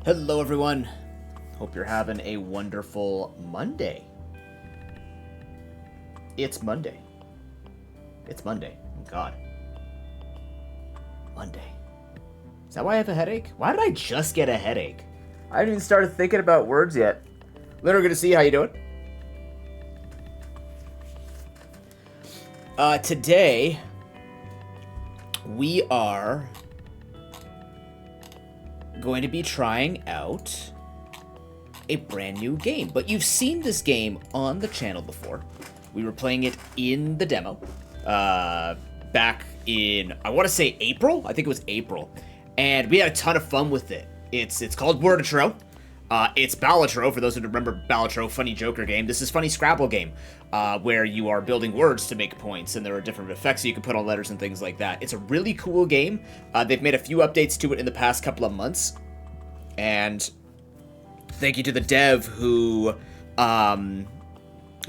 Hello, everyone. Hope you're having a wonderful Monday. It's Monday. It's Monday. Oh, God. Monday. Is that why I have a headache? Why did I just get a headache? I haven't even started thinking about words yet. Literally, good to see you. How you doing? Today, we are going to be trying out a brand new game. But you've seen this game on the channel before. We were playing it in the demo back in, I want to say April. I think it was April. And we had a ton of fun with it. It's called Wordatro. It's Ballatro, for those who remember Ballatro, funny Joker game. This is funny Scrabble game, where you are building words to make points, and there are different effects you can put on letters and things like that. It's a really cool game. They've made a few updates to it in the past couple of months, and thank you to the dev who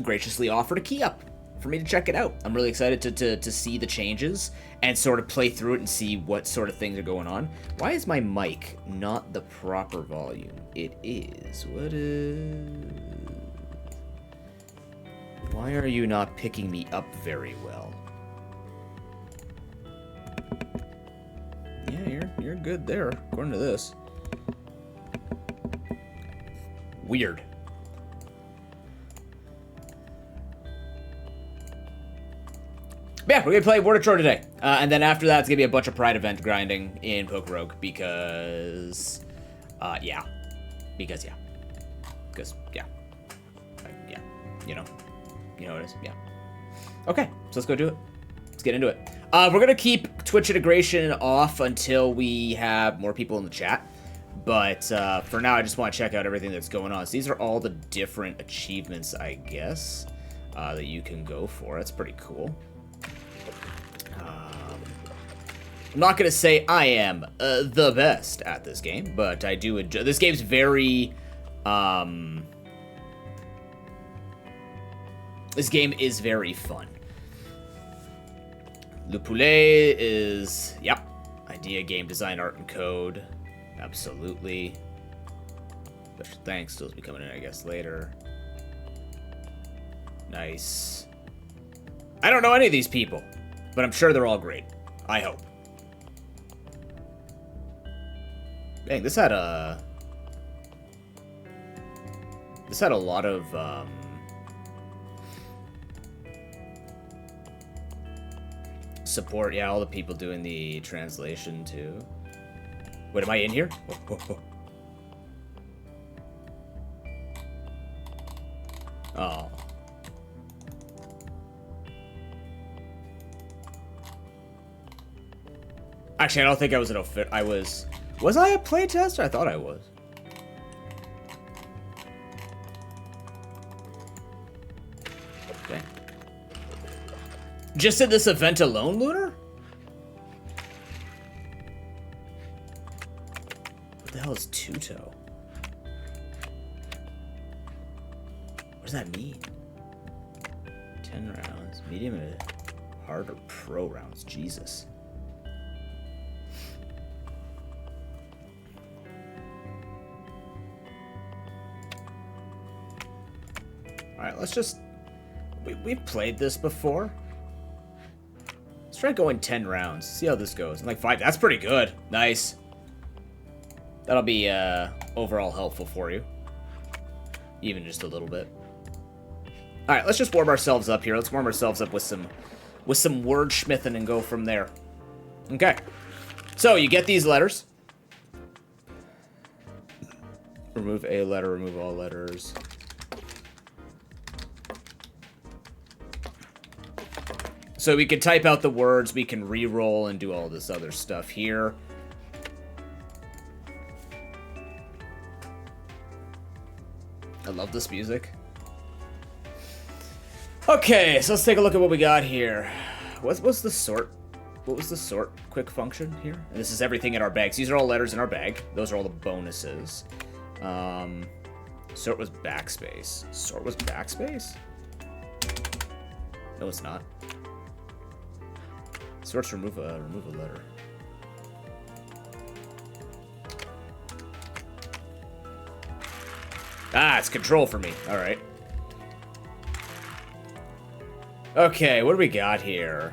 graciously offered a key up for me to check it out. I'm really excited to see the changes and sort of play through it and see what sort of things are going on. Why is my mic not the proper volume? It is. What is... Why are you not picking me up very well? Yeah, you're good there, according to this. Weird. But yeah, we're gonna play Wordatro today. And then after that, it's gonna be a bunch of Pride event grinding in Poke Rogue because, yeah. Because, yeah. Because, yeah. Yeah. You know what it is? Yeah. Okay, so let's go do it. Let's get into it. We're gonna keep Twitch integration off until we have more people in the chat. But for now, I just want to check out everything that's going on. So these are all the different achievements, I guess, that you can go for. That's pretty cool. I'm not going to say I am the best at this game, but I do enjoy... This game's very... This game is very fun. Le Poulet is... Yep. Idea, game design, art, and code. Absolutely. Special thanks. Still be coming in, I guess, later. Nice. I don't know any of these people, but I'm sure they're all great. I hope. Dang, this had a lot of support. Yeah, all the people doing the translation too. Wait, am I in here? Oh. Actually, I don't think I was Was I a playtester? I thought I was. Okay. Just at this event alone, Lunar? What the hell is Tuto? What does that mean? 10 rounds. Medium and hard or pro rounds. Jesus. Alright, let's just... We've played this before. Let's try going 10 rounds. See how this goes. And like 5... That's pretty good. Nice. That'll be overall helpful for you. Even just a little bit. Alright, let's just warm ourselves up here. Let's warm ourselves up with some wordsmithing and go from there. Okay. So, you get these letters. Remove a letter, remove all letters. So we can type out the words, we can re-roll and do all this other stuff here. I love this music. Okay, so let's take a look at what we got here. What's the sort? What was the sort quick function here? And this is everything in our bags. These are all letters in our bag. Those are all the bonuses. Sort was backspace. Sort was backspace? No, it's not. Sorts remove a letter. Ah, it's control for me. All right. Okay, what do we got here?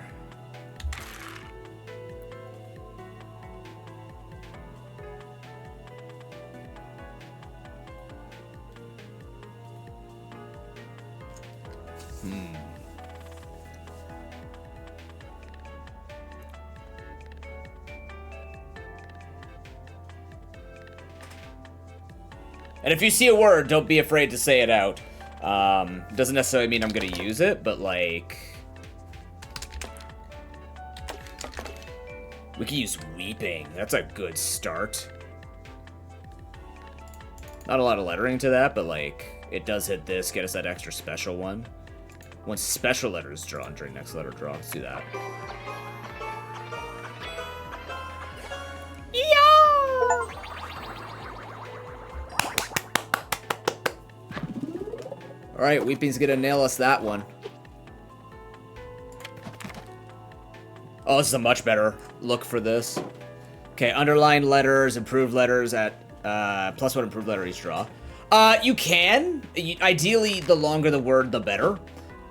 And if you see a word, don't be afraid to say it out. Doesn't necessarily mean I'm gonna use it, but like... We could use weeping. That's a good start. Not a lot of lettering to that, but like, it does hit this, get us that extra special one. Once special letter is drawn during next letter draw. Let's do that. Yeah! Alright, Weeping's gonna nail us that one. Oh, this is a much better look for this. Okay, underlined letters, improved letters at +1 improved letter each draw. You can. Ideally, the longer the word, the better.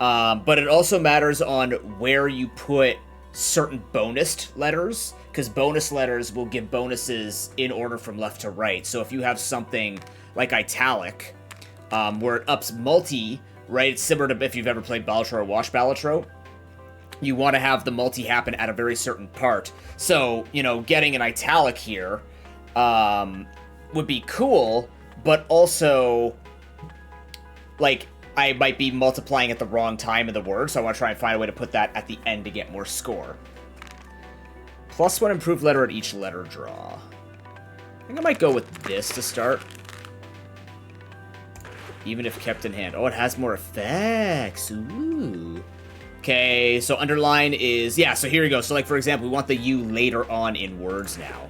But it also matters on where you put certain bonused letters, because bonus letters will give bonuses in order from left to right. So if you have something like italic, where it ups multi, right? It's similar to if you've ever played Balatro or watched Balatro. You want to have the multi happen at a very certain part. So, you know, getting an italic here would be cool, but also, like, I might be multiplying at the wrong time in the word, so I want to try and find a way to put that at the end to get more score. +1 improved letter at each letter draw. I think I might go with this to start. Even if kept in hand. Oh, it has more effects. Ooh. Okay, so underline is... Yeah, so here we go. So, like, for example, we want the U later on in words now,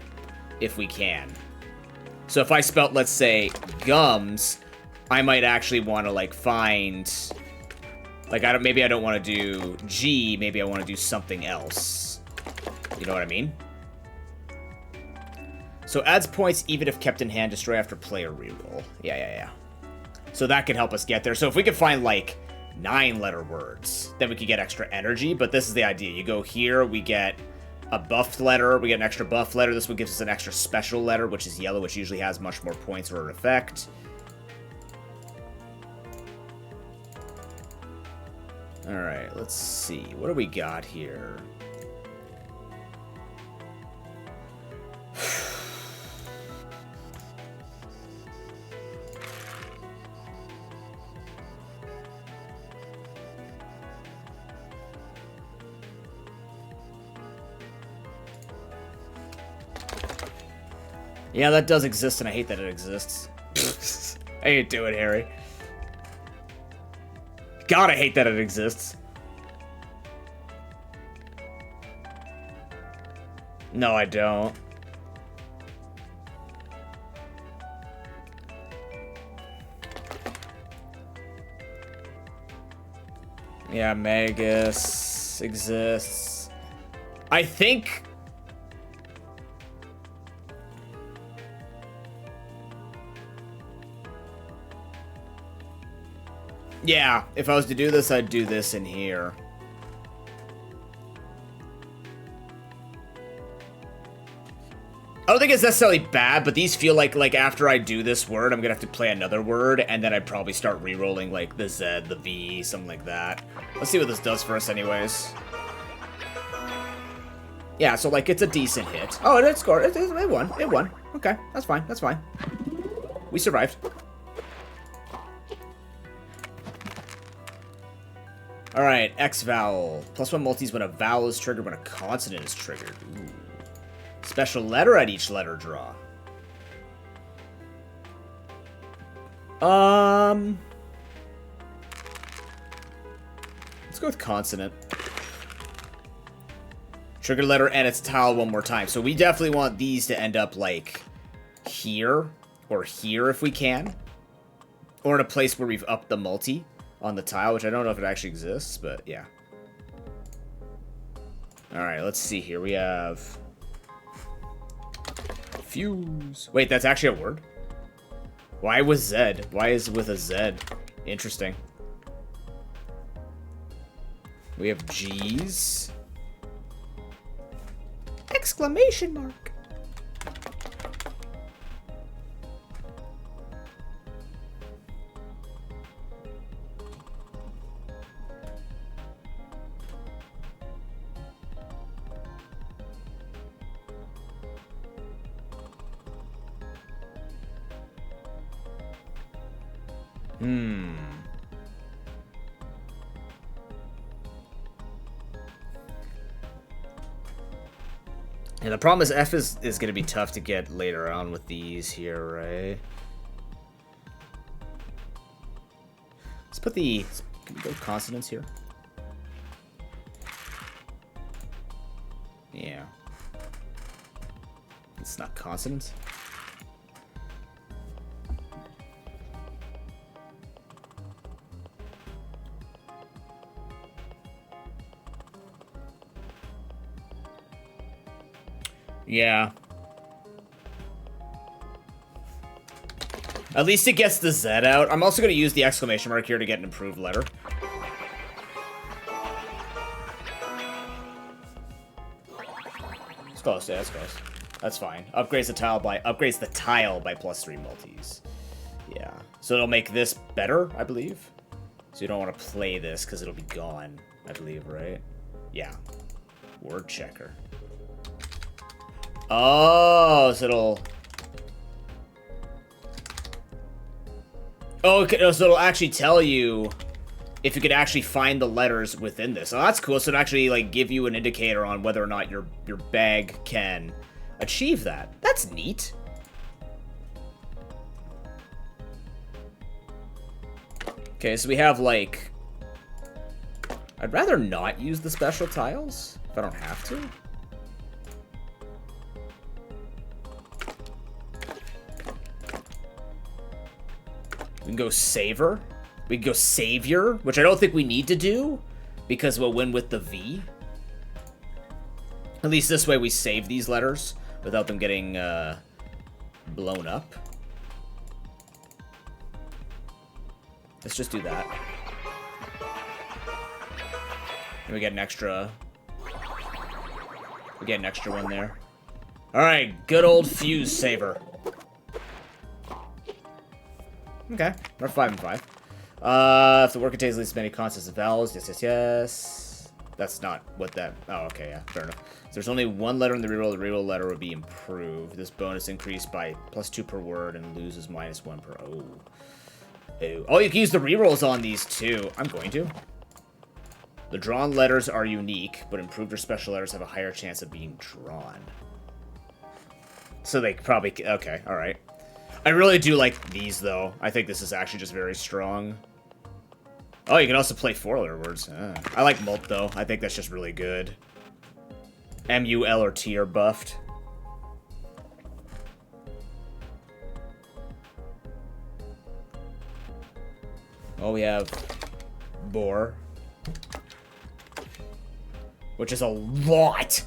if we can. So if I spelt, let's say, gums, I might actually want to, like, find... Like, maybe I don't want to do G, maybe I want to do something else. You know what I mean? So adds points even if kept in hand, destroy after play or reroll. Yeah. So that could help us get there. So if we could find, like, 9-letter words, then we could get extra energy, but this is the idea. You go here, we get a buffed letter, we get an extra buff letter. This one gives us an extra special letter, which is yellow, which usually has much more points or an effect. Alright, let's see. What do we got here? Yeah, that does exist, and I hate that it exists. I hate to do it, Harry. God, I hate that it exists. No, I don't. Yeah, Magus exists. I think... Yeah, if I was to do this, I'd do this in here. I don't think it's necessarily bad, but these feel like after I do this word, I'm gonna have to play another word, and then I'd probably start re-rolling like the Z, the V, something like that. Let's see what this does for us anyways. Yeah, so like it's a decent hit. Oh, it did score. It won. It won. Okay, that's fine. That's fine. We survived. Alright, X vowel. +1 multis when a vowel is triggered, when a consonant is triggered. Ooh. Special letter at each letter draw. Let's go with consonant. Trigger letter and its tile one more time. So we definitely want these to end up like here or here if we can. Or in a place where we've upped the multi on the tile, which I don't know if it actually exists, but yeah. Alright, let's see here. We have... Fuse. Wait, that's actually a word? Why with Z? Why is it with a Z? Interesting. We have G's. Exclamation mark. And the problem is F is going to be tough to get later on with these here, right? Let's put the... Can we go consonants here? Yeah. It's not consonants. Yeah. At least it gets the Z out. I'm also going to use the exclamation mark here to get an improved letter. It's close, yeah, that's close. That's fine. Upgrades the tile by +3 multis. Yeah. So it'll make this better, I believe. So you don't want to play this because it'll be gone, I believe, right? Yeah. Word checker. Oh, so it'll... Oh, okay, so it'll actually tell you if you could actually find the letters within this. Oh, that's cool. So it'll actually, like, give you an indicator on whether or not your bag can achieve that. That's neat. Okay, so we have, like... I'd rather not use the special tiles if I don't have to. We can go Saver. We can go Savior, which I don't think we need to do because we'll win with the V. At least this way we save these letters without them getting blown up. Let's just do that. And we get an extra... We get an extra one there. Alright, good old Fuse Saver. Okay, we're 5 and 5. If the word contains at least many consonants and vowels, yes, yes, yes. That's not what that... Oh, okay, yeah, fair enough. So there's only one letter in the reroll letter would be improved. This bonus increased by +2 per word and loses -1 per... Oh. Ew. Oh, you can use the rerolls on these too. I'm going to. The drawn letters are unique, but improved or special letters have a higher chance of being drawn. So they probably... Okay, alright. I really do like these, though. I think this is actually just very strong. Oh, you can also play 4-letter words. I like Mult, though. I think that's just really good. M, U, L, or T are buffed. Oh, we have Boar. Which is a lot!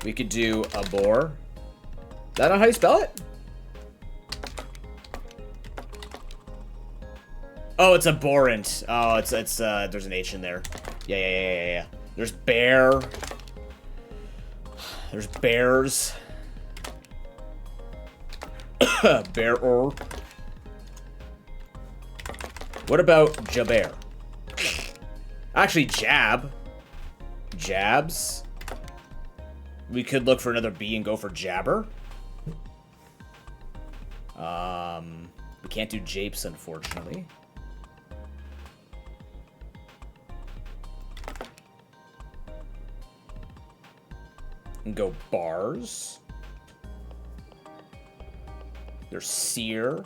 We could do a Boar. Is that not how you spell it? Oh, it's abhorrent. Oh, it's there's an H in there. Yeah. There's bear. There's bears. Bear-or. What about Jaber? Actually, Jab. Jabs. We could look for another B and go for Jabber. We can't do Japes, unfortunately. And go Bars. There's Sear.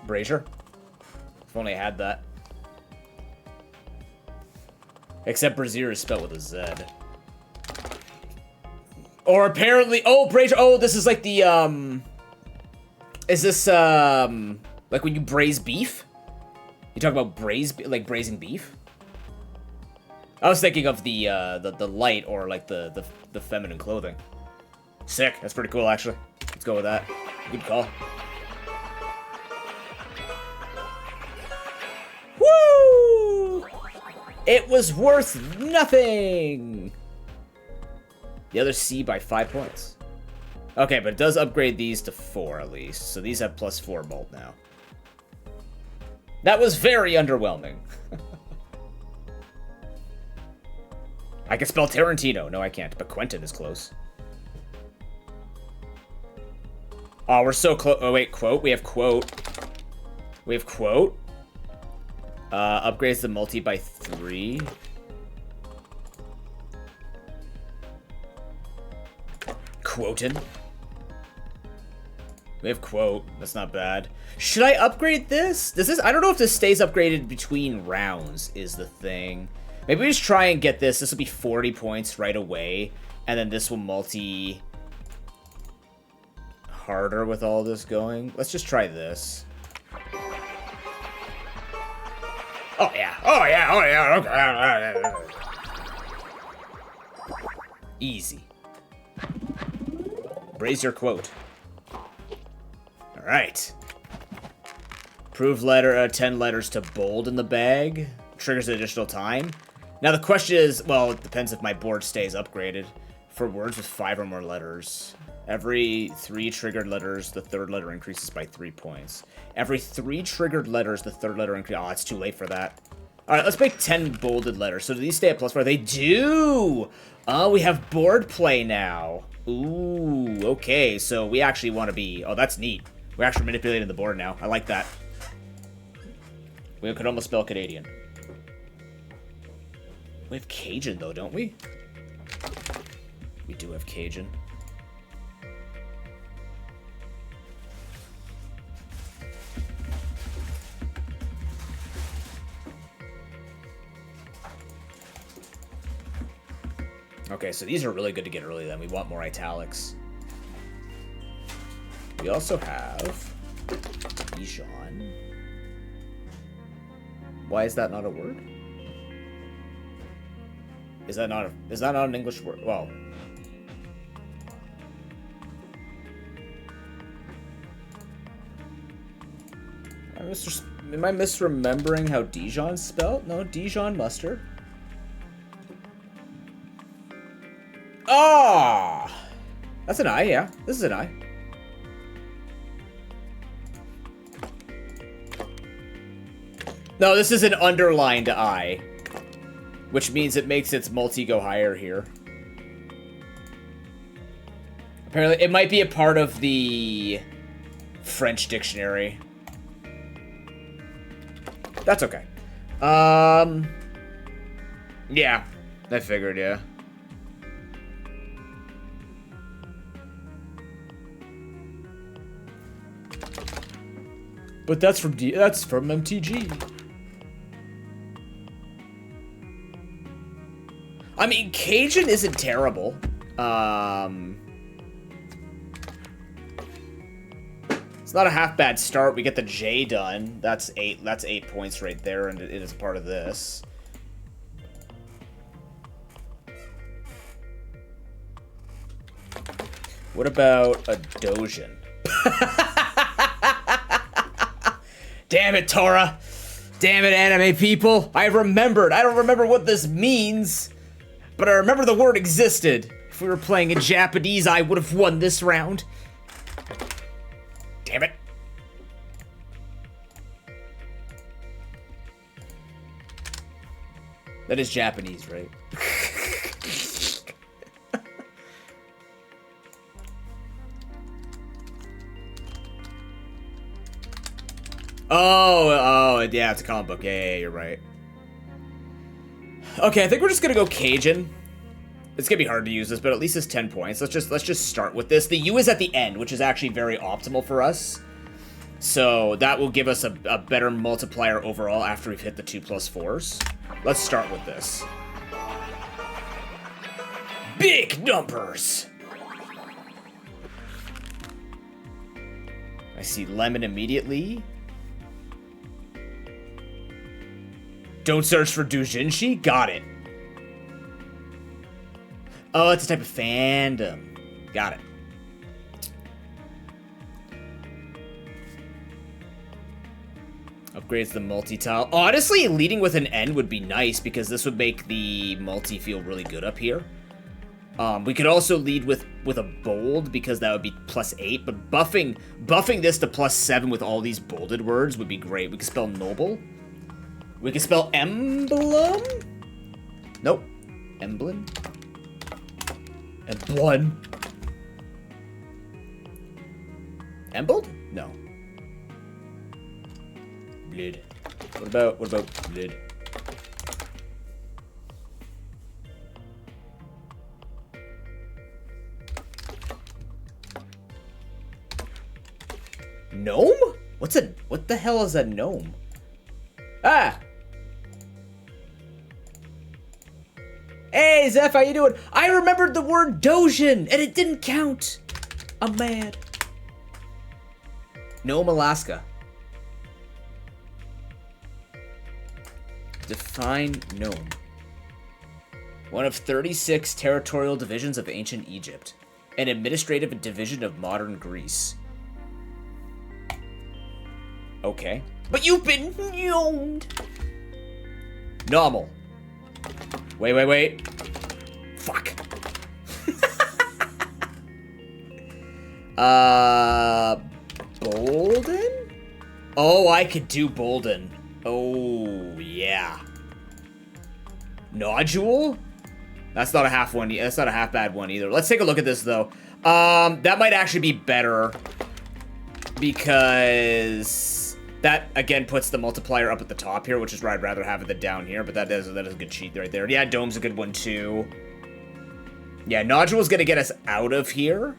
Brazier. If only I had that. Except Brazier is spelled with a Z. Or apparently... Oh, Brazier. Oh, this is like the, Is this, like when you braise beef? You talk about like braising beef? I was thinking of the light or like the feminine clothing. Sick. That's pretty cool, actually. Let's go with that. Good call. Woo! It was worth nothing! The other C by 5 points. Okay, but it does upgrade these to 4 at least. So these have +4 bolt now. That was very underwhelming. I can spell Tarantino. No, I can't, but Quentin is close. Oh, we're so close. Oh, wait, quote. We have quote. We have quote. Upgrades the multi by 3. Quotin. We have quote. That's not bad. Should I upgrade this? Does this? I don't know if this stays upgraded between rounds is the thing. Maybe we just try and get this. This will be 40 points right away. And then this will multi harder with all this going. Let's just try this. Oh, yeah. Oh, yeah. Oh, yeah. Okay. Easy. Raise your quote. All right. Prove letter 10 letters to bold in the bag. Triggers additional time. Now the question is, well, it depends if my board stays upgraded. For words with 5 or more letters, every 3 triggered letters, the third letter increases by 3 points. Every 3 triggered letters, the third letter increases. Oh, it's too late for that. All right, let's make 10 bolded letters. So do these stay at +4? They do! Oh, we have board play now. Ooh, okay. So we actually want to be... Oh, that's neat. We're actually manipulating the board now. I like that. We could almost spell Canadian. We have Cajun, though, don't we? We do have Cajun. Okay, so these are really good to get early then. We want more italics. We also have Dijon. Why is that not a word? Is that not an English word? Well, am I misremembering how Dijon's spelled? No, Dijon mustard. Ah, oh, that's an I. Yeah, this is an I. No, this is an underlined I, which means it makes its multi go higher here. Apparently, it might be a part of the French dictionary. That's okay. Yeah, I figured, yeah. But that's from MTG. I mean, Cajun isn't terrible. It's not a half bad start. We get the J done. That's 8 points right there, and it is a part of this. What about a Dojin? Damn it, Tora. Damn it, anime people. I remembered. I don't remember what this means, but I remember the word existed. If we were playing in Japanese, I would have won this round. Damn it. That is Japanese, right? Oh, yeah, it's a comic book. Yeah, you're right. Okay, I think we're just gonna go Cajun. It's gonna be hard to use this, but at least it's 10 points. Let's just start with this. The U is at the end, which is actually very optimal for us. So that will give us a better multiplier overall after we've hit the 2+4s. Let's start with this. Big numbers! I see lemon immediately. Don't search for doujinshi? Got it. Oh, it's a type of fandom. Got it. Upgrades the multi-tile. Honestly, leading with an N would be nice because this would make the multi feel really good up here. We could also lead with a bold because that would be +8, but buffing this to +7 with all these bolded words would be great. We could spell noble. We could spell emblem. Nope. Emblem. Emblem. Embled? No. Blid. What about blid? Gnome? What the hell is a gnome? Ah! Hey, Zeph, how you doing? I remembered the word Dojin, and it didn't count. I'm mad. Nome, Alaska. Define Nome. One of 36 territorial divisions of ancient Egypt. An administrative division of modern Greece. Okay. But you've been gnomed. Normal. Wait. Fuck. Bolden? Oh, I could do Bolden. Oh, yeah. Nodule? That's not a half one. That's not a half bad one either. Let's take a look at this, though. That might actually be better because that, again, puts the multiplier up at the top here, which is where I'd rather have it than down here, but that is a good cheat right there. Yeah, Dome's a good one, too. Yeah, Nodule's gonna get us out of here.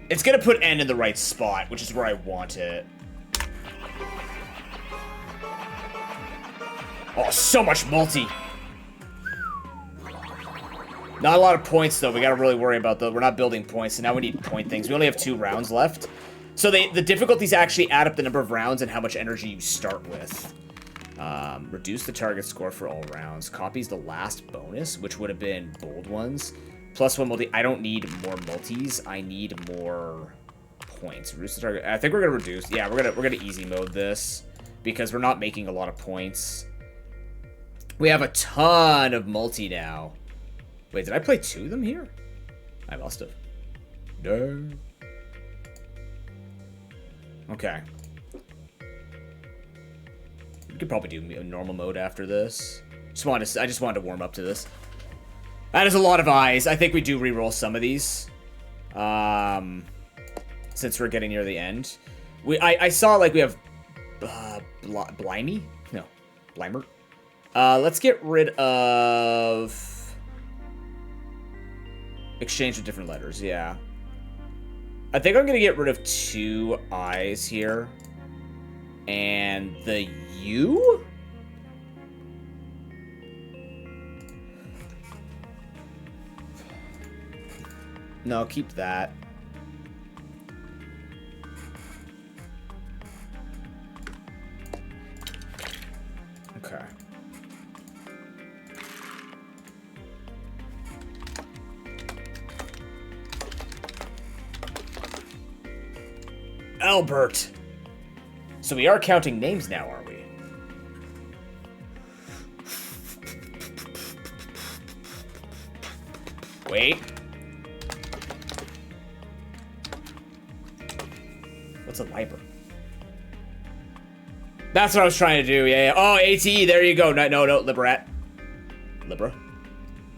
It's gonna put N in the right spot, which is where I want it. Oh, so much multi. Not a lot of points, though. We gotta really worry about those. We're not building points, so now we need point things. We only have 2 rounds left. So the difficulties actually add up the number of rounds and how much energy you start with. Reduce the target score for all rounds. Copies the last bonus, which would have been bold ones. +1 multi. I don't need more multis. I need more points. Reduce the target. I think we're gonna reduce. Yeah, we're gonna easy mode this because we're not making a lot of points. We have a ton of multi now. Wait, did I play 2 of them here? I must have. No. Okay. We could probably do a normal mode after this. I just wanted to warm up to this. That is a lot of eyes. I think we do reroll some of these. Since we're getting near the end. I saw like we have Blimey? No. Blimer. Let's get rid of exchange with different letters, yeah. I think I'm gonna get rid of 2 I's here. And the U? No, keep that. Okay. Albert. So we are counting names now, are we? Wait. What's a Liber? That's what I was trying to do, yeah. Oh, ATE, there you go. No, Liberat. Libra?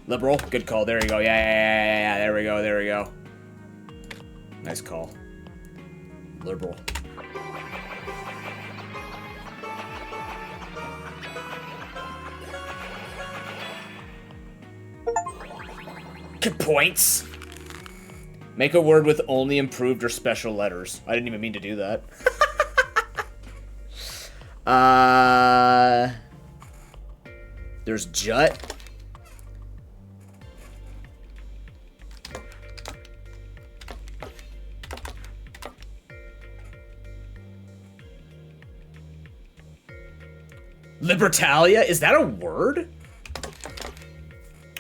Liberal, good call, there you go. Yeah, there we go. Nice call. Liberal. Good points. Make a word with only improved or special letters. I didn't even mean to do that. There's Jut. Libertalia? Is that a word?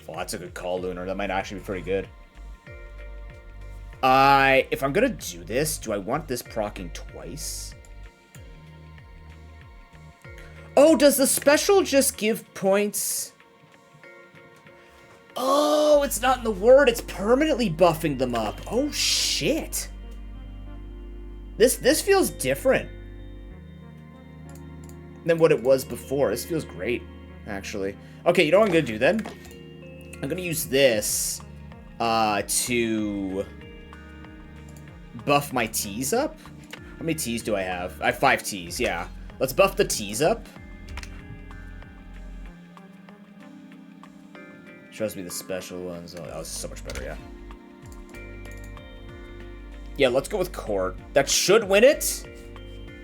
Well, that's a good call, Lunar. That might actually be pretty good. If I'm gonna do this, do I want this proccing twice? Oh, does the special just give points? Oh, it's not in the word. It's permanently buffing them up. Oh, shit. This feels different than what it was before. This feels great, actually. Okay, you know what I'm gonna do then? I'm gonna use this to buff my T's up. How many T's do I have? I have 5 T's, yeah. Let's buff the T's up. Shows me the special ones. Oh, that was so much better, yeah. Yeah, let's go with Court. That should win it,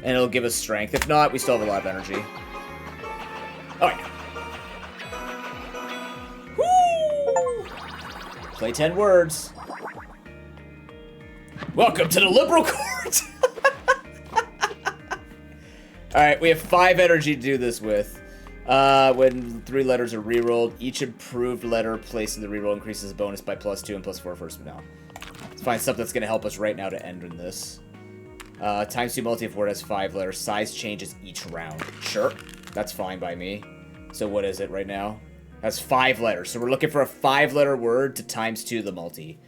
and it'll give us strength. If not, we still have a lot of energy. Alright. Woo! Play 10 words. Welcome to the Liberal Court! Alright, we have 5 energy to do this with. When 3 letters are rerolled, each improved letter placed in the reroll increases the bonus by +2 and +4 first now. Let's find something that's going to help us right now to end in this. ×2 multi if word has 5 letters. Size changes each round. Sure. That's fine by me. So what is it right now? That's 5 letters. So we're looking for a 5-letter word to ×2 the multi.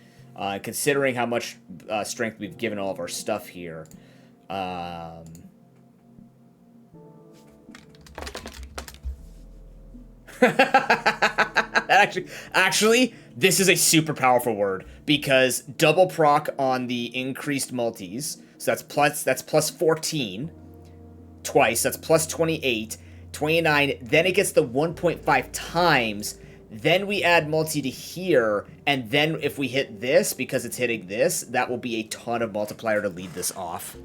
Considering how much strength we've given all of our stuff here. Actually, this is a super powerful word because double proc on the increased multis. So that's plus 14 twice. That's plus 28, 29. Then it gets the 1.5 times. Then we add multi to here, and then if we hit this because it's hitting this, that will be a ton of multiplier to lead this off.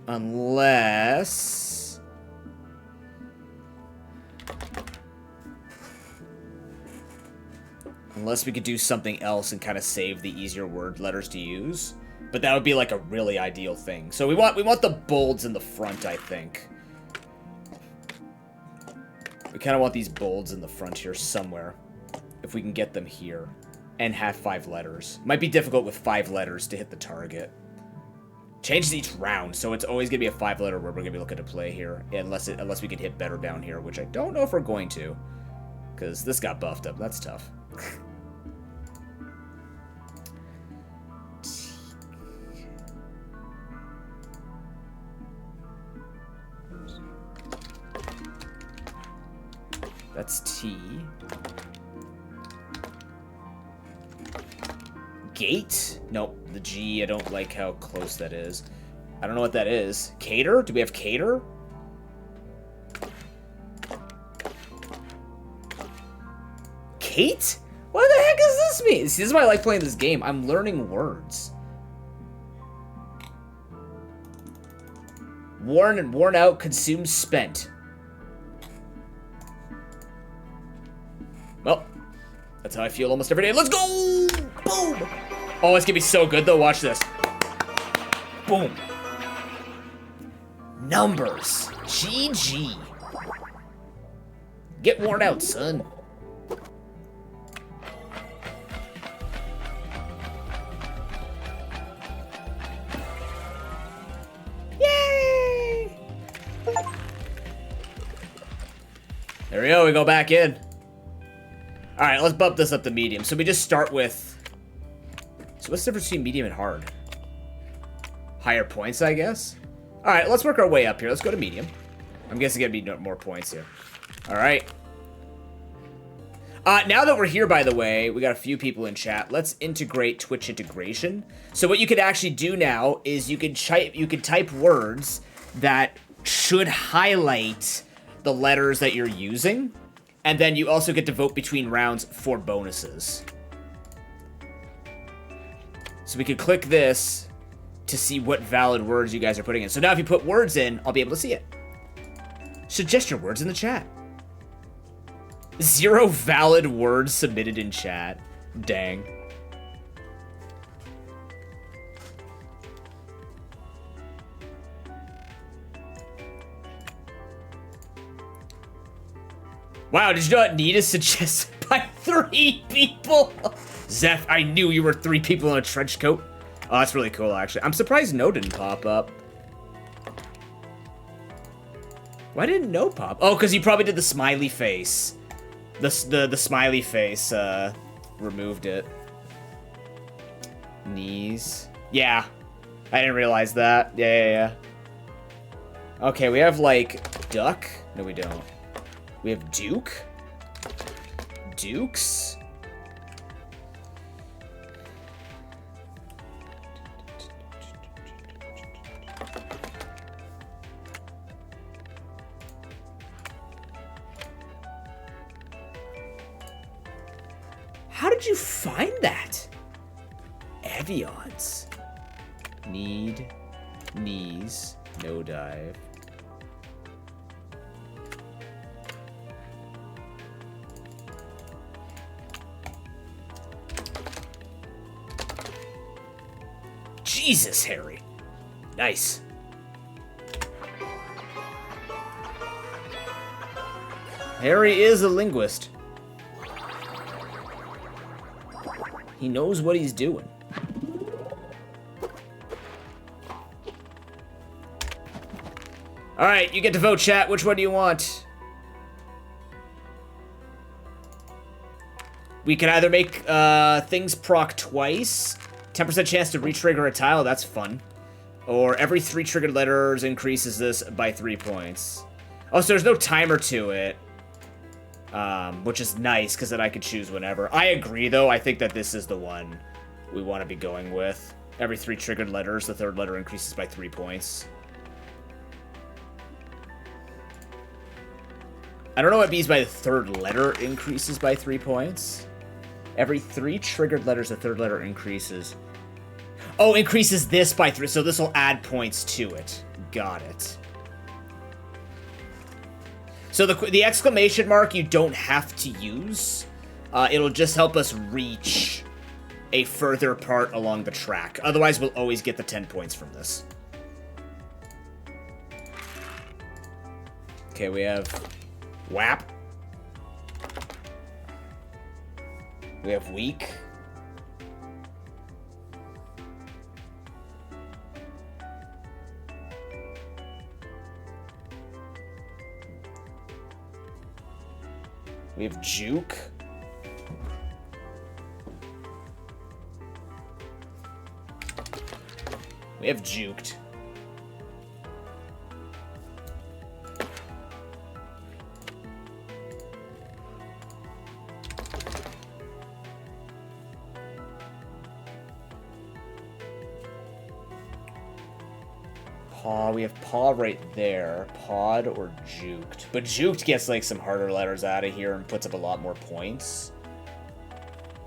Unless we could do something else and kind of save the easier word letters to use. But that would be like a really ideal thing. So we want the bolds in the front, I think. We kind of want these bolds in the front here somewhere. If we can get them here. And have 5 letters. Might be difficult with 5 letters to hit the target. Changes each round, so it's always gonna be a 5-letter word we're gonna be looking to play here, unless we can hit better down here, which I don't know if we're going to, because this got buffed up. That's tough. That's T. Gate? Nope. The G, I don't like how close that is. I don't know what that is. Cater? Do we have cater? Kate? What the heck does this mean? See, this is why I like playing this game. I'm learning words. Worn and worn out, consumed, spent. Well, that's how I feel almost every day. Let's go! Boom! Oh, it's gonna be so good, though. Watch this. Boom. Numbers. GG. Get worn out, son. Yay! There we go. We go back in. All right, let's bump this up to medium. So we just start with... So what's the difference between medium and hard? Higher points, I guess? All right, let's work our way up here. Let's go to medium. I'm guessing it's going to be more points here. All right. Now that we're here, by the way, we got a few people in chat. Let's integrate Twitch integration. So what you could actually do now is you could type words that should highlight the letters that you're using. And then you also get to vote between rounds for bonuses. So we could click this to see what valid words you guys are putting in. So now if you put words in, I'll be able to see it. Suggest your words in the chat. 0 valid words submitted in chat. Dang. Wow, did you know what need is suggested by 3 people? Zeph, I knew you were 3 people in a trench coat. Oh, that's really cool, actually. I'm surprised no didn't pop up. Why didn't no pop? Oh, because he probably did the smiley face. The smiley face removed it. Knees. Yeah. I didn't realize that. Yeah. Okay, we have, like, duck. No, we don't. We have Duke. Dukes. How did you find that? Avions. Need. Knees. No dive. Jesus, Harry. Nice. Harry is a linguist. He knows what he's doing. Alright, you get to vote, chat. Which one do you want? We can either make things proc twice. 10% chance to re-trigger a tile. That's fun. Or every 3 triggered letters increases this by 3 points. Oh, so there's no timer to it. Which is nice, because then I could choose whenever. I agree, though. I think that this is the one we want to be going with. Every 3 triggered letters, the 3rd letter increases by 3 points. I don't know what means by the 3rd letter increases by 3 points. Every 3 triggered letters, the 3rd letter increases. Oh, increases this by 3, so this will add points to it. Got it. So the exclamation mark you don't have to use. It'll just help us reach a further part along the track. Otherwise, we'll always get the 10 points from this. Okay, we have WAP. We have weak. We have juke. We have juked. Paw, we have paw right there. Pod or juked. But juked gets like some harder letters out of here and puts up a lot more points.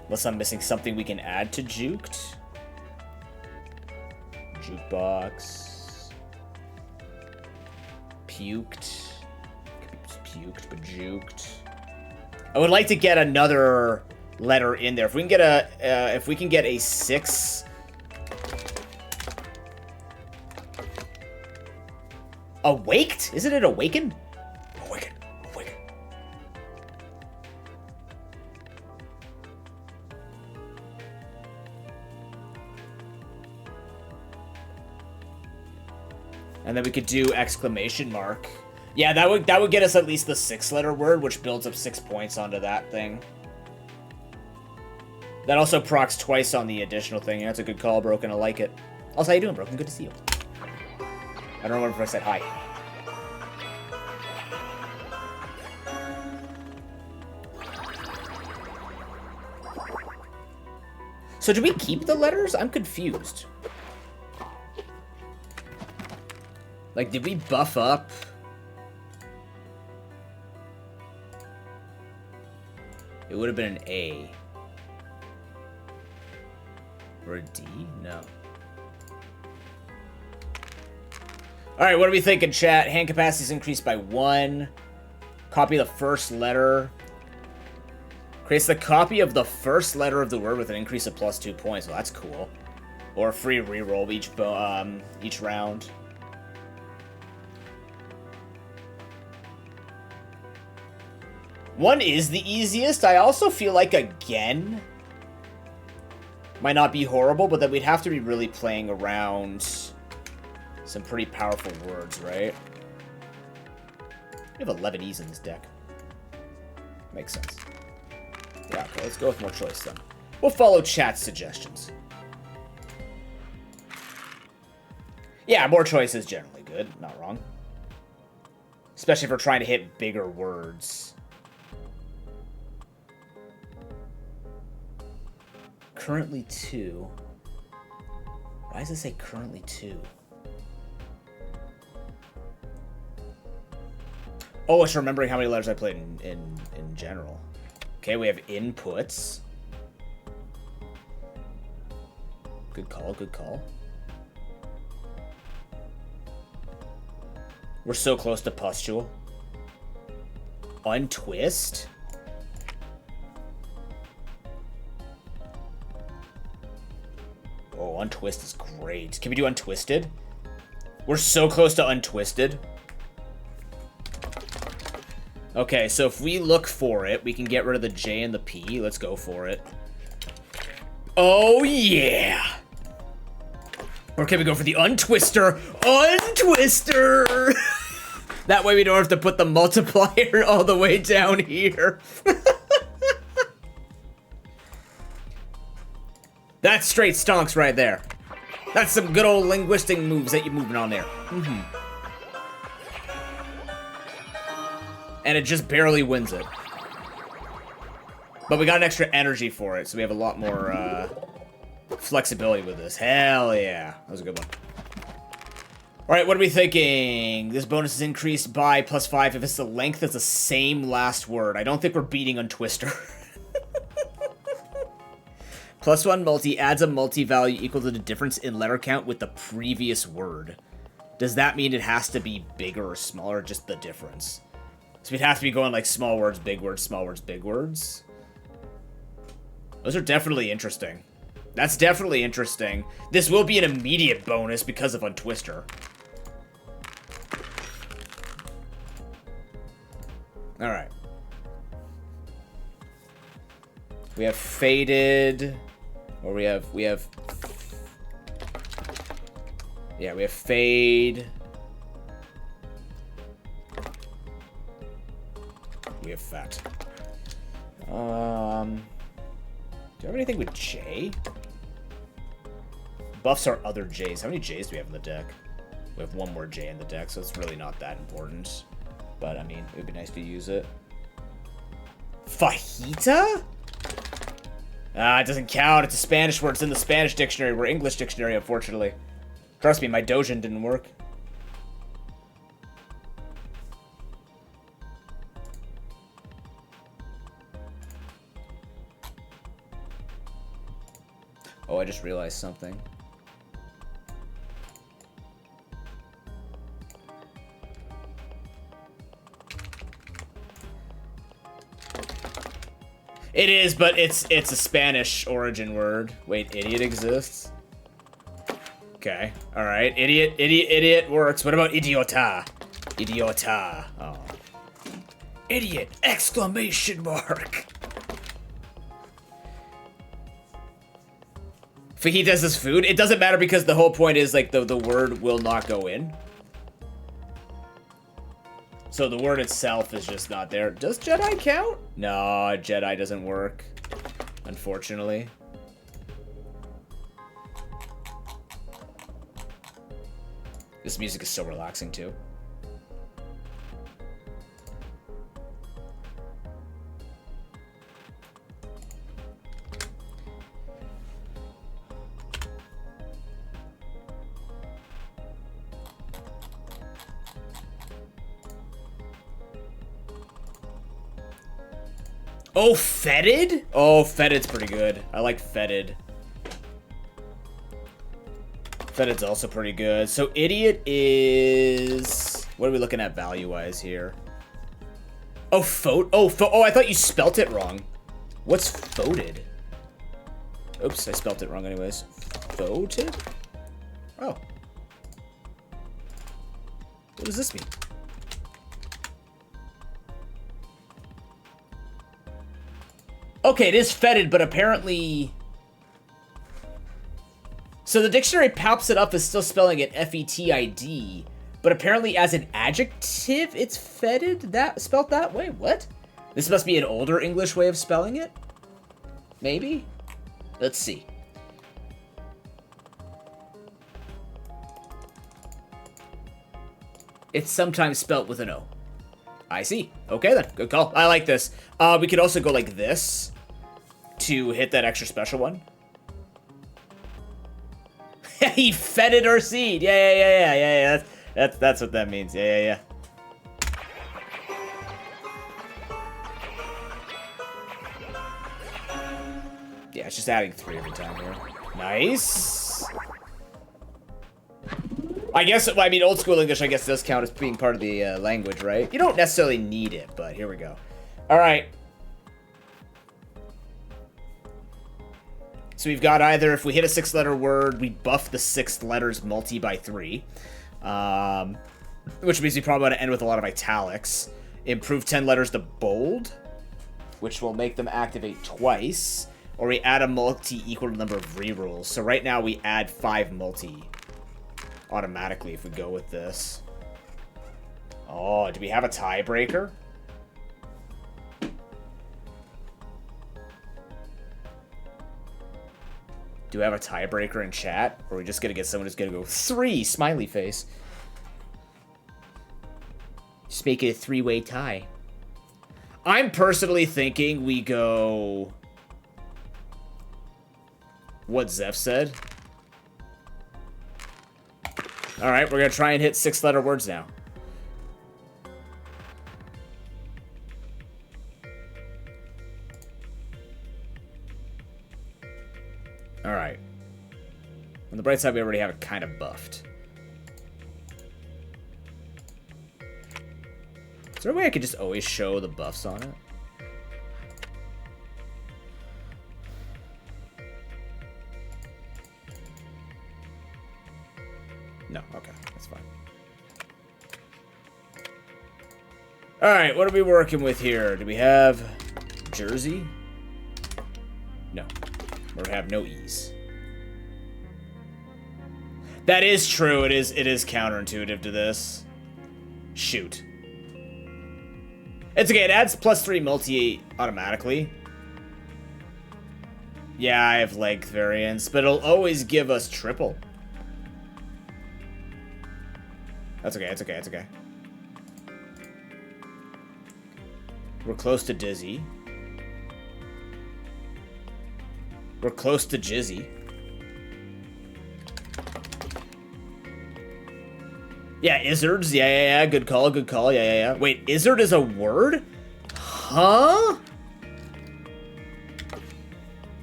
Unless I'm missing something we can add to juked. Jukebox. Puked. Puked, but juked. I would like to get another letter in there. If we can get a 6. Awaked? Isn't it awakened? Awaken. Awaken. And then we could do exclamation mark. Yeah, that would get us at least the 6-letter word, which builds up 6 points onto that thing. That also procs twice on the additional thing. That's a good call, Broken. I like it. Also, how you doing, Broken? Good to see you. I don't remember if I said hi. So do we keep the letters? I'm confused. Like, did we buff up? It would have been an A. Or a D? No. Alright, what are we thinking, chat? Hand capacity is increased by 1. Copy the first letter. Creates the copy of the first letter of the word with an increase of plus 2 points. Well, that's cool. Or a free reroll each round. 1 is the easiest. I also feel like again might not be horrible, but then we'd have to be really playing around some pretty powerful words, right? We have 11 E's in this deck. Makes sense. Yeah, okay, let's go with more choice then. We'll follow chat's suggestions. Yeah, more choice is generally good. Not wrong. Especially if we're trying to hit bigger words. Currently 2. Why does it say currently 2? Oh, it's remembering how many letters I played in general. Okay, we have inputs. Good call, good call. We're so close to pustule. Untwist? Oh, untwist is great. Can we do untwisted? We're so close to untwisted. Okay, so if we look for it, we can get rid of the J and the P. Let's go for it. Oh, yeah! Or can we go for the untwister? Untwister! That way we don't have to put the multiplier all the way down here. That's straight stonks right there. That's some good old linguistic moves that you're moving on there. And it just barely wins it. But we got an extra energy for it, so we have a lot more flexibility with this. Hell yeah. That was a good one. Alright, what are we thinking? This bonus is increased by +5 if it's the length of the same last word. I don't think we're beating Untwister. +1 multi adds a multi-value equal to the difference in letter count with the previous word. Does that mean it has to be bigger or smaller, or just the difference? So we'd have to be going like small words, big words, small words, big words. Those are definitely interesting. That's definitely interesting. This will be an immediate bonus because of Untwister. Alright. We have faded. Or we have... Yeah, we have fade. We have fat. Do I have anything with J? Buffs are other J's. How many J's do we have in the deck? We have one more J in the deck, so it's really not that important. But, I mean, it would be nice to use it. Fajita? Ah, it doesn't count. It's a Spanish word. It's in the Spanish dictionary. We're English dictionary, unfortunately. Trust me, my Dojin didn't work. Oh, I just realized something. It is, but it's a Spanish origin word. Wait, idiot exists? Okay, alright. Idiot works. What about idiota? Idiota. Oh. Idiot! Exclamation mark! Fajitas is food? It doesn't matter because the whole point is, like, the word will not go in. So the word itself is just not there. Does Jedi count? No, Jedi doesn't work. Unfortunately. This music is so relaxing, too. Oh, fetid? Oh, fetid's pretty good. I like fetid. Fetid's also pretty good. So idiot is... What are we looking at value-wise here? Oh, oh, I thought you spelt it wrong. What's foted? Oops, I spelt it wrong anyways. Foted? Oh. What does this mean? Okay, it is fetid, but apparently... So the dictionary pops it up as still spelling it F-E-T-I-D, but apparently as an adjective, it's fetid? Spelt that way? What? This must be an older English way of spelling it? Maybe? Let's see. It's sometimes spelt with an O. I see. Okay then. Good call. I like this. We could also go like this to hit that extra special one. He fetid our seed. Yeah. That's what that means. Yeah. Yeah, it's just adding 3 every time here. Nice. I guess, I mean, old school English, I guess, does count as being part of the language, right? You don't necessarily need it, but here we go. All right. So we've got either, if we hit a 6-letter word, we buff the 6 letters multi by 3. Which means we probably want to end with a lot of italics. Improve 10 letters to bold, which will make them activate twice. Or we add a multi equal to the number of rerolls. So right now we add 5 multi automatically if we go with this. Oh, do we have a tiebreaker? Do we have a tiebreaker in chat? Or are we just gonna get someone who's gonna go 3 smiley face? Just make it a 3-way tie. I'm personally thinking we go what Zeph said. Alright, we're gonna try and hit 6-letter words now. Alright. On the bright side, we already have it kind of buffed. Is there a way I could just always show the buffs on it? No, okay, that's fine. Alright, what are we working with here? Do we have Jersey? No. Or have no E's. That is true, it is counterintuitive to this. Shoot. It's okay, it adds +3 multi automatically. Yeah, I have length variance, but it'll always give us triple. That's okay, it's okay, it's okay. We're close to Dizzy. We're close to Jizzy. Yeah, Izzards. Yeah. Good call. Yeah. Wait, Izzard is a word? Huh?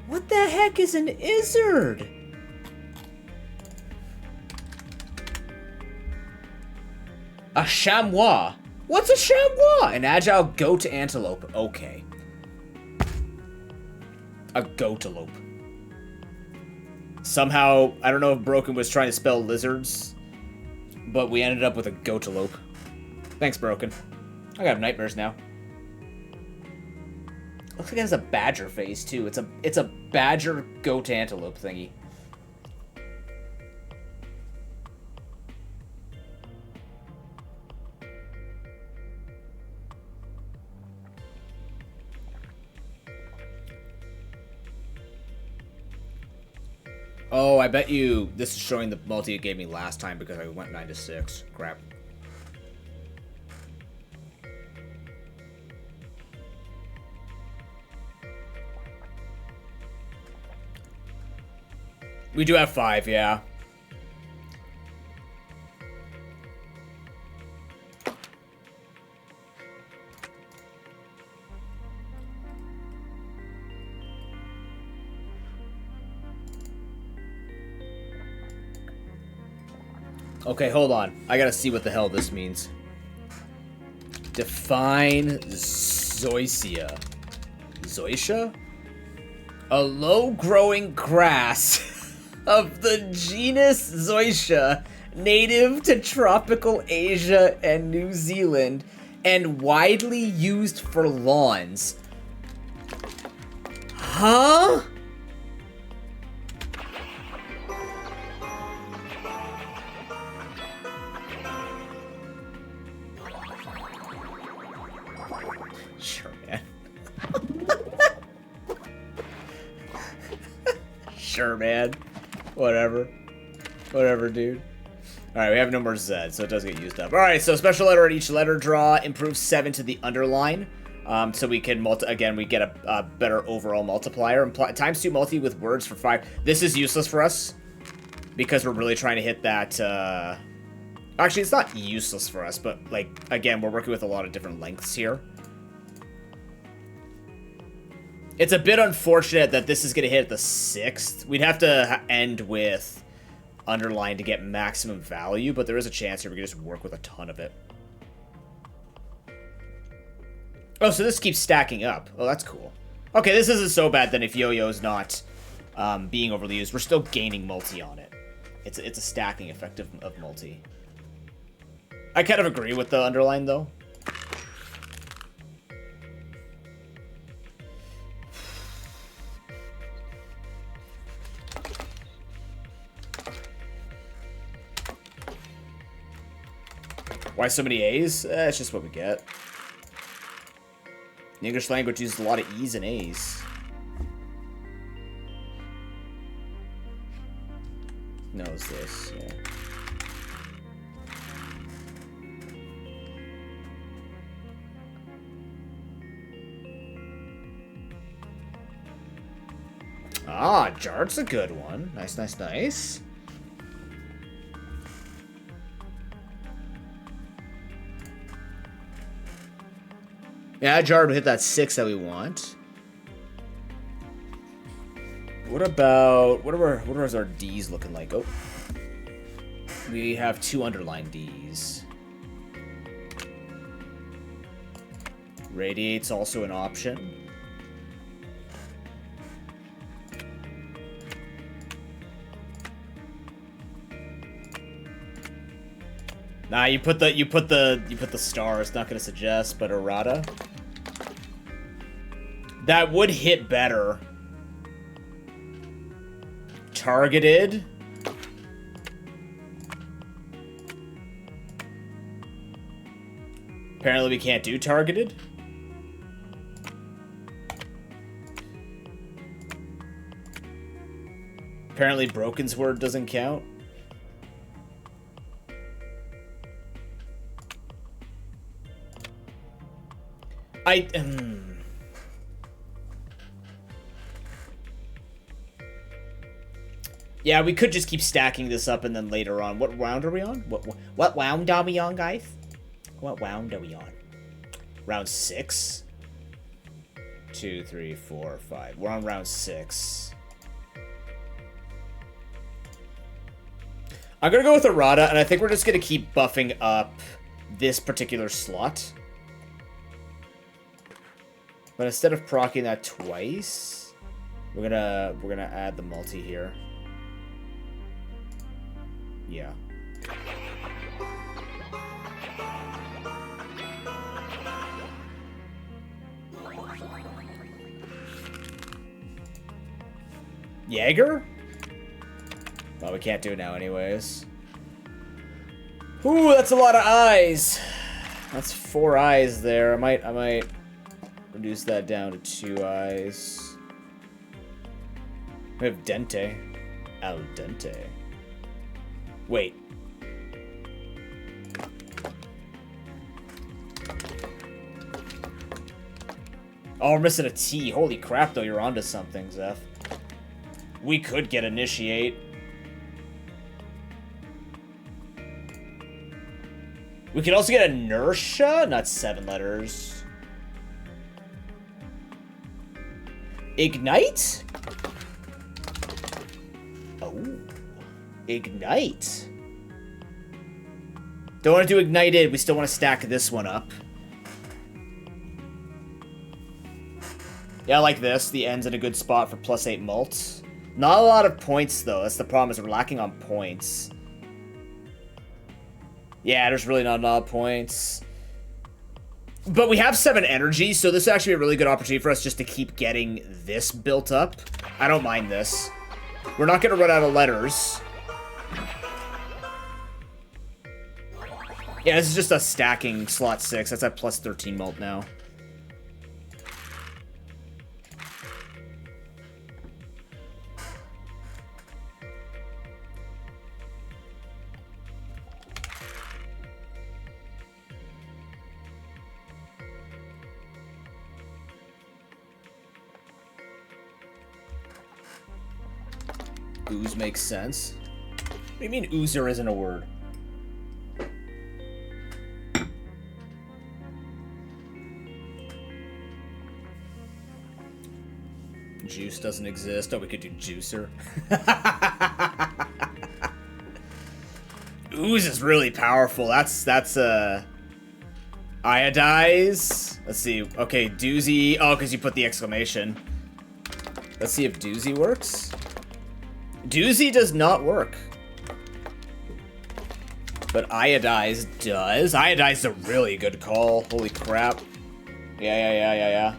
What the heck is an Izzard? A chamois. What's a chamois? An agile goat antelope. Okay. A goatalope. Somehow, I don't know if Broken was trying to spell lizards, but we ended up with a goatalope. Thanks, Broken. I got nightmares now. Looks like it has a badger face too. It's a badger goat antelope thingy. Oh, I bet you this is showing the multi it gave me last time because I went 9 to 6. Crap. We do have 5, yeah. Okay, hold on. I gotta see what the hell this means. Define zoysia. Zoysia? A low-growing grass of the genus Zoysia, native to tropical Asia and New Zealand, and widely used for lawns. Huh? Sure, man. Sure, man. Whatever. Whatever, dude. Alright, we have no more Z, so it does get used up. Alright, so special letter at each letter draw improves 7 to the underline. So we can again, we get a better overall multiplier. Times 2 multi with words for 5. This is useless for us because we're really trying to hit that. Actually, it's not useless for us, but like again, we're working with a lot of different lengths here. It's a bit unfortunate that this is going to hit at the 6th. We'd have to end with underline to get maximum value, but there is a chance here we can just work with a ton of it. Oh, so this keeps stacking up. Oh, that's cool. Okay, this isn't so bad then if yo-yo's not being overly used. We're still gaining multi on it. It's a stacking effect of multi. I kind of agree with the underline, though. Why so many A's? It's just what we get. The English language uses a lot of E's and A's. Knows this, yeah. Ah, Jart's a good one. Nice, nice, nice. Yeah, Jard would hit that 6 that we want. What about what are our D's looking like? Oh, we have 2 underlined D's. Radiate's also an option. Nah, you put the star. It's not gonna suggest, but errata. That would hit better. Targeted. Apparently we can't do targeted. Apparently Broken's word doesn't count. Yeah, we could just keep stacking this up and then later on. What round are we on? What round are we on, guys? What round are we on? Round 6? 2, 3, 4, 5. We're on round 6. I'm gonna go with errata, and I think we're just gonna keep buffing up this particular slot. But instead of proccing that twice, we're gonna add the multi here. Yeah. Jaeger? Well, we can't do it now anyways. Ooh, that's a lot of eyes. That's 4 eyes there. I might reduce that down to 2 eyes. We have dente. Al dente. Wait. Oh, we're missing a T. Holy crap, though. You're onto something, Zeph. We could get initiate. We could also get inertia. Not 7 letters. Ignite? Oh. Ignite. Don't want to do ignited. We still want to stack this one up. Yeah, I like this. The end's in a good spot for +8 mult. Not a lot of points, though. That's the problem, is we're lacking on points. Yeah, there's really not a lot of points. But we have 7 energy, so this is actually a really good opportunity for us just to keep getting this built up. I don't mind this. We're not going to run out of letters. Yeah, this is just a stacking slot 6. That's at plus 13 mult now. Ooze makes sense. What do you mean oozer isn't a word? Juice doesn't exist. Oh, we could do juicer. Ooze is really powerful. That's iodize. Let's see. Okay, doozy. Oh, because you put the exclamation. Let's see if doozy works. Doozy does not work. But iodize does. Iodize is a really good call. Holy crap. Yeah.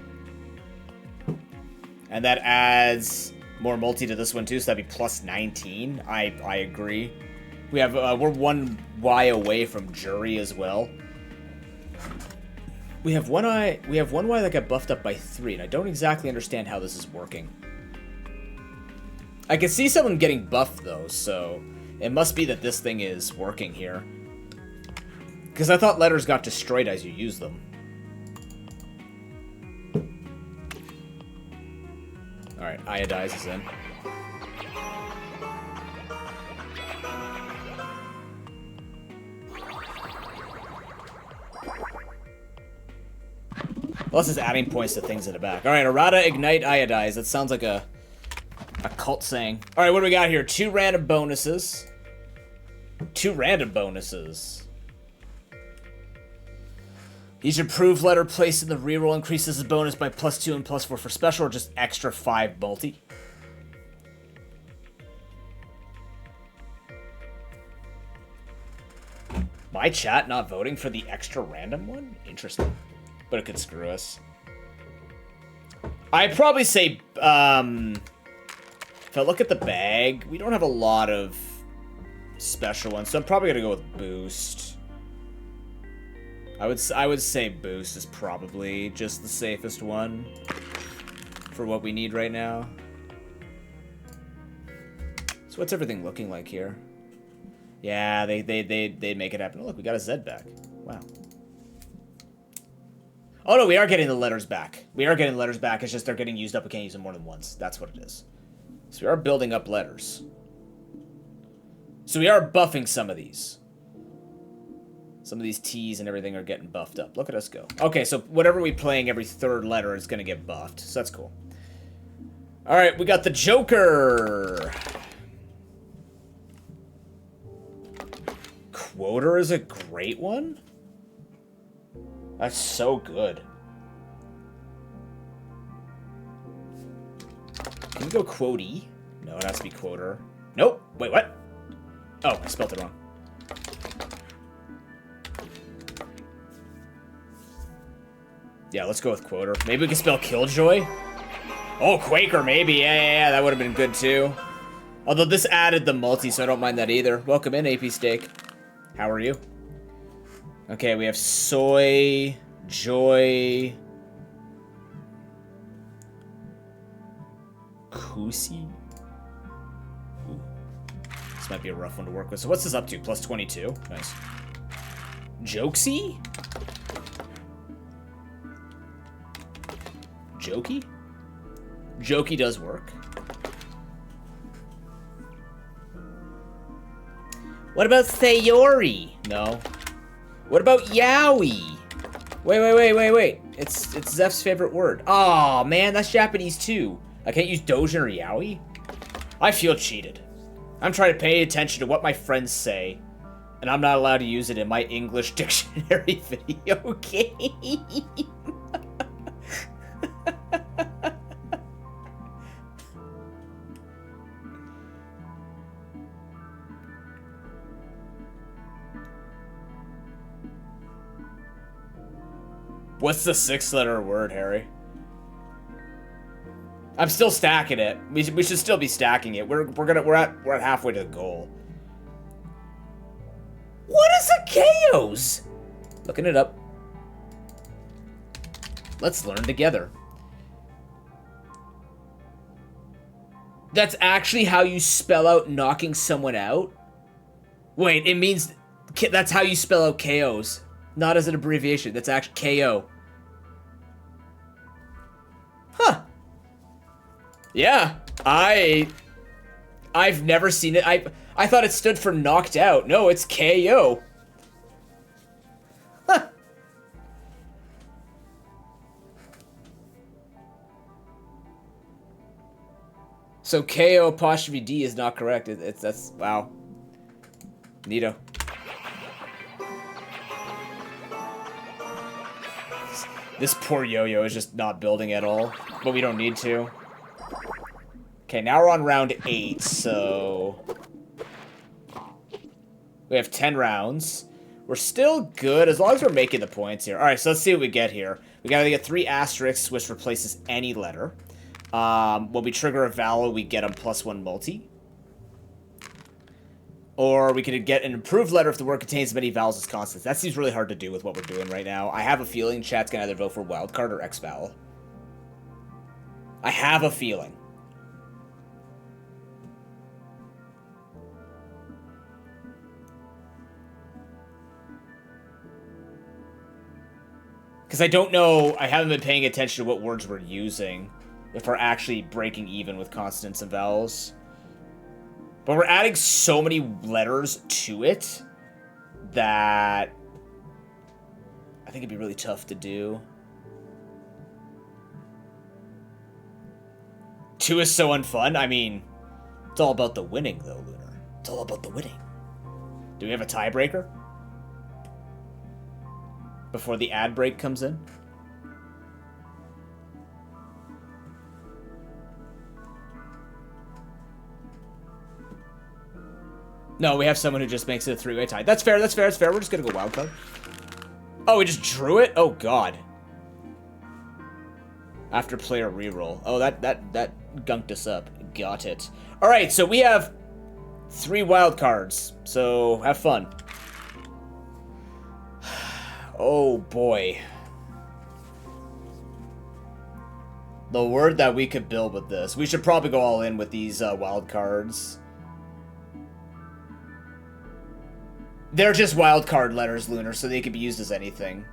And that adds more multi to this one too, so that'd be plus 19. I agree. We have we're 1 Y away from jury as well. We have one Y that got buffed up by 3, and I don't exactly understand how this is working. I can see someone getting buffed though, so it must be that this thing is working here. Because I thought letters got destroyed as you use them. Alright, iodize is in. Plus it's adding points to things in the back. Alright, errata, ignite, iodize. That sounds like a cult saying. Alright, what do we got here? 2 random bonuses. 2 random bonuses. Each approved letter placed in the reroll increases the bonus by +2 and +4 for special, or just extra 5 multi. My chat not voting for the extra random one? Interesting. But it could screw us. I'd probably say, if I look at the bag, we don't have a lot of special ones, so I'm probably gonna go with boost. I would say boost is probably just the safest one for what we need right now. So what's everything looking like here? Yeah, they'd make it happen. Oh, look, we got a Z back. Wow. Oh no, we are getting the letters back. We are getting the letters back. It's just they're getting used up. We can't use them more than once. That's what it is. So we are building up letters. So we are buffing some of these. Some of these T's and everything are getting buffed up. Look at us go. Okay, so whatever we playing every 3rd letter is going to get buffed. So that's cool. All right, we got the Joker. Quoter is a great one. That's so good. Can we go quotey? No, it has to be quoter. Nope. Wait, what? Oh, I spelled it wrong. Yeah, let's go with quoter. Maybe we can spell killjoy? Oh, Quaker, maybe. Yeah, that would have been good too. Although this added the multi, so I don't mind that either. Welcome in, AP Steak. How are you? Okay, we have soy, joy, Kusi. Ooh. This might be a rough one to work with. So what's this up to? Plus 22? Nice. Jokesy? Jokey? Jokey does work. What about Sayori? No. What about Yaoi? Wait. It's Zeph's favorite word. Aw, man, that's Japanese too. I can't use Dojin or Yaoi? I feel cheated. I'm trying to pay attention to what my friends say, and I'm not allowed to use it in my English dictionary video game. What's the 6-letter word, Harry? I'm still stacking it. We should still be stacking it. We're at halfway to the goal. What is a chaos? Looking it up. Let's learn together. That's actually how you spell out knocking someone out? Wait, it means that's how you spell out KOs. Not as an abbreviation. That's actually KO. Huh. Yeah. I've never seen it. I thought it stood for knocked out. No, it's KO. Huh. So KO apostrophe D is not correct. That's wow. Neato. This poor yo-yo is just not building at all, but we don't need to. Okay, now we're on round 8, so we have 10 rounds. We're still good as long as we're making the points here. All right, so let's see what we get here. We gotta get 3 asterisks, which replaces any letter. When we trigger a vowel, we get a +1 multi. Or we could get an improved letter if the word contains as many vowels as consonants. That seems really hard to do with what we're doing right now. I have a feeling chat's gonna either vote for wildcard or X vowel. I have a feeling. Because I don't know, I haven't been paying attention to what words we're using, if we're actually breaking even with consonants and vowels. But we're adding so many letters to it that I think it'd be really tough to do. 2 is so unfun. I mean, it's all about the winning, though, Lunar. It's all about the winning. Do we have a tiebreaker? Before the ad break comes in? No, we have someone who just makes it a 3-way tie. That's fair, that's fair, that's fair. We're just gonna go wild card. Oh, we just drew it? Oh, God. After player reroll. Oh, that gunked us up. Got it. Alright, so we have 3 wild cards. So, have fun. Oh, boy. The word that we could build with this. We should probably go all in with these wild cards. They're just wildcard letters, Lunar, so they can be used as anything.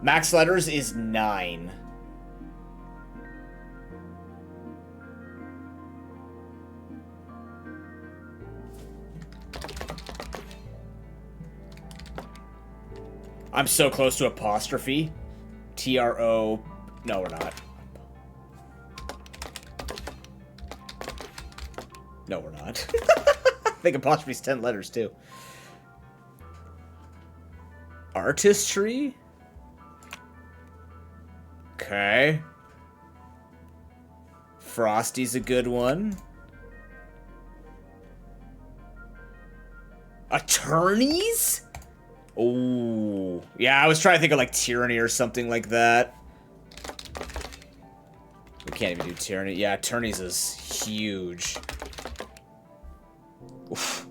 Max letters is 9. I'm so close to apostrophe. TRO. No, we're not. No, we're not. I think apostrophe's 10 letters, too. Artistry? Okay. Frosty's a good one. Attorneys? Oh, yeah, I was trying to think of like tyranny or something like that. We can't even do tyranny. Yeah, attorneys is huge. Oof.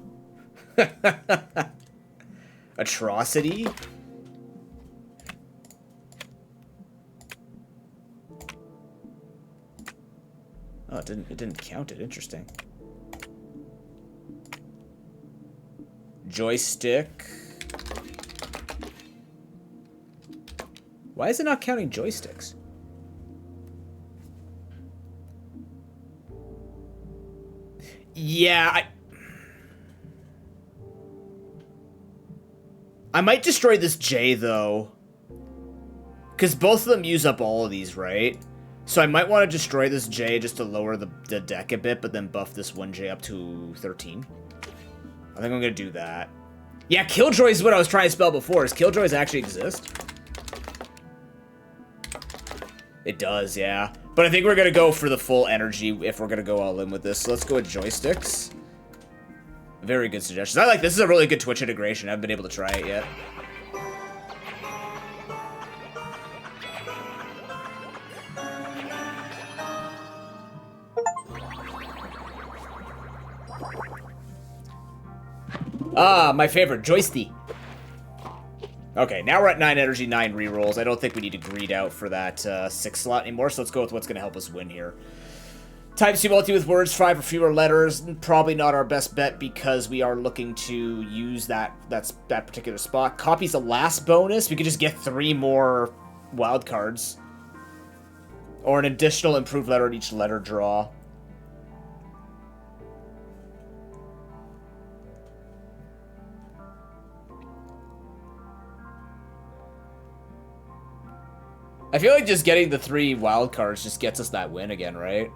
Atrocity? Oh, it didn't count it. Interesting. Joystick. Why is it not counting joysticks? Yeah, I might destroy this J, though. Because both of them use up all of these, right? So I might want to destroy this J just to lower the deck a bit, but then buff this one J up to 13. I think I'm going to do that. Yeah, Killjoy is what I was trying to spell before. Does Killjoys actually exist? It does, yeah. But I think we're going to go for the full energy if we're going to go all in with this. So let's go with joysticks. Very good suggestions. I like this. This is a really good Twitch integration. I haven't been able to try it yet. Ah, my favorite, joystick. Okay, now we're at 9 energy, 9 rerolls. I don't think we need to greed out for that 6 slot anymore, so let's go with what's going to help us win here. Type C multi with words, 5 or fewer letters. Probably not our best bet because we are looking to use that particular spot. Copy's the last bonus. We could just get 3 more wild cards. Or an additional improved letter at each letter draw. I feel like just getting the 3 wild cards just gets us that win again, right?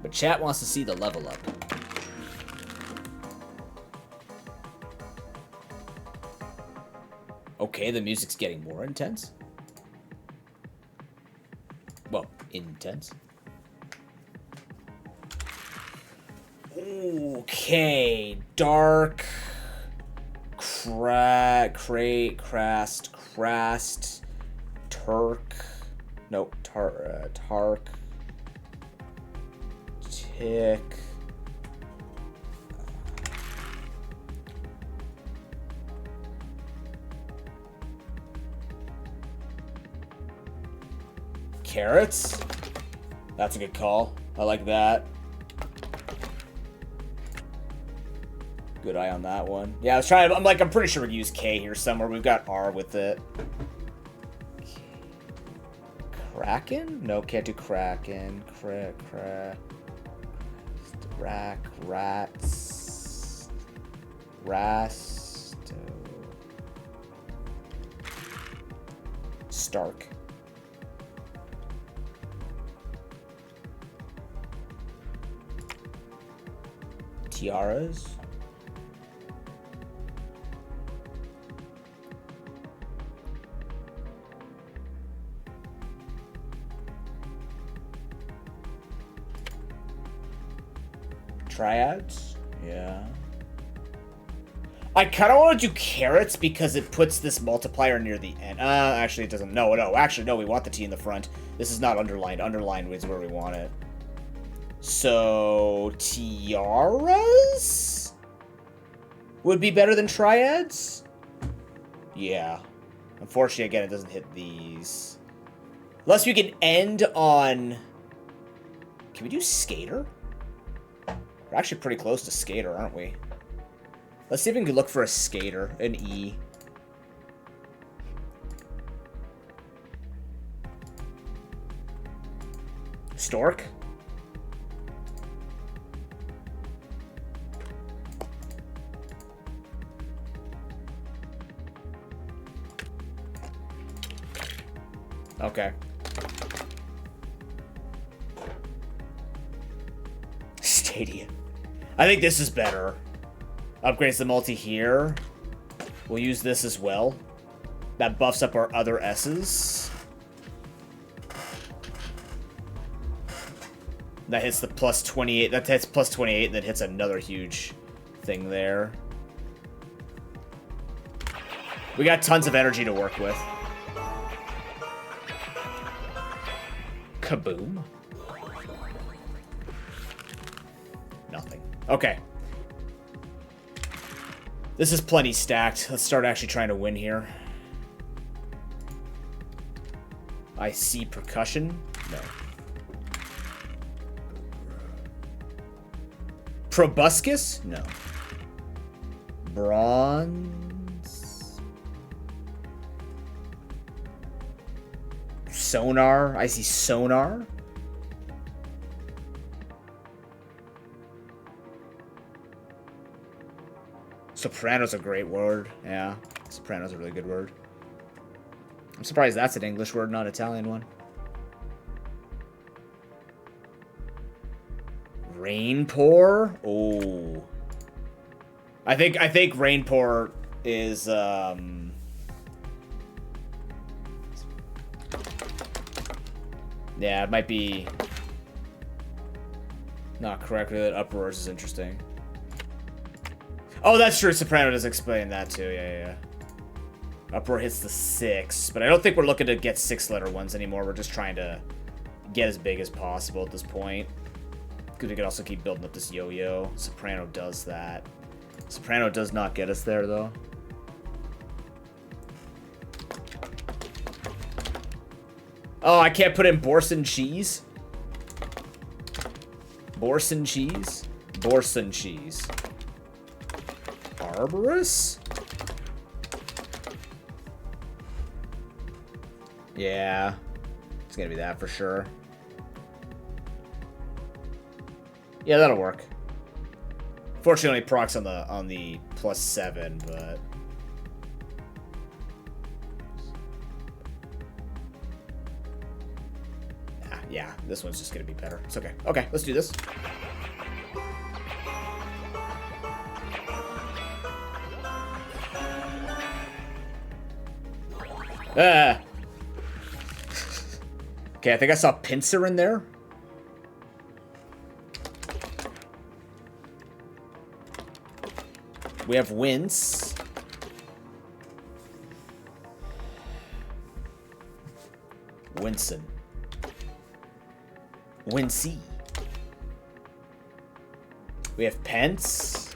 But chat wants to see the level up. Okay, the music's getting more intense. Well, intense. Okay, dark, crast, Turk, no, Tark, Tick, carrots. That's a good call. I like that. Good eye on that one. Yeah, I was trying. I'm pretty sure we use K here somewhere. We've got R with it. Kraken? No, can't do Kraken. Rats. Rast. Stark. Tiaras. Triads? Yeah. I kind of want to do carrots because it puts this multiplier near the end. Actually, it doesn't. No. Actually, no, we want the T in the front. This is not underlined. Underlined is where we want it. So, tiaras would be better than triads? Yeah. Unfortunately, again, it doesn't hit these. Unless we can end on... Can we do skater? We're actually pretty close to skater, aren't we? Let's see if we can look for a skater, an E. Stork? Okay. Stadia. I think this is better. Upgrades the multi here. We'll use this as well. That buffs up our other S's. That hits the plus 28. That hits plus 28, that hits another huge thing there. We got tons of energy to work with. Kaboom. Nothing. Okay. This is plenty stacked. Let's start actually trying to win here. I see percussion. No. Proboscis? No. Bronze. Sonar. I see sonar. Soprano's a great word. Yeah. Soprano's a really good word. I'm surprised that's an English word, not an Italian one. Rainpour? Oh. I think rainpour is yeah, it might be not correct. That uproars is interesting. Oh, that's true. Soprano does explain that too. Yeah. Uproar hits the 6, but I don't think we're looking to get 6-letter ones anymore. We're just trying to get as big as possible at this point. Because we could also keep building up this yo-yo. Soprano does that. Soprano does not get us there, though. Oh, I can't put in Borson cheese? Borson cheese? Borson cheese. Barbarous? Yeah. It's gonna be that for sure. Yeah, that'll work. Fortunately, procs on the +7, but yeah, this one's just gonna be better. It's okay. Okay, let's do this. Okay, I think I saw Pincer in there. We have Wince. Winson. Wincy. We have Pence.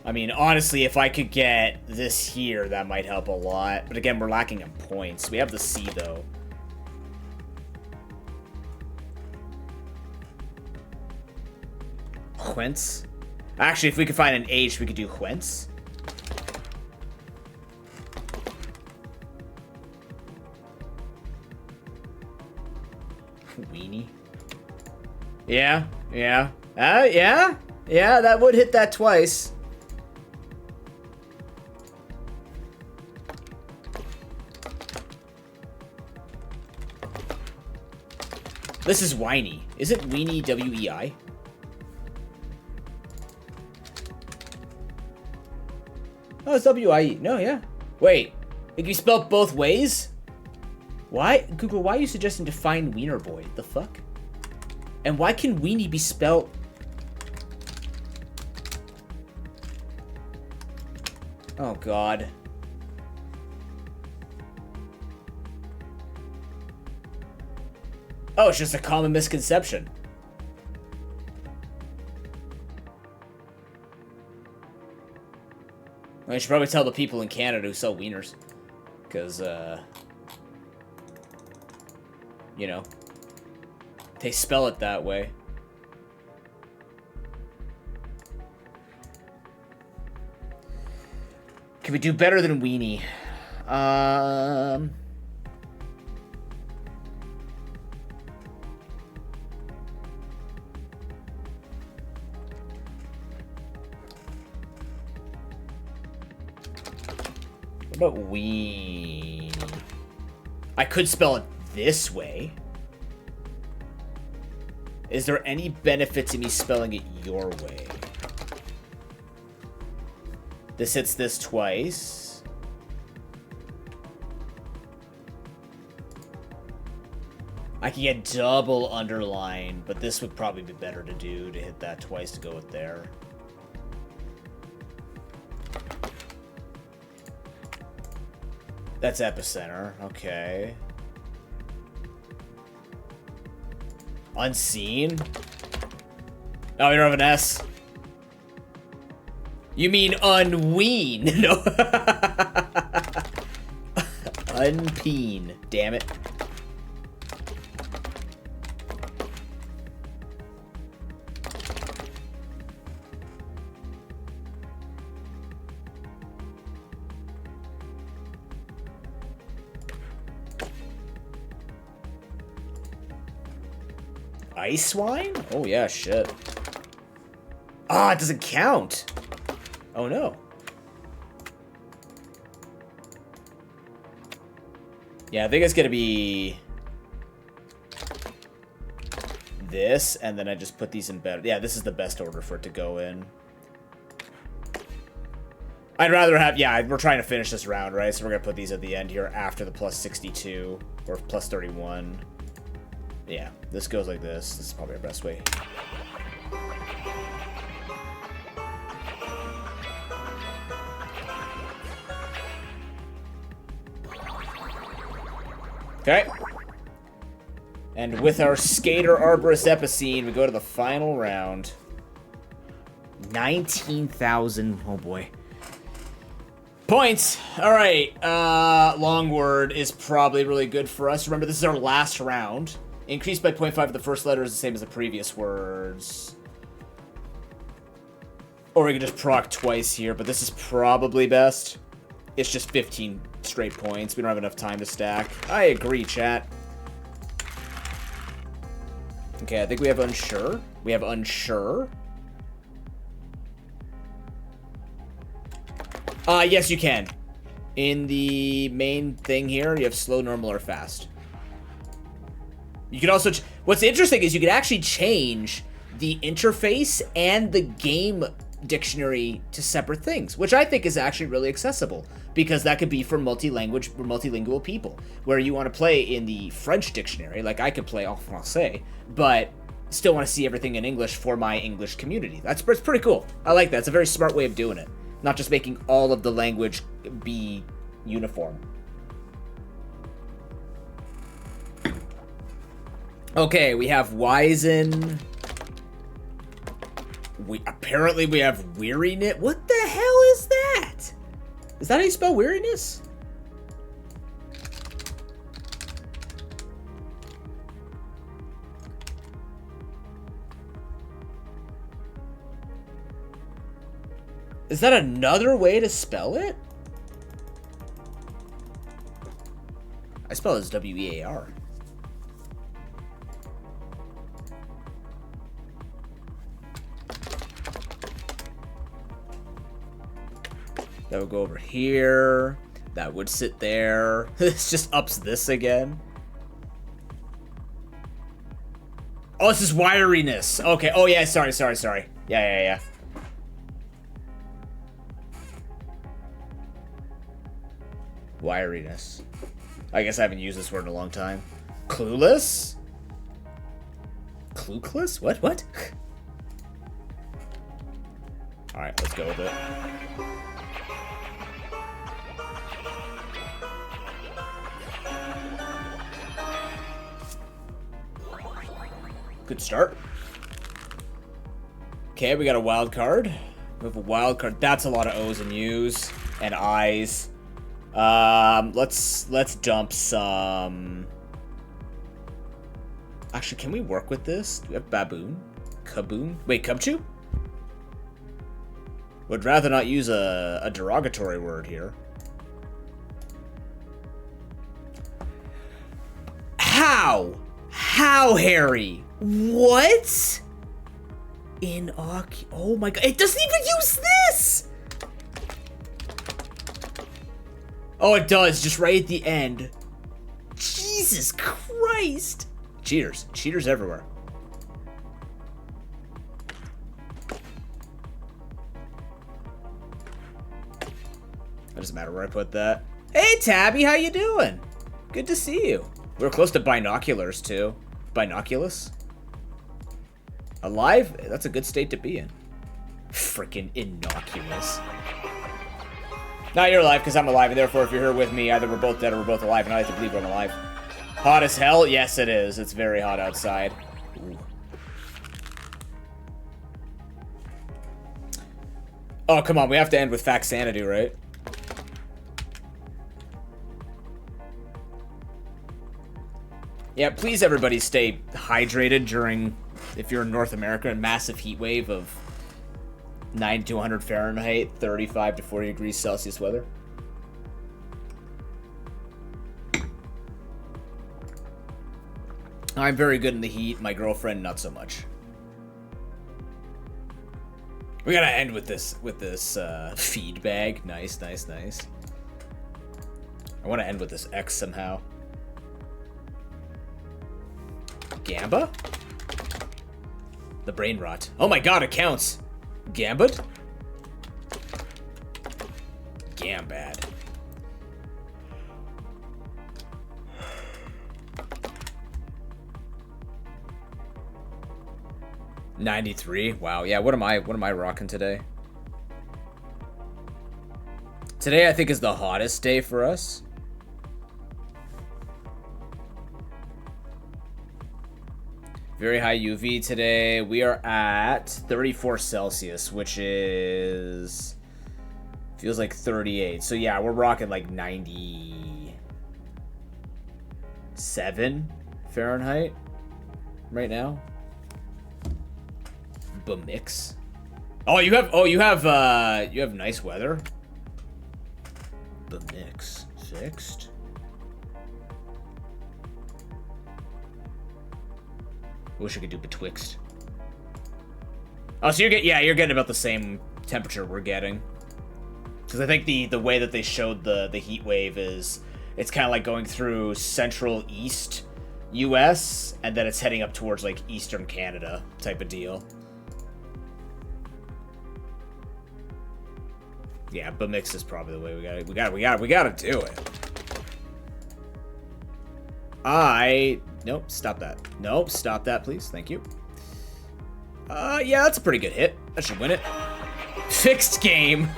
I mean, honestly, if I could get this here, that might help a lot. But again, we're lacking in points. We have the C, though. Whence? Actually, if we could find an H, we could do whence. Weenie. Yeah, yeah. Yeah? Yeah, that would hit that twice. This is whiny. Is it weenie, W-E-I? Oh, it's W-I-E. No, yeah. Wait. It can be spelled both ways? Why? Google, why are you suggesting define wiener boy? The fuck? And why can weenie be spelled... Oh, God. Oh, it's just a common misconception. I should probably tell the people in Canada who sell wieners. Because, you know, they spell it that way. Can we do better than weenie? What about weenie? I could spell it this way. Is there any benefit to me spelling it your way? This hits this twice. I can get double underline, but this would probably be better to do, to hit that twice to go with there. That's epicenter. Okay. Unseen? Oh, we don't have an S. You mean unween? No. Unpeen. Damn it. Ice wine? Oh yeah, shit. Ah, it doesn't count. Oh no. Yeah, I think it's gonna be this, and then I just put these in better. Yeah, this is the best order for it to go in. I'd rather have, yeah, we're trying to finish this round, right? So we're gonna put these at the end here after the plus 62 or plus 31. Yeah, this goes like this. This is probably our best way. Okay. And with our Skater Arborist Epicene, we go to the final round. 19,000. Oh boy. Points. All right. Long word is probably really good for us. Remember, this is our last round. Increased by 0.5 of the first letter is the same as the previous words. Or we can just proc twice here, but this is probably best. It's just 15 straight points. We don't have enough time to stack. I agree, chat. Okay, I think we have unsure. We have unsure. Yes, you can. In the main thing here, you have slow, normal, or fast. You can also... What's interesting is you can actually change the interface and the game dictionary to separate things, which I think is actually really accessible, because that could be for multi-language or multilingual people, where you want to play in the French dictionary, like I could play en français, but still want to see everything in English for my English community. It's pretty cool. I like that. It's a very smart way of doing it. Not just making all of the language be uniform. Okay, we have Wizen. Apparently we have Weariness. What the hell is that? Is that how you spell weariness? Is that another way to spell it? I spell it as W-E-A-R. That would go over here. That would sit there. This just ups this again. Oh, this is wiriness. Okay. Oh, yeah. Sorry. Yeah. Wiriness. I guess I haven't used this word in a long time. Clueless? Clueless? What? Alright, let's go with it. Good start. Okay, we got a wild card. We have a wild card. That's a lot of O's and U's and I's. Let's dump some. Actually, can we work with this? Do we have baboon? Kaboom? Wait, Cubchew? Would rather not use a derogatory word here. How? How, Harry? What? Oh my god, it doesn't even use this! Oh, it does, just right at the end. Jesus Christ! Cheaters. Cheaters everywhere. It doesn't matter where I put that. Hey, Tabby, how you doing? Good to see you. We're close to binoculars, too. Binoculus? Alive? That's a good state to be in. Freaking innocuous. Now you're alive, because I'm alive, and therefore if you're here with me, either we're both dead or we're both alive, and I like to believe I'm alive. Hot as hell? Yes, it is. It's very hot outside. Ooh. Oh, come on. We have to end with Faxanity, right? Yeah, please everybody stay hydrated during, if you're in North America, a massive heat wave of 90 to 100 Fahrenheit, 35 to 40 degrees Celsius weather. I'm very good in the heat. My girlfriend, not so much. We gotta end with this feed bag. Nice. I want to end with this X somehow. Gamba? The brain rot. Oh my god, it counts. Gambit? Gambad. $93. Wow. Yeah. What am I rocking today? Today I think is the hottest day for us. Very high UV today. We are at 34 Celsius, which is... feels like 38. So yeah, we're rocking like 97 Fahrenheit right now. Bamix. You have nice weather. Bamix fixed. Wish I could do betwixt. Oh, so you're getting about the same temperature we're getting. Because I think the way that they showed the heat wave is it's kind of like going through central east US and then it's heading up towards like eastern Canada type of deal. Yeah, but mix is probably the way we gotta do it. Nope, stop that. Nope, stop that, please. Thank you. Yeah, that's a pretty good hit. That should win it. Fixed game.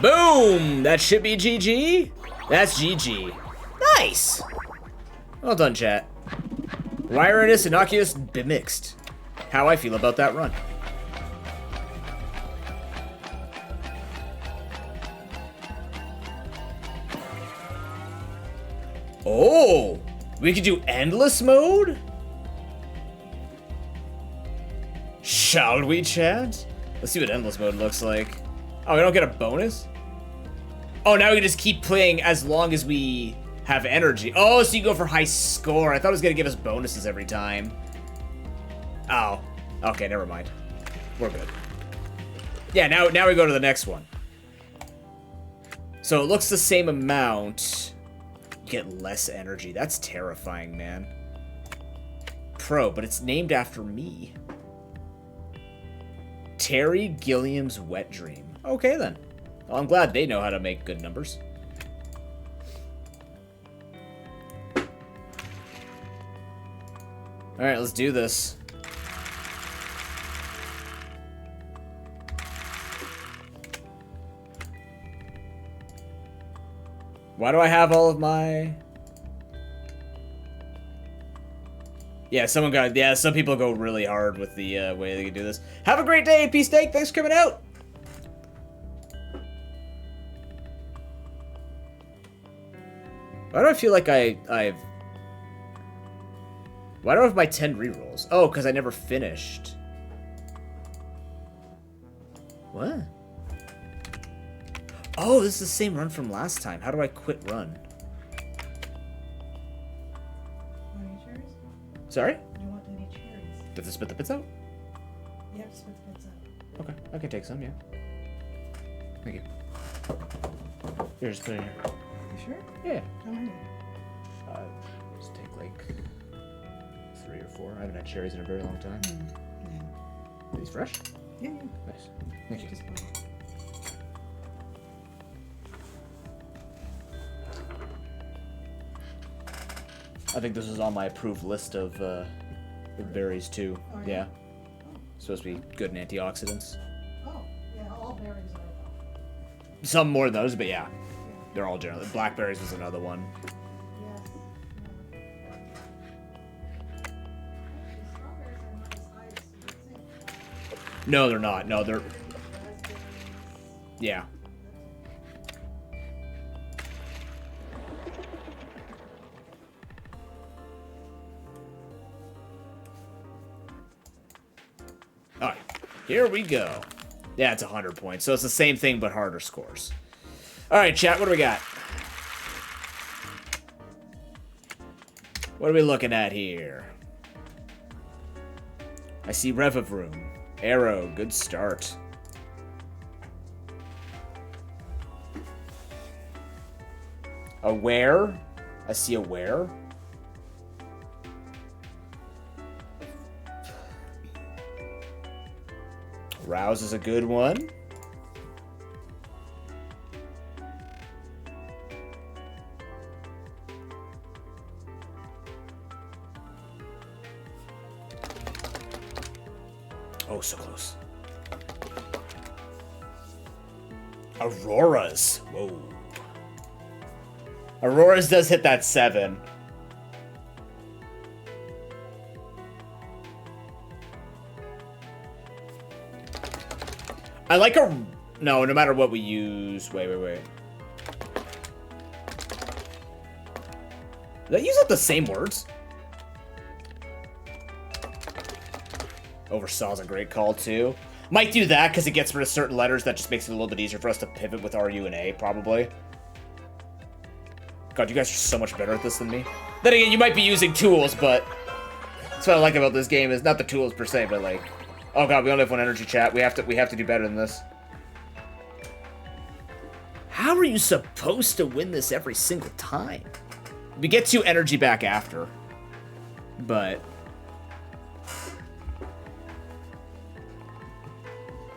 Boom! That should be GG. That's GG. Nice. Well done, chat. Ryronus Innocuous Bemixed. How I feel about that run. Oh, we could do endless mode? Shall we, chat? Let's see what endless mode looks like. Oh, we don't get a bonus? Oh, now we can just keep playing as long as we have energy. Oh, so you go for high score. I thought it was going to give us bonuses every time. Oh, okay, never mind. We're good. Yeah, now we go to the next one. So it looks the same amount. You get less energy. That's terrifying, man. Pro, but it's named after me. Terry Gilliam's Wet Dream. Okay, then. Well, I'm glad they know how to make good numbers. Alright, let's do this. Why do I have all of my... Yeah, some people go really hard with the way they can do this. Have a great day, P Steak. Thanks for coming out. Why do I feel like I've... Why do I have my 10 rerolls? Oh, because I never finished. What? Oh, this is the same run from last time. How do I quit run? Want any cherries? Sorry? Do you want any cherries? Do I have to spit the bits out? You have to split the bits out. Okay, I can take some, yeah. Thank you. Here, just put it in here. You sure? Yeah. How many? Just take like 3 or 4. I haven't had cherries in a very long time. Yeah. Are these fresh? Yeah. Nice. Thank you. Just one. I think this is on my approved list of berries too. Oh, yeah. yeah? Supposed to be good in antioxidants. Oh, yeah, all berries are though. Some more than those, but yeah. Yeah. They're all generally. Blackberries was another one. Yes. The strawberries are not as high as you would think. No, they're not. No, they're... Raspberries. Yeah. Alright, here we go. Yeah, it's 100 points. So it's the same thing, but harder scores. Alright, chat, what do we got? What are we looking at here? I see Rev of Room. Arrow, good start. Aware? I see Aware. Rouse is a good one. Oh, so close. Auroras. Whoa. Auroras does hit that 7. I like a... No, no matter what we use... Wait. Did I use up the same words? Oversaw is a great call, too. Might do that, because it gets rid of certain letters. That just makes it a little bit easier for us to pivot with R, U, and A, probably. God, you guys are so much better at this than me. Then again, you might be using tools, but... That's what I like about this game, is not the tools per se, but like... Oh god, we only have one energy chat. We have to do better than this. How are you supposed to win this every single time? We get 2 energy back after. But...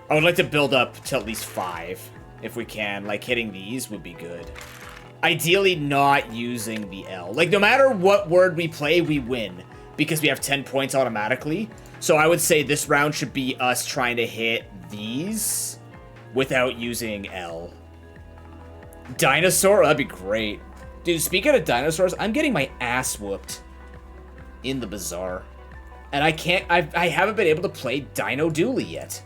I would like to build up to at least 5, if we can. Like, hitting these would be good. Ideally, not using the L. Like, no matter what word we play, we win. Because we have 10 points automatically. So I would say this round should be us trying to hit these without using L. Dinosaur? That'd be great. Dude, speaking of dinosaurs, I'm getting my ass whooped in the bazaar. And I haven't been able to play Dino Dooley yet.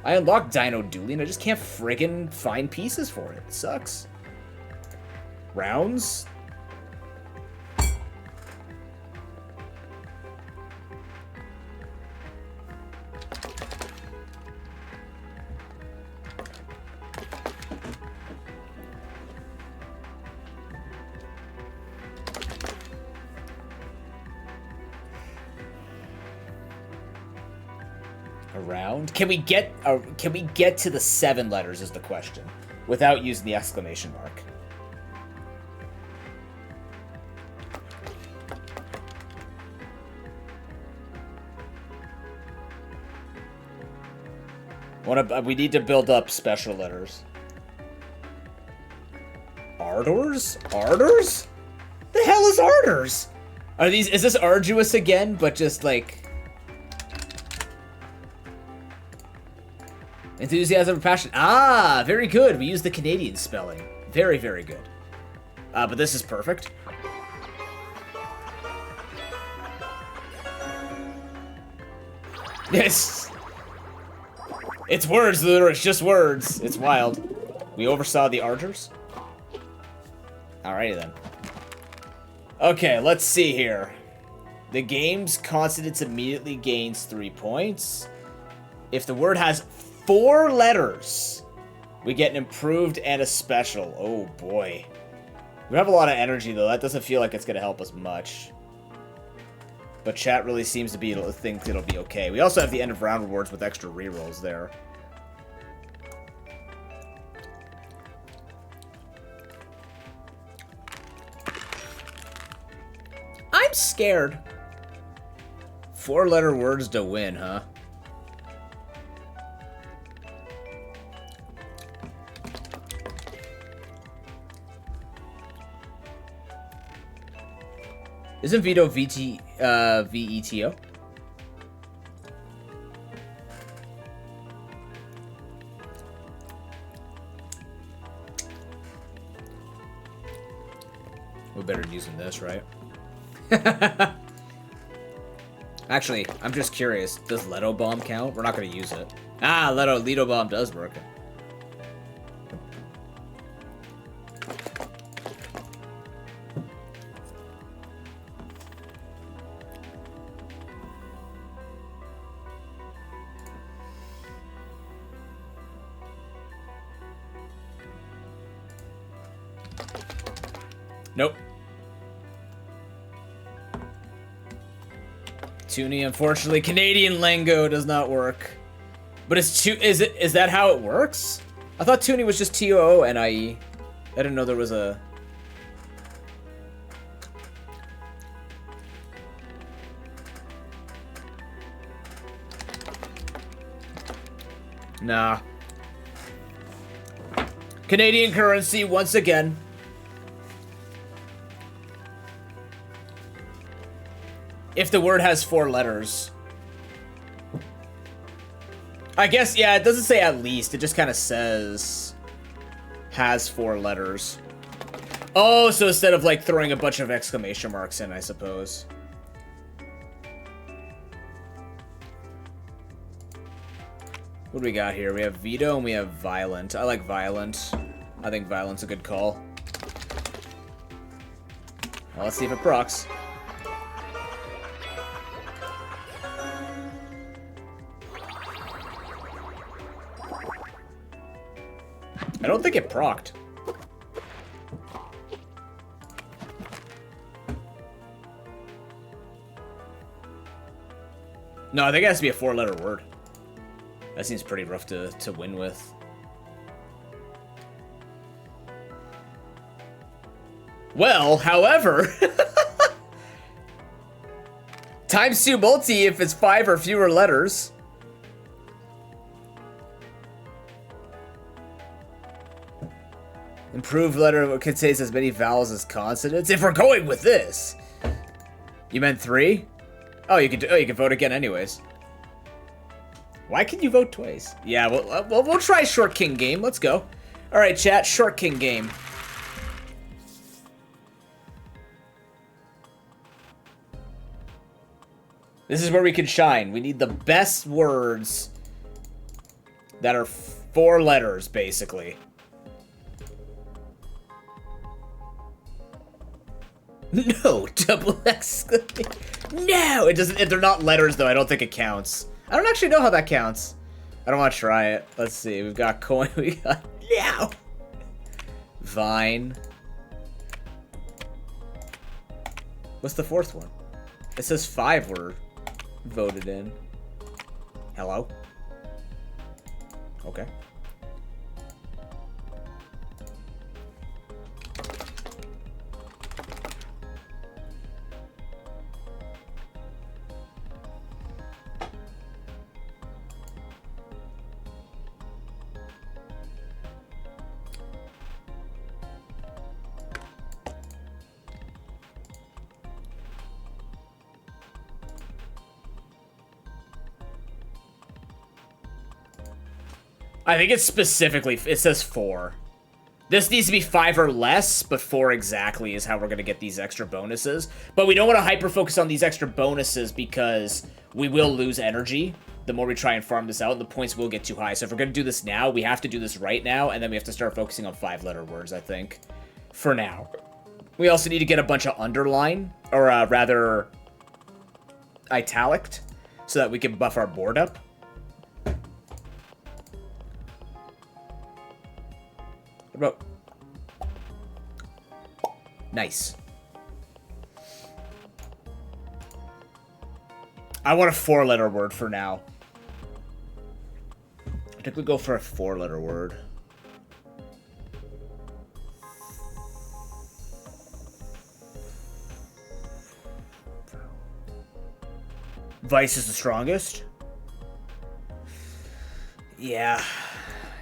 I unlocked Dino Dooley and I just can't friggin' find pieces for it. It sucks. Rounds? Around? Can we get to the 7 letters is the question, without using the exclamation mark. We need to build up special letters. Ardors? Ardors? The hell is Ardors? Is this arduous again, but just like... Enthusiasm and passion. Ah, very good. We use the Canadian spelling. Very, very good. But this is perfect. Yes. It's words, literally. It's just words. It's wild. We oversaw the Argers. Alrighty then. Okay, let's see here. The game's consonants immediately gains 3 points. If the word has 4 letters, we get an improved and a special. Oh boy. We have a lot of energy though. That doesn't feel like it's going to help us much. But chat really seems to think it'll be okay. We also have the end of round rewards with extra rerolls there. I'm scared. 4-letter words to win, huh? Isn't Veto VETO? We're better than using this, right? Actually, I'm just curious. Does Leto Bomb count? We're not going to use it. Ah, Leto Bomb does work. Nope. Toonie, unfortunately, Canadian lingo does not work. But is that how it works? I thought Toonie was just T-O-O-N-I-E. I didn't know there was a... Nah. Canadian currency once again. If the word has 4 letters. I guess, yeah, it doesn't say at least. It just kind of says has 4 letters. Oh, so instead of like throwing a bunch of exclamation marks in, I suppose. What do we got here? We have Veto and we have Violent. I like Violent. I think Violent's a good call. Well, let's see if it procs. I don't think it procced. No, I think it has to be a 4-letter word. That seems pretty rough to win with. Well, however, times 2 multi if it's 5 or fewer letters. Improved letter contains as many vowels as consonants. If we're going with this, you meant 3? Oh, you can vote again anyways. Why can you vote twice? Yeah, we'll try Short King game. Let's go. All right, chat. Short King game. This is where we can shine. We need the best words that are 4 letters, basically. No, double exclamation. No, it doesn't. If they're not letters, though, I don't think it counts. I don't actually know how that counts. I don't want to try it. Let's see. We've got coin. We got now. Vine. What's the 4th one? It says 5 were voted in. Hello? Okay. I think it's specifically, it says 4. This needs to be 5 or less, but 4 exactly is how we're going to get these extra bonuses. But we don't want to hyper-focus on these extra bonuses because we will lose energy the more we try and farm this out, and the points will get too high. So if we're going to do this now, we have to do this right now, and then we have to start focusing on 5-letter words, I think, for now. We also need to get a bunch of underline, or rather, italic, so that we can buff our board up. What about... Nice. I want a 4-letter word for now. I think we go for a 4-letter word. Vice is the strongest? Yeah.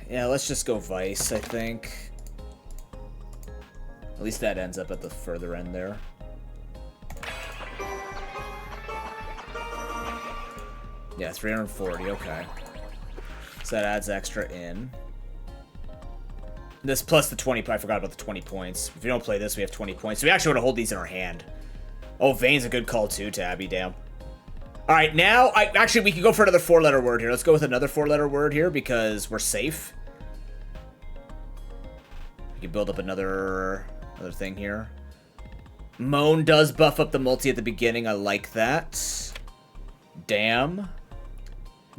Yeah, let's just go Vice, I think. At least that ends up at the further end there. Yeah, 340, okay. So that adds extra in. This plus the 20, I forgot about the 20 points. If you don't play this, we have 20 points. So we actually want to hold these in our hand. Oh, Vane's a good call too, Tabby, damn. Alright, now, actually, we can go for another 4-letter word here. Let's go with another 4-letter word here because we're safe. We can build up another thing here. Moan does buff up the multi at the beginning. I like that. Damn.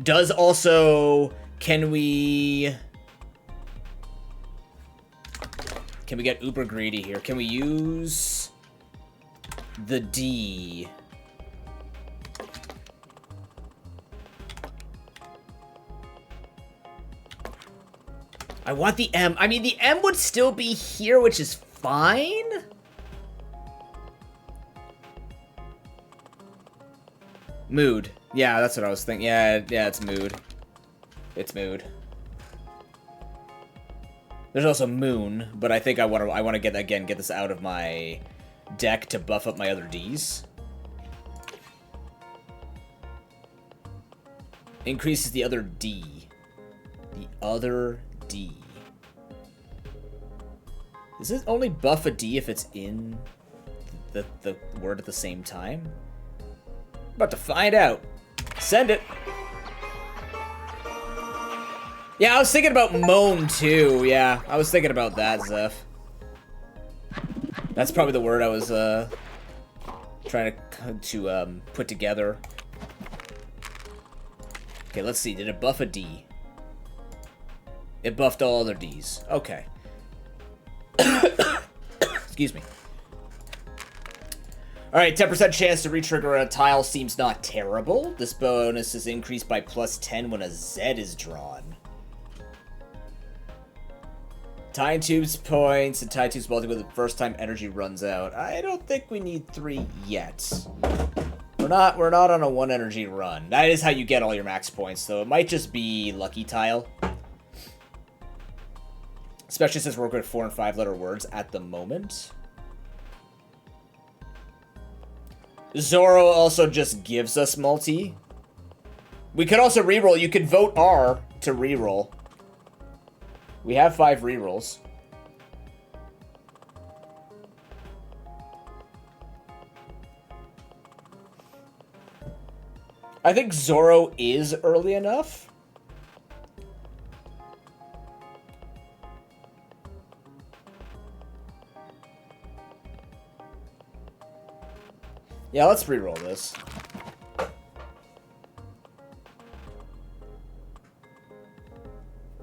Does also... Can we get uber greedy here? Can we use the D? I want the M. I mean, the M would still be here, which is fine. Mood. Yeah, that's what I was thinking. Yeah, it's mood. It's mood. There's also moon, but I think I want to get this out of my deck to buff up my other Ds. Increases the other D. The other D. Does it only buff a D if it's in the word at the same time? About to find out. Send it. Yeah, I was thinking about moan too. Yeah, I was thinking about that, Zeph. That's probably the word I was trying to put together. Okay, let's see. Did it buff a D? It buffed all other Ds. Okay. Excuse me. Alright, 10% chance to retrigger a tile seems not terrible. This bonus is increased by +10 when a Z is drawn. Time Tube's points and Time Tube's multi when the first time energy runs out. I don't think we need 3 yet. We're not on a 1 energy run. That is how you get all your max points, though. It might just be Lucky Tile. Especially since we're working with 4 and 5 letter words at the moment. Zoro also just gives us multi. We could also reroll. You could vote R to reroll. We have 5 rerolls. I think Zoro is early enough. Yeah, let's reroll this.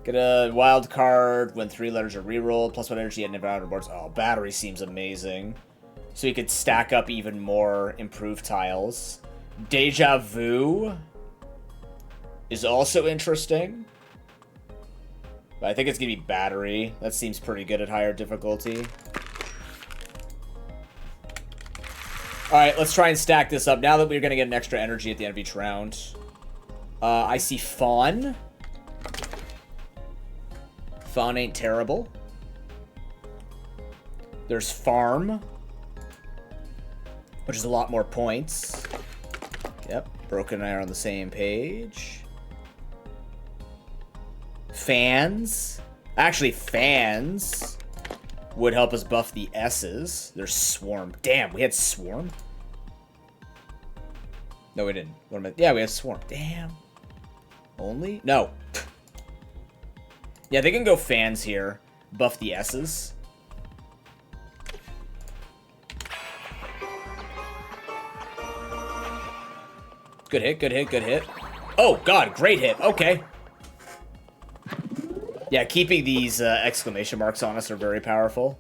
Get a wild card when 3 letters are rerolled, +1 energy and inbound boards. Oh, battery seems amazing. So you could stack up even more improved tiles. Deja Vu is also interesting. But I think it's gonna be battery. That seems pretty good at higher difficulty. Alright, let's try and stack this up. Now that we're gonna get an extra energy at the end of each round. I see Fawn. Fawn ain't terrible. There's Farm, which is a lot more points. Yep, Broken and I are on the same page. Fans. Actually, Fans would help us buff the S's. There's Swarm. Damn, we had Swarm? No, we didn't. What am I? Yeah, we had Swarm. Damn. Only? No. Yeah, they can go Fans here. Buff the S's. Good hit, good hit, good hit. Oh, God, great hit. Okay. Yeah, keeping these exclamation marks on us are very powerful.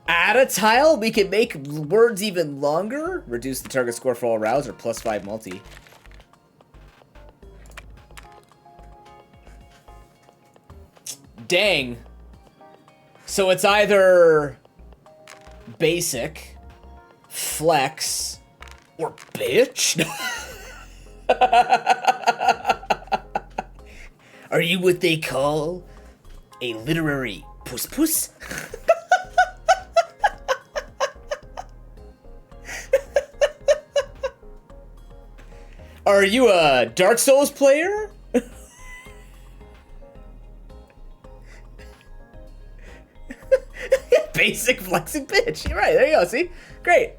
Add a tile? We can make words even longer? Reduce the target score for all rounds or +5 multi. Dang. So it's either basic, flex, or bitch? Are you what they call a literary puss-puss? Are you a Dark Souls player? Basic flexing bitch. You're right. There you go. See? Great.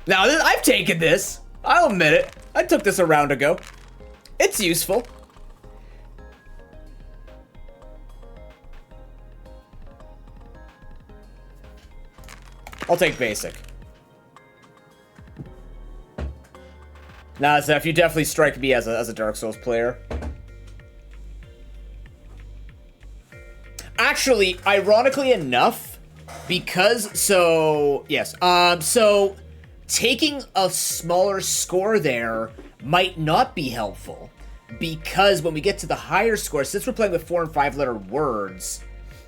Now, I've taken this. I'll admit it. I took this a round ago. It's useful. I'll take basic. Nah, Zeph, you definitely strike me as a Dark Souls player. Actually, ironically enough, because, so, yes, so taking a smaller score there might not be helpful, because when we get to the higher score, since we're playing with 4 and 5 letter words,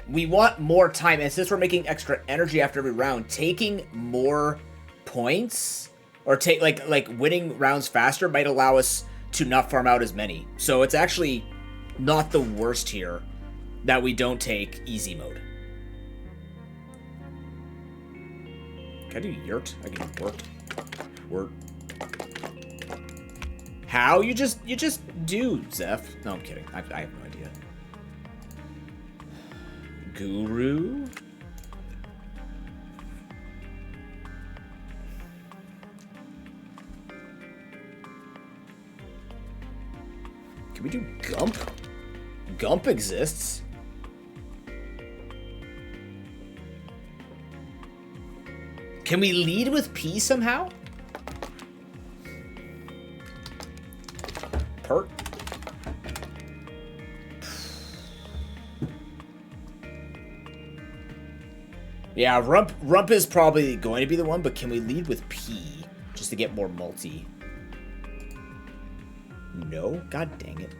we want more time, and since we're making extra energy after every round, taking more points, or take like winning rounds faster might allow us to not farm out as many. So it's actually not the worst here that we don't take easy mode. Can I do yurt? I can do wort. How? You just do, Zeph. No, I'm kidding. I have no idea. Guru? Can we do Gump? Gump exists. Can we lead with P somehow? Pert. Yeah, Rump is probably going to be the one, but can we lead with P just to get more multi? No? God dang it.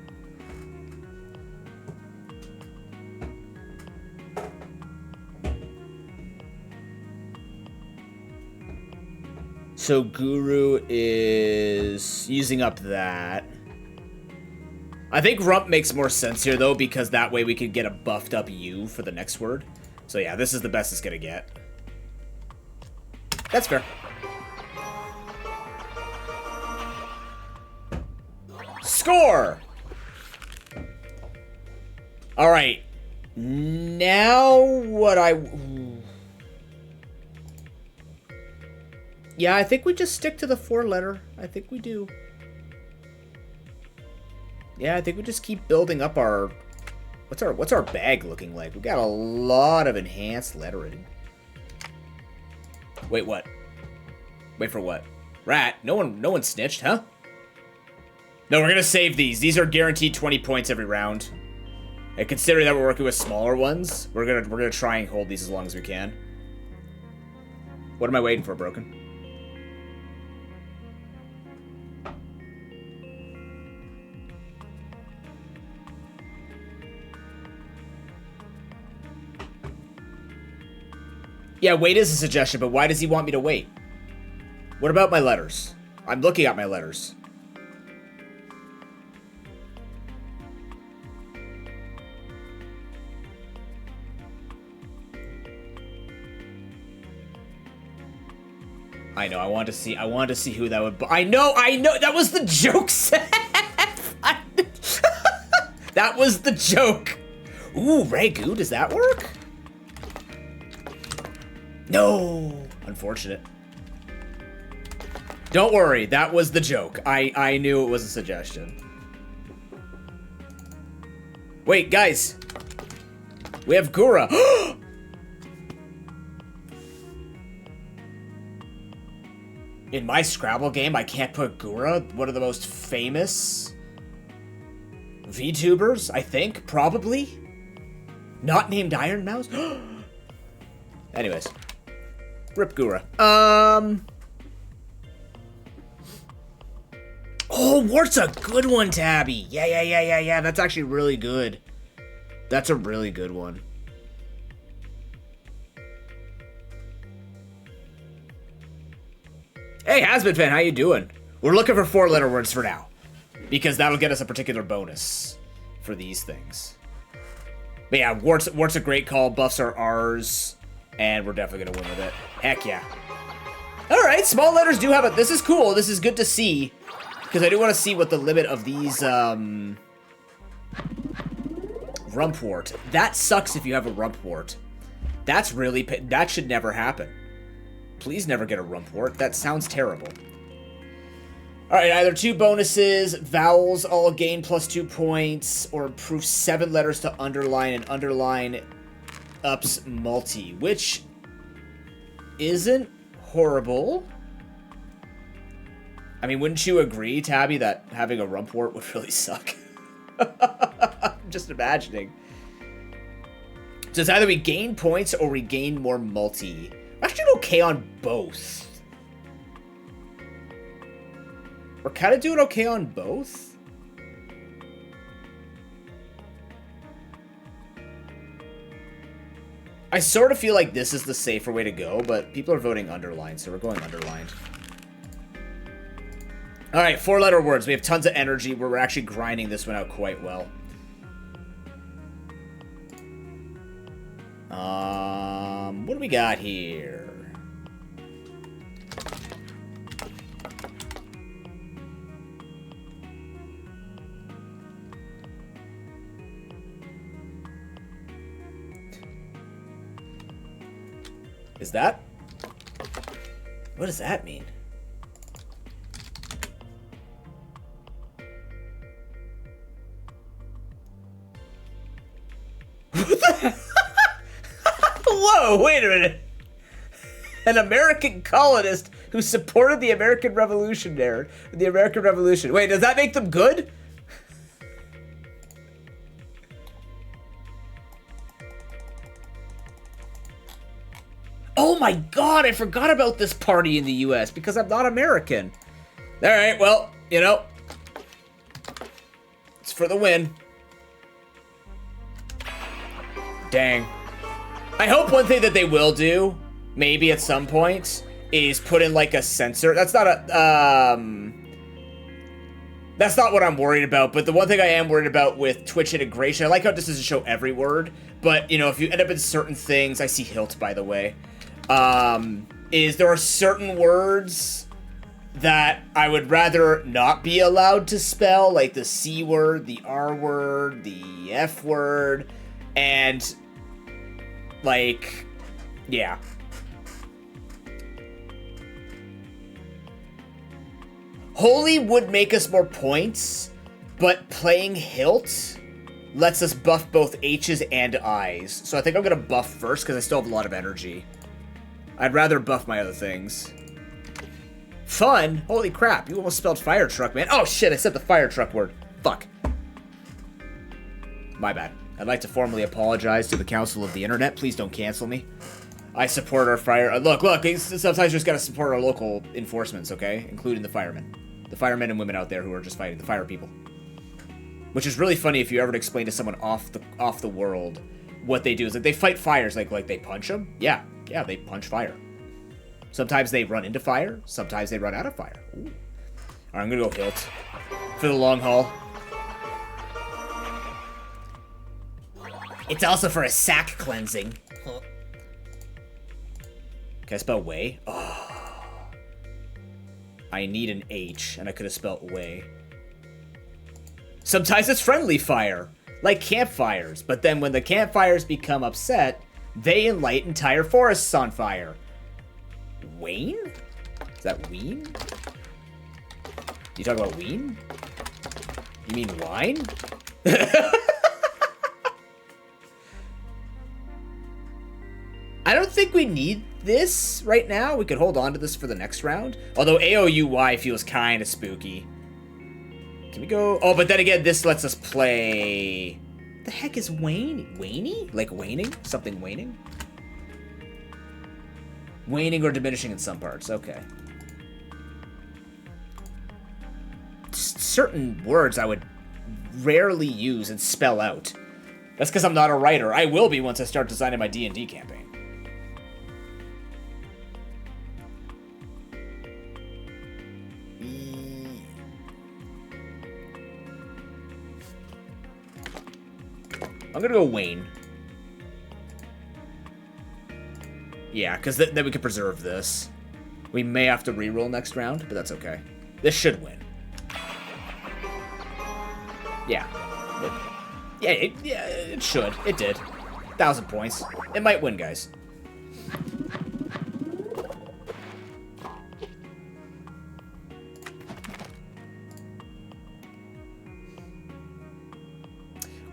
So Guru is using up that. I think Rump makes more sense here, though, because that way we could get a buffed up U for the next word. So yeah, this is the best it's gonna get. That's fair. Score! Alright. Now what Yeah, I think we just stick to the 4-letter. I think we do. Yeah, I think we just keep building up our... What's our bag looking like? We've got a lot of enhanced lettering. Wait, what? Wait for what? Rat? No one snitched, huh? No, we're gonna save these. These are guaranteed 20 points every round. And considering that we're working with smaller ones, we're gonna try and hold these as long as we can. What am I waiting for, Broken? Yeah, wait is a suggestion, but why does he want me to wait? What about my letters? I'm looking at my letters. I know, I want to see who that would... I know, that was the joke, Seth! That was the joke! Ooh, Ragu, does that work? No! Unfortunate. Don't worry, that was the joke. I knew it was a suggestion. Wait, guys! We have Gura! In my Scrabble game, I can't put Gura, one of the most famous VTubers, I think, probably. Not named Iron Mouse? Anyways. Rip Gura. Oh, Wart's a good one, Tabby. Yeah. That's actually really good. That's a really good one. Hey, Hasbin fan, how you doing? We're looking for 4-letter words for now, because that'll get us a particular bonus for these things. But yeah, Wart's a great call. Buffs are ours, and we're definitely gonna win with it. Heck yeah. All right, small letters do have it. This is cool. This is good to see, because I do want to see what the limit of these Rumpwort. That sucks if you have a Rumpwort. That should never happen. Please never get a Rumpwort. That sounds terrible. Alright, either 2 bonuses, vowels all gain +2 points, or improve 7 letters to underline, and underline ups multi, which isn't horrible. I mean, wouldn't you agree, Tabby, that having a Rumpwort would really suck? I'm just imagining. So it's either we gain points or we gain more multi. I'm actually okay on both. We're kind of doing okay on both. I sort of feel like this is the safer way to go, but people are voting underlined, so we're going underlined. Alright, 4-letter words. We have tons of energy. We're actually grinding this one out quite well. What do we got here? Is that? What does that mean? Oh, wait a minute. An American colonist who supported the American Revolution. Wait, does that make them good? Oh my god, I forgot about this party in the US because I'm not American. Alright, well, you know, it's for the win. Dang. I hope one thing that they will do, maybe at some point, is put in like a censor. That's not a, that's not what I'm worried about, but the one thing I am worried about with Twitch integration, I like how this doesn't show every word, but, you know, if you end up in certain things, I see hilt, by the way, is there are certain words that I would rather not be allowed to spell, like the C word, the R word, the F word, and, like, yeah. Holy would make us more points, but playing hilt lets us buff both H's and I's. So I think I'm going to buff first because I still have a lot of energy. I'd rather buff my other things. Fun? Holy crap, you almost spelled fire truck, man. Oh shit, I said the fire truck word. Fuck. My bad. I'd like to formally apologize to the Council of the Internet. Please don't cancel me. I support our fire... Look, sometimes you just gotta support our local enforcements, okay? Including the firemen. The firemen and women out there who are just fighting, the fire people. Which is really funny if you ever explain to someone off the world what they do. Is like they fight fires, like they punch them. Yeah, they punch fire. Sometimes they run into fire. Sometimes they run out of fire. Ooh. All right, I'm gonna go hilt for the long haul. It's also for a sack cleansing. Can I spell way? Oh. I need an H, and I could have spelled way. Sometimes it's friendly fire, like campfires, but then when the campfires become upset, they light entire forests on fire. Wayne? Is that ween? You talk about ween? You mean wine? I don't think we need this right now. We could hold on to this for the next round. Although AOUY feels kind of spooky. Can we go? Oh, but then again, this lets us play... The heck is Wayne? Waney? Like waning? Something waning? Waning or diminishing in some parts. Okay. Certain words I would rarely use and spell out. That's because I'm not a writer. I will be once I start designing my D&D campaign. I'm gonna go Wayne. Yeah, because then we can preserve this. We may have to reroll next round, but that's okay. This should win. Yeah. It should. It did. 1,000 points. It might win, guys.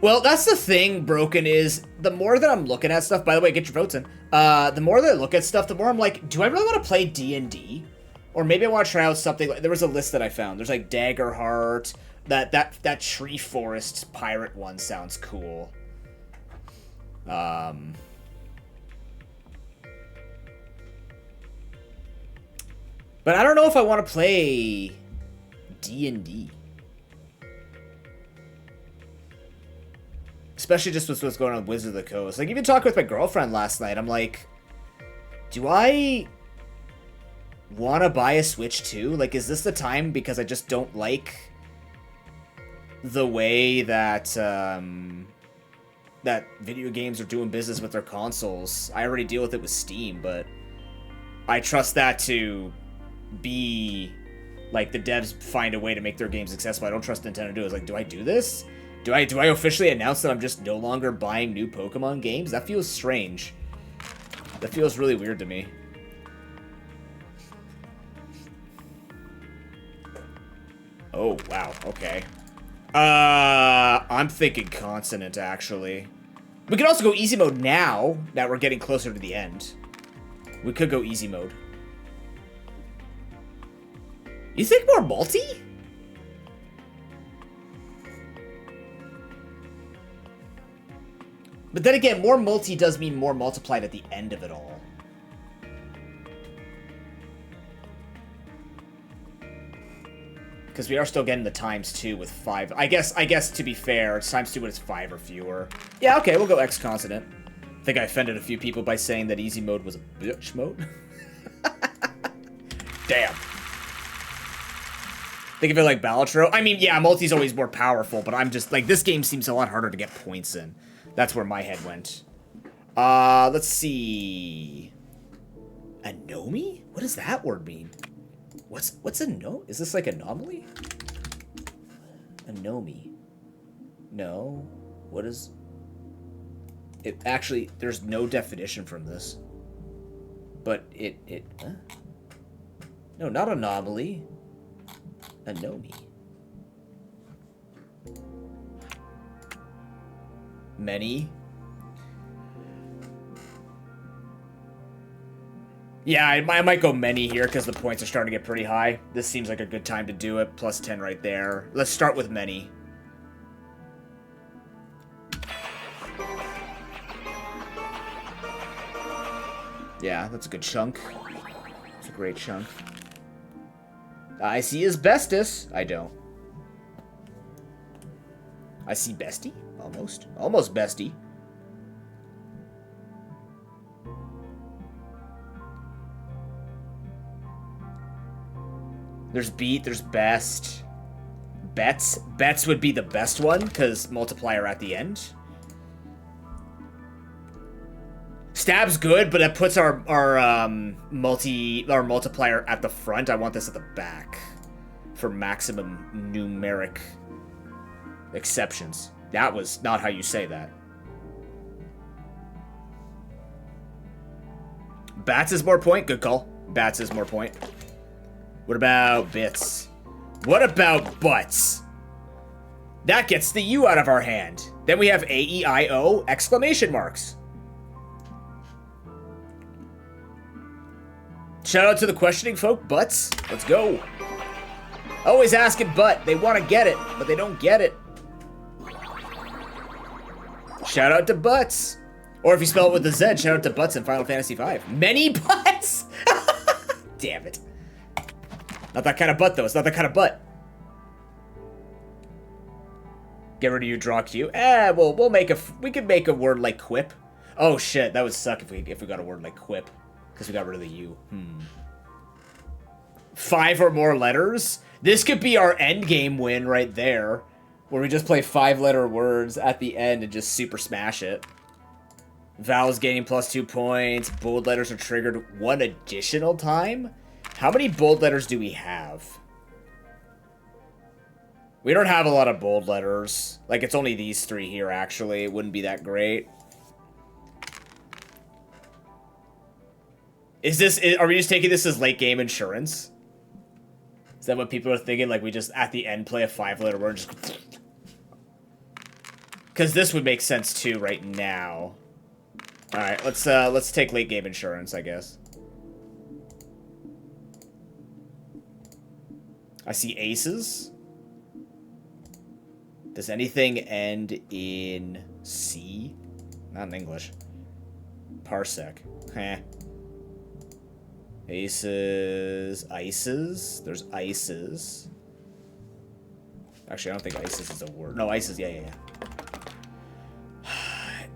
Well, that's the thing, Broken, is the more that I'm looking at stuff, by the way, get your votes in, the more that I look at stuff, the more I'm like, do I really want to play D&D? Or maybe I want to try out something, like, there was a list that I found, there's like Daggerheart, that Tree Forest pirate one sounds cool. But I don't know if I want to play D&D. Especially just with what's going on with Wizard of the Coast. Like, even talking with my girlfriend last night, I'm like, do I want to buy a Switch too? Like, is this the time because I just don't like the way that, that video games are doing business with their consoles? I already deal with it with Steam, but I trust that to be, like, the devs find a way to make their games accessible. I don't trust Nintendo to do it. It's like, do I do this? Do I officially announce that I'm just no longer buying new Pokemon games? That feels strange. That feels really weird to me. Oh, wow. Okay. I'm thinking consonant, actually. We could also go easy mode now that we're getting closer to the end. We could go easy mode. You think more multi? But then again, more multi does mean more multiplied at the end of it all. Because we are still getting the ×2 with 5. I guess to be fair, it's ×2 when it's 5 or fewer. Yeah, okay, we'll go X consonant. I think I offended a few people by saying that easy mode was a bitch mode. Damn. Think of it like Wordatro. I mean, yeah, multi's always more powerful, but I'm just, like, this game seems a lot harder to get points in. That's where my head went. Let's see. Anomy? What does that word mean? What's a no? Is this like anomaly? Anomy. No. What is... It actually, there's no definition from this. But huh? No, not anomaly. Anomy. Many. Yeah, I might go many here because the points are starting to get pretty high. This seems like a good time to do it. Plus 10 right there. Let's start with many. Yeah, that's a good chunk. It's a great chunk. I see asbestos. I don't. I see bestie. Almost. Almost bestie. There's beat, there's best. Bets. Bets would be the best one, because multiplier at the end. Stab's good, but it puts our multiplier at the front. I want this at the back for maximum numeric exceptions. That was not how you say that. Bats is more point. Good call. Bats is more point. What about bits? What about butts? That gets the U out of our hand. Then we have A-E-I-O exclamation marks. Shout out to the questioning folk, butts. Let's go. Always asking butt. They want to get it, but they don't get it. Shout out to butts. Or if you spell it with a Z, shout out to butts in Final Fantasy V. Many butts! Damn it. Not that kind of butt, though. It's not that kind of butt. Get rid of you, draw Q. Well, we could make a word like quip. Oh shit, that would suck if we got a word like quip. Because we got rid of the U. 5 or more letters? This could be our end game win right there. Where we just play 5-letter words at the end and just super smash it. Vowels gaining +2 points. Bold letters are triggered 1 additional time? How many bold letters do we have? We don't have a lot of bold letters. Like, it's only these 3 here, actually. It wouldn't be that great. Are we just taking this as late game insurance? Is that what people are thinking? Like, we just, at the end, play a 5-letter word, just... Because this would make sense, too, right now. Alright, let's take late game insurance, I guess. I see aces. Does anything end in C? Not in English. Parsec. Heh. Aces. Ices. There's ices. Actually, I don't think ices is a word. No, ices. Yeah.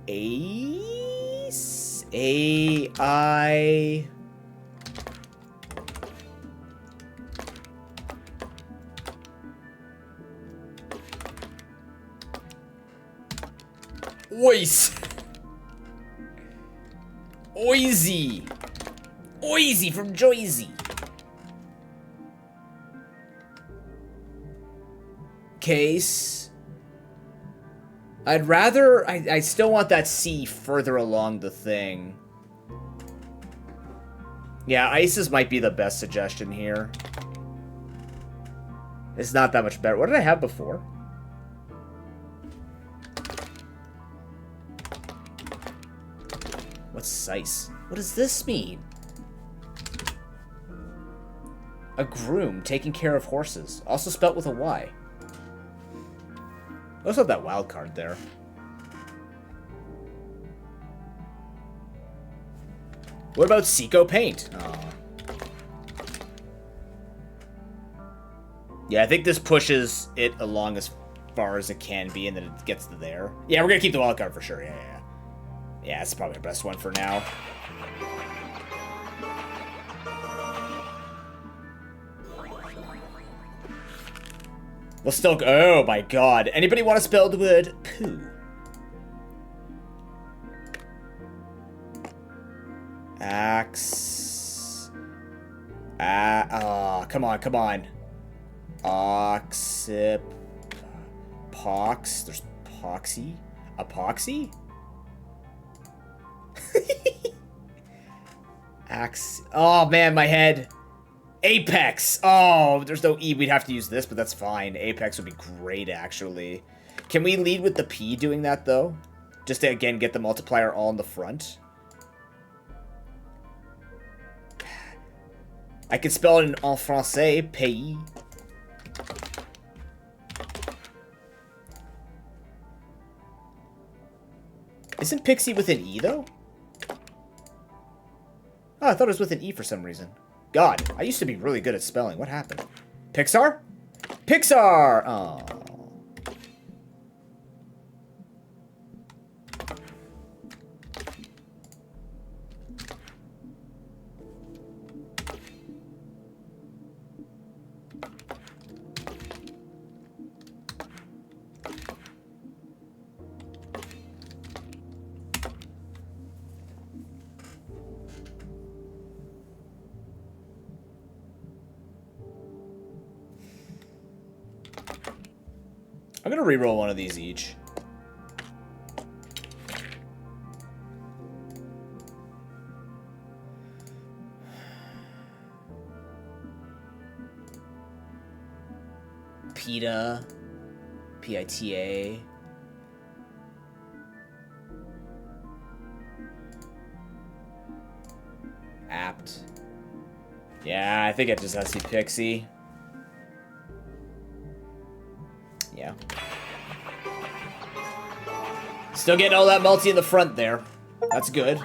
Ace. A-I... Ois. Oisy. Oisy from Joyzy. Case. I'd rather... I still want that C further along the thing. Yeah, ices might be the best suggestion here. It's not that much better. What did I have before? precise. What does this mean? A groom taking care of horses. Also spelt with a Y. I also have that wild card there. What about Seco Paint? Oh. Yeah, I think this pushes it along as far as it can be, and then it gets to there. Yeah, we're gonna keep the wild card for sure. Yeah. Yeah, it's probably the best one for now. We'll still go. Oh my god. Anybody want to spell the word poo? Axe. Come on. Oxip. Pox. There's poxy. Epoxy? Axe. Oh man, my head. Apex! Oh, there's no E. We'd have to use this, but that's fine. Apex would be great, actually. Can we lead with the P doing that, though? Just to, again, get the multiplier all in the front. I can spell it in français, pays. Isn't Pixie with an E, though? Oh, I thought it was with an E for some reason. God, I used to be really good at spelling. What happened? Pixar? Pixar! Oh. I'm gonna reroll one of these each. PITA. PITA. Apt. Yeah, I think it just has to be Pixie. Yeah. Still getting all that multi in the front there. That's good.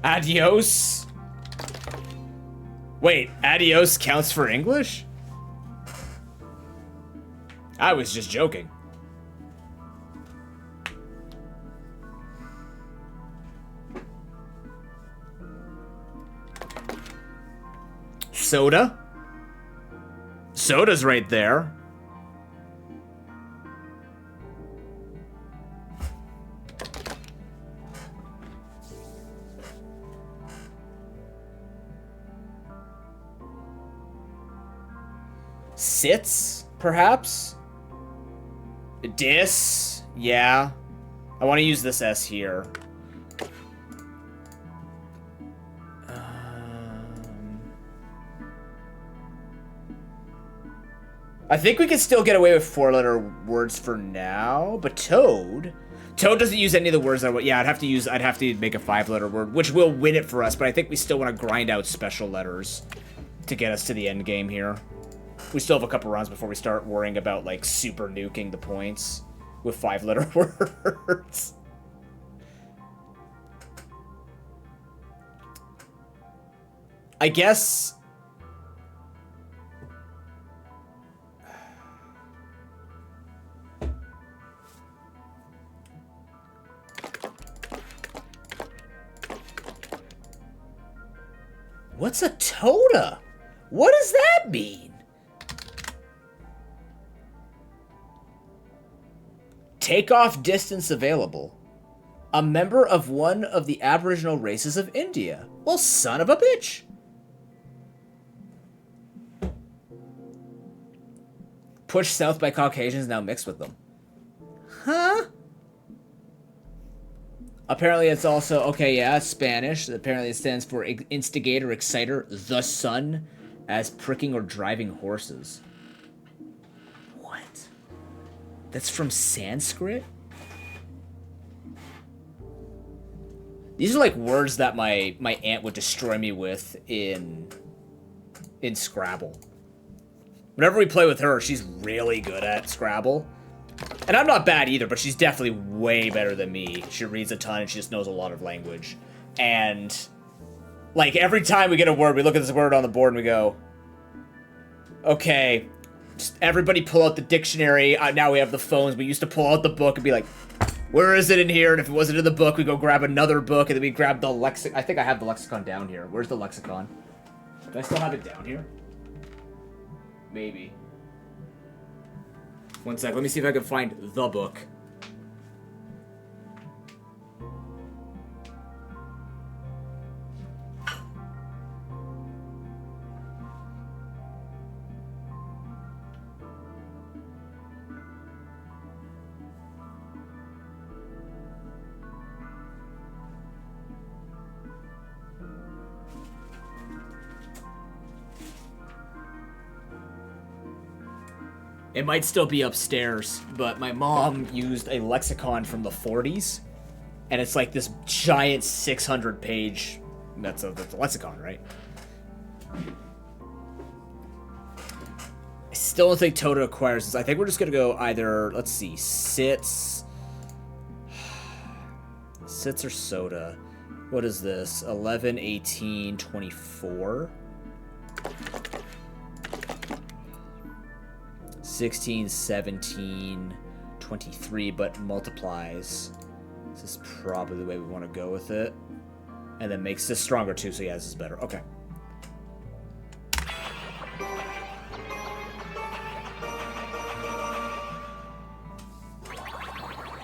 Adios. Wait, adios counts for English? I was just joking. Soda? Soda's right there. Sits, perhaps? Dis, yeah. I want to use this S here. I think we can still get away with 4-letter words for now, but Toad doesn't use any of the words that yeah, I'd have to make a 5-letter word, which will win it for us, but I think we still want to grind out special letters to get us to the end game here. We still have a couple rounds before we start worrying about, like, super nuking the points with 5-letter words. I guess... What's a toda? What does that mean? Takeoff distance available. A member of one of the Aboriginal races of India. Well, son of a bitch. Pushed south by Caucasians, now mixed with them. Huh? Apparently it's also, okay, yeah, it's Spanish. Apparently it stands for instigator, exciter, the sun, as pricking or driving horses. What? That's from Sanskrit? These are like words that my aunt would destroy me with in Scrabble. Whenever we play with her, she's really good at Scrabble. And I'm not bad either, but she's definitely way better than me. She reads a ton and she just knows a lot of language. And, like, every time we get a word, we look at this word on the board and we go, okay, just everybody pull out the dictionary. Now we have the phones. We used to pull out the book and be like, where is it in here? And if it wasn't in the book, we go grab another book and then we grab the lexicon. I think I have the lexicon down here. Where's the lexicon? Do I still have it down here? Maybe. One sec, let me see if I can find the book. It might still be upstairs, but my mom used a lexicon from the 40s, and it's like this giant 600-page... That's a lexicon, right? I still don't think Toto acquires this. I think we're just going to go either, let's see, sits... Sits or soda. What is this? 11, 18, 24... 16, 17, 23, but multiplies. This is probably the way we want to go with it. And then makes this stronger too, so yeah, this is better. Okay.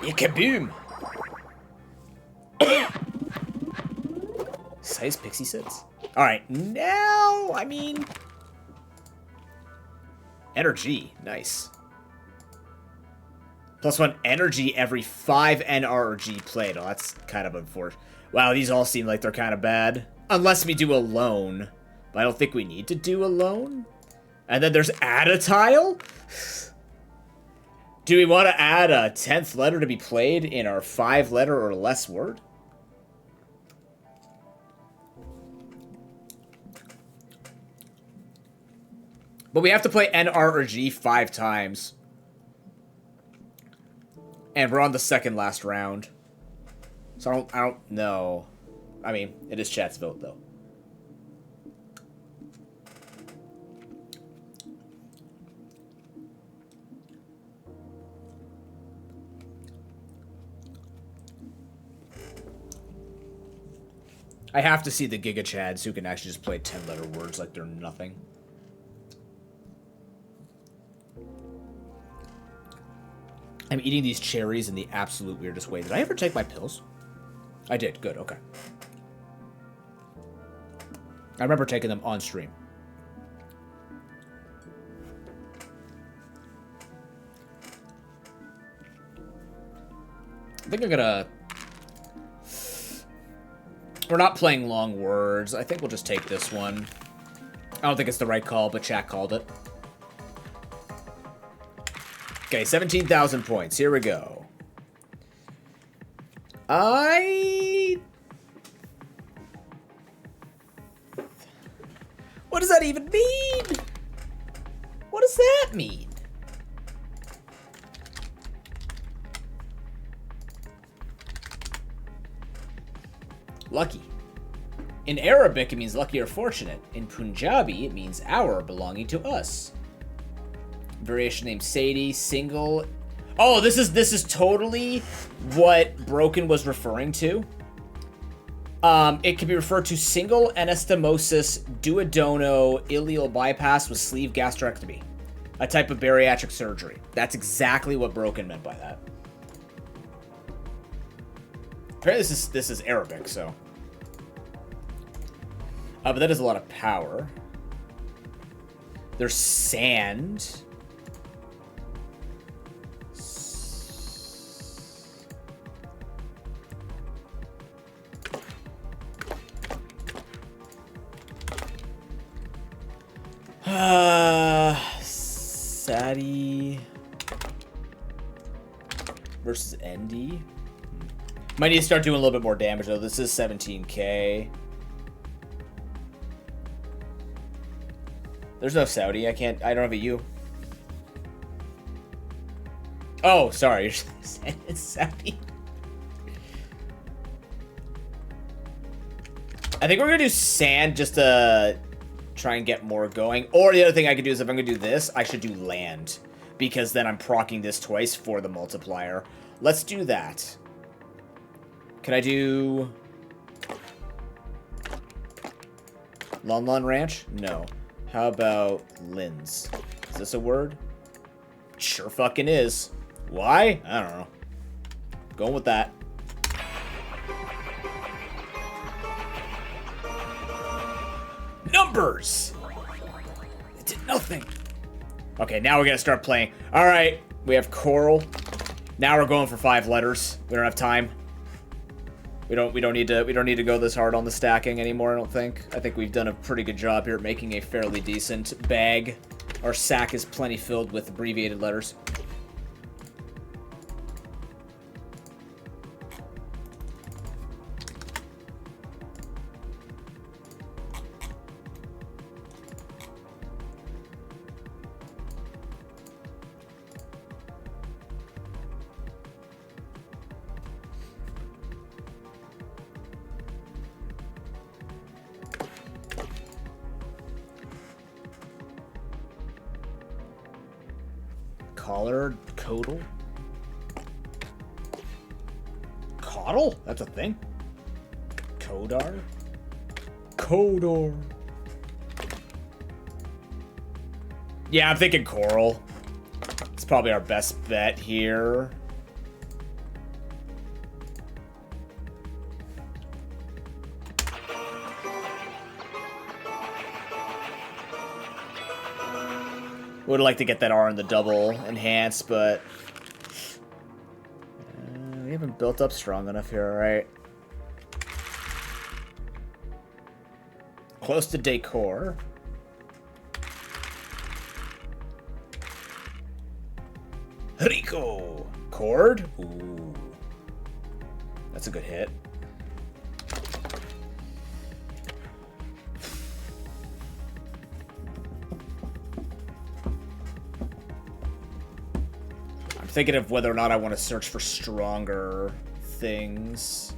Yeah, kaboom! Size pixie sits. Alright, now, I mean... Energy, nice. +1 energy every 5 NRG played. Oh, that's kind of unfortunate. Wow, these all seem like they're kind of bad. Unless we do alone. But I don't think we need to do alone. And then there's add a tile? Do we want to add a 10th letter to be played in our 5-letter or less word? But we have to play N, R, or G 5 times. And we're on the second last round. So I don't know. I mean, it is chat's vote, though. I have to see the Giga Chads who can actually just play 10-letter words like they're nothing. I'm eating these cherries in the absolute weirdest way. Did I ever take my pills? I did. Good. Okay. I remember taking them on stream. I think I'm gonna... We're not playing long words. I think we'll just take this one. I don't think it's the right call, but chat called it. Okay, 17,000 points. Here we go. What does that even mean? What does that mean? Lucky. In Arabic, it means lucky or fortunate. In Punjabi, it means our, belonging to us. Variation named Sadie, single. Oh, this is totally what Broken was referring to. It can be referred to single anastomosis duodenal ileal bypass with sleeve gastrectomy, a type of bariatric surgery. That's exactly what Broken meant by that. Apparently this is Arabic, so. But that is a lot of power. There's sand. Sadie versus Endy. Might need to start doing a little bit more damage, though. This is 17k. There's no Saudi. I don't have a U. Oh, sorry. You're saying it's Saudi. I think we're going to do sand just to try and get more going. Or the other thing I could do is if I'm going to do this, I should do land. Because then I'm proccing this twice for the multiplier. Let's do that. Can I do Lon Lon Ranch? No. How about Linz? Is this a word? Sure fucking is. Why? I don't know. Going with that. Numbers! It did nothing. Okay, now we're gonna start playing. Alright, we have coral. Now we're going for 5 letters. We don't have time. We don't need to go this hard on the stacking anymore, I don't think. I think we've done a pretty good job here at making a fairly decent bag. Our sack is plenty filled with abbreviated letters. Collar, Codal? Caudal? That's a thing? Kodar? Kodor. Yeah, I'm thinking coral. It's probably our best bet here. Would like to get that R in the double enhance, but we haven't built up strong enough here, right? Close to decor. Rico! Chord? Ooh. That's a good hit. I'm thinking of whether or not I want to search for stronger things.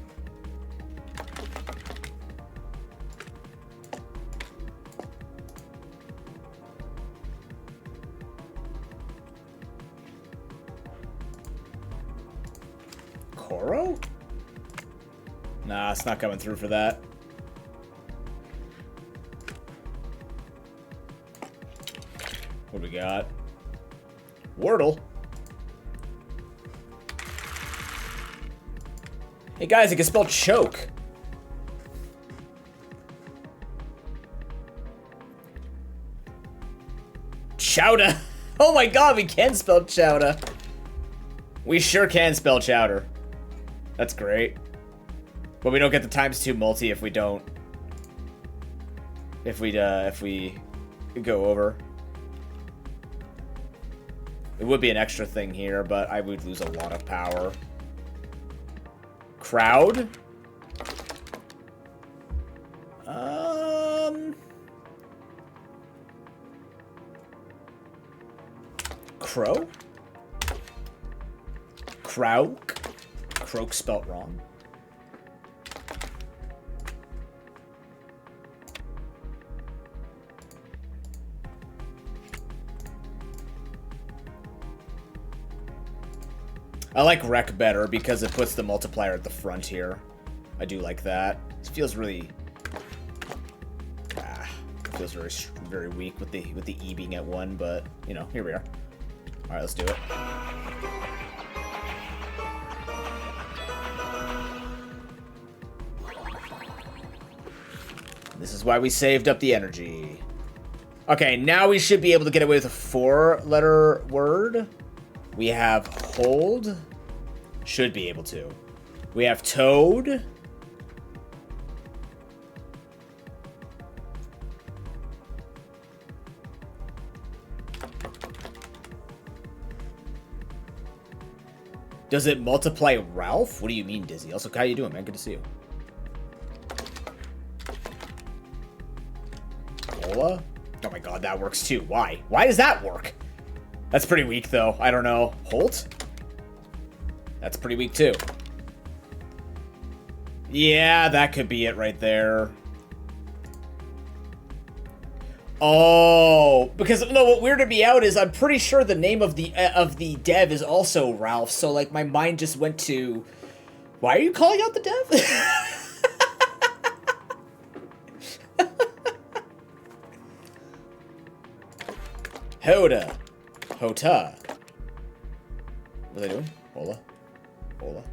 Koro? Nah, it's not coming through for that. What do we got? Wordle. Hey guys, it can spell choke. Chowder. Oh my god, we can spell chowder. We sure can spell chowder. That's great. But we don't get the ×2 multi if we don't. If we go over. It would be an extra thing here, but I would lose a lot of power. Crowd? Crow? Croak? Croak spelt wrong. I like rec better because it puts the multiplier at the front here. I do like that. It feels really... it feels very weak with the E being at 1, but, you know, here we are. Alright, let's do it. This is why we saved up the energy. Okay, now we should be able to get away with a 4-letter word. We have hold. Should be able to. We have toad. Does it multiply Ralph? What do you mean, Dizzy? Also, how you doing, man? Good to see you. Hola? Oh my god, that works too. Why? Why does that work? That's pretty weak, though. I don't know. Holt? That's pretty weak, too. Yeah, that could be it right there. Oh, because no, what weirded me out is I'm pretty sure the name of the dev is also Ralph. So like my mind just went to, why are you calling out the dev? Hoda, Hota. What are they doing? Hola, hola.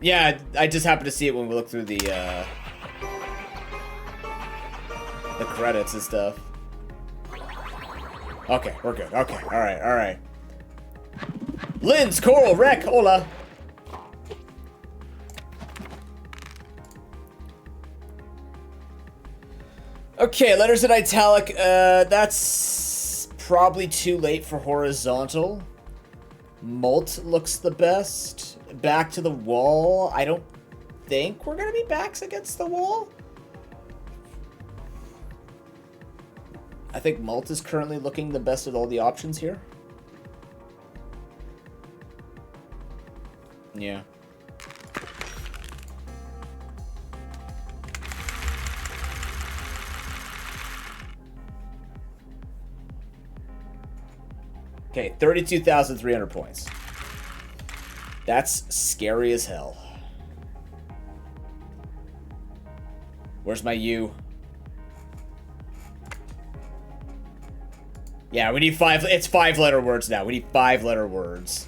Yeah, I just happened to see it when we looked through the credits and stuff. Okay, we're good. Okay, alright, alright. Linz, Coral, Wreck, hola. Okay, letters in italic. That's probably too late for horizontal. Molt looks the best. Back to the wall. I don't think we're gonna be backs against the wall. I think Malt is currently looking the best of all the options here. Yeah. Okay, 32,300 points. That's scary as hell. Where's my U? Yeah, we need 5. It's 5-letter words now. We need 5-letter words.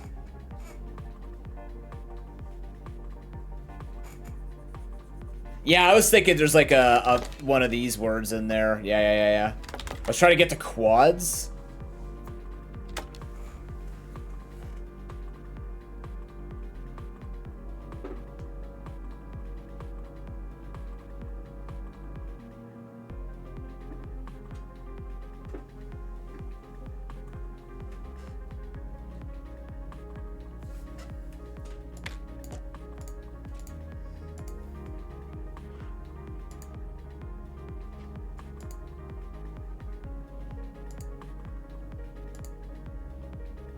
Yeah, I was thinking there's like a one of these words in there. Yeah. I was trying to get to quads.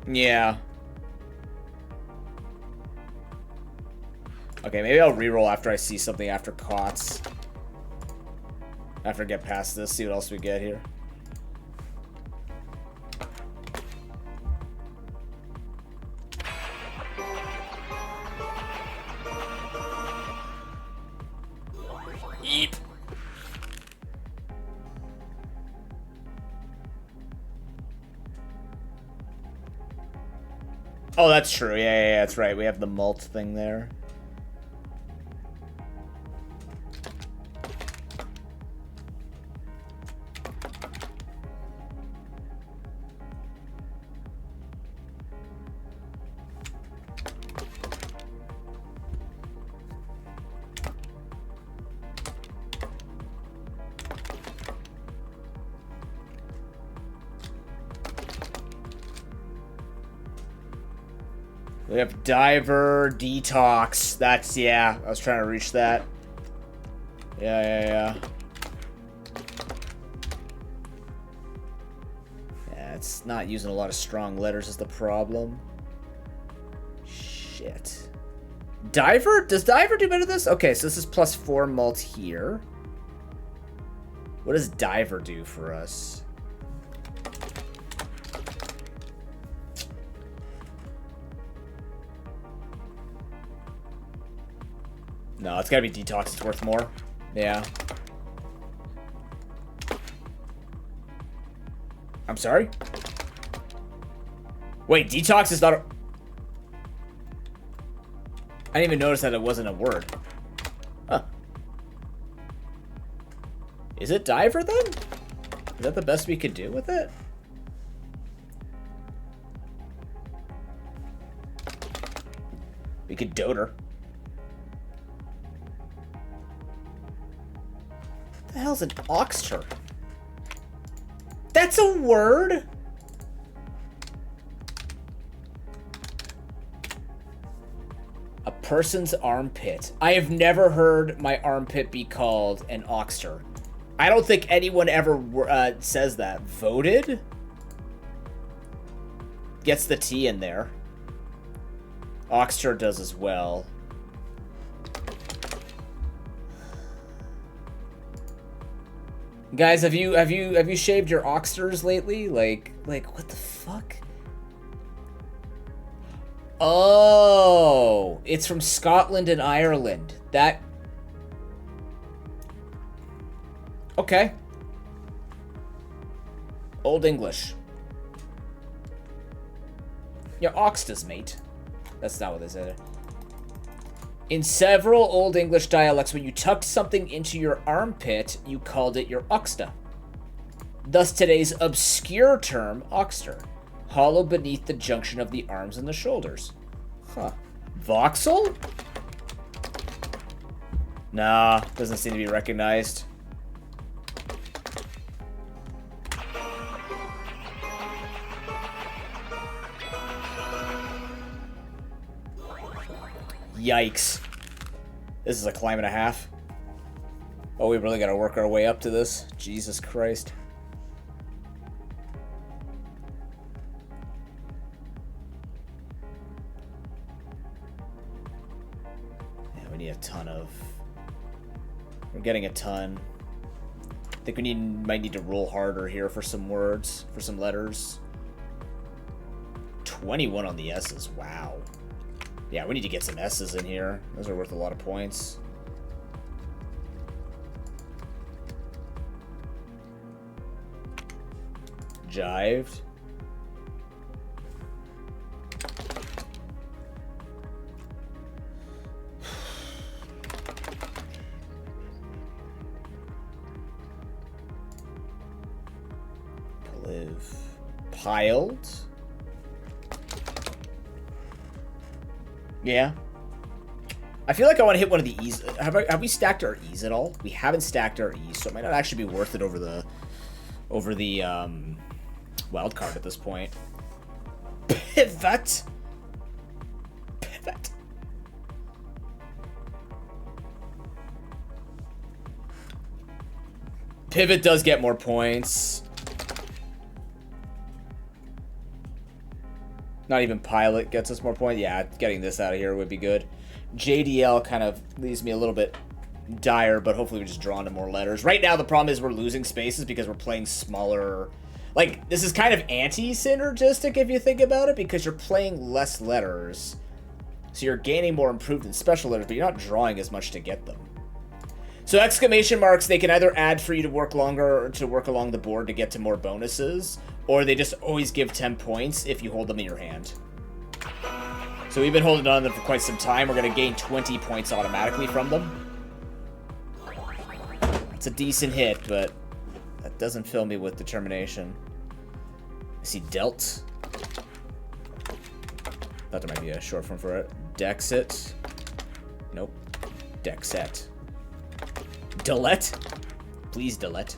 Yeah. Okay, maybe I'll reroll after I see something after COTS. After I get past this, see what else we get here. Eep. Oh, that's true. Yeah, that's right. We have the malt thing there. We have Diver, Detox. That's, yeah, I was trying to reach that. Yeah. Yeah, it's not using a lot of strong letters is the problem. Shit. Diver? Does Diver do better than this? Okay, so this is +4 malt here. What does Diver do for us? No, it's gotta be Detox. It's worth more. Yeah. I'm sorry? Wait, Detox is not a... I didn't even notice that it wasn't a word. Huh. Is it Diver, then? Is that the best we could do with it? We could Doter. What the hell's an Oxter? That's a word? Person's armpit. I have never heard my armpit be called an oxter. I don't think anyone ever says that. Voted? Gets the T in there. Oxter does as well. Guys, have you shaved your oxters lately? Like what the fuck? Oh, it's from Scotland and Ireland. That... Okay. Old English. Yeah, oxtas, mate. That's not what they said. In several Old English dialects, when you tucked something into your armpit, you called it your oxta. Thus today's obscure term, oxter. Hollow beneath the junction of the arms and the shoulders. Huh. Voxel? Nah, doesn't seem to be recognized. Yikes. This is a climb and a half. Oh, we really gotta work our way up to this. Jesus Christ. Yeah, we need a ton of... We're getting a ton. I think we might need to roll harder here for some words, for some letters. 21 on the S's, wow. Yeah, we need to get some S's in here. Those are worth a lot of points. Jived. Live. Piled. Yeah. I feel like I want to hit one of the E's. Have we stacked our E's at all? We haven't stacked our E's, so it might not actually be worth it over the wild card at this point. Pivot. Pivot. Pivot does get more points. Not even pilot gets us more points. Yeah, getting this out of here would be good. JDL kind of leaves me a little bit dire, but hopefully we just draw into more letters. Right now, the problem is we're losing spaces because we're playing smaller... Like, this is kind of anti-synergistic if you think about it, because you're playing less letters. So you're gaining more improved and special letters, but you're not drawing as much to get them. So exclamation marks, they can either add for you to work longer or to work along the board to get to more bonuses, or they just always give 10 points if you hold them in your hand. So we've been holding on to them for quite some time. We're going to gain 20 points automatically from them. It's a decent hit, but that doesn't fill me with determination. I see Delt. Thought there might be a short form for it. Dexit. Nope. Dexet. Delete. Please delete.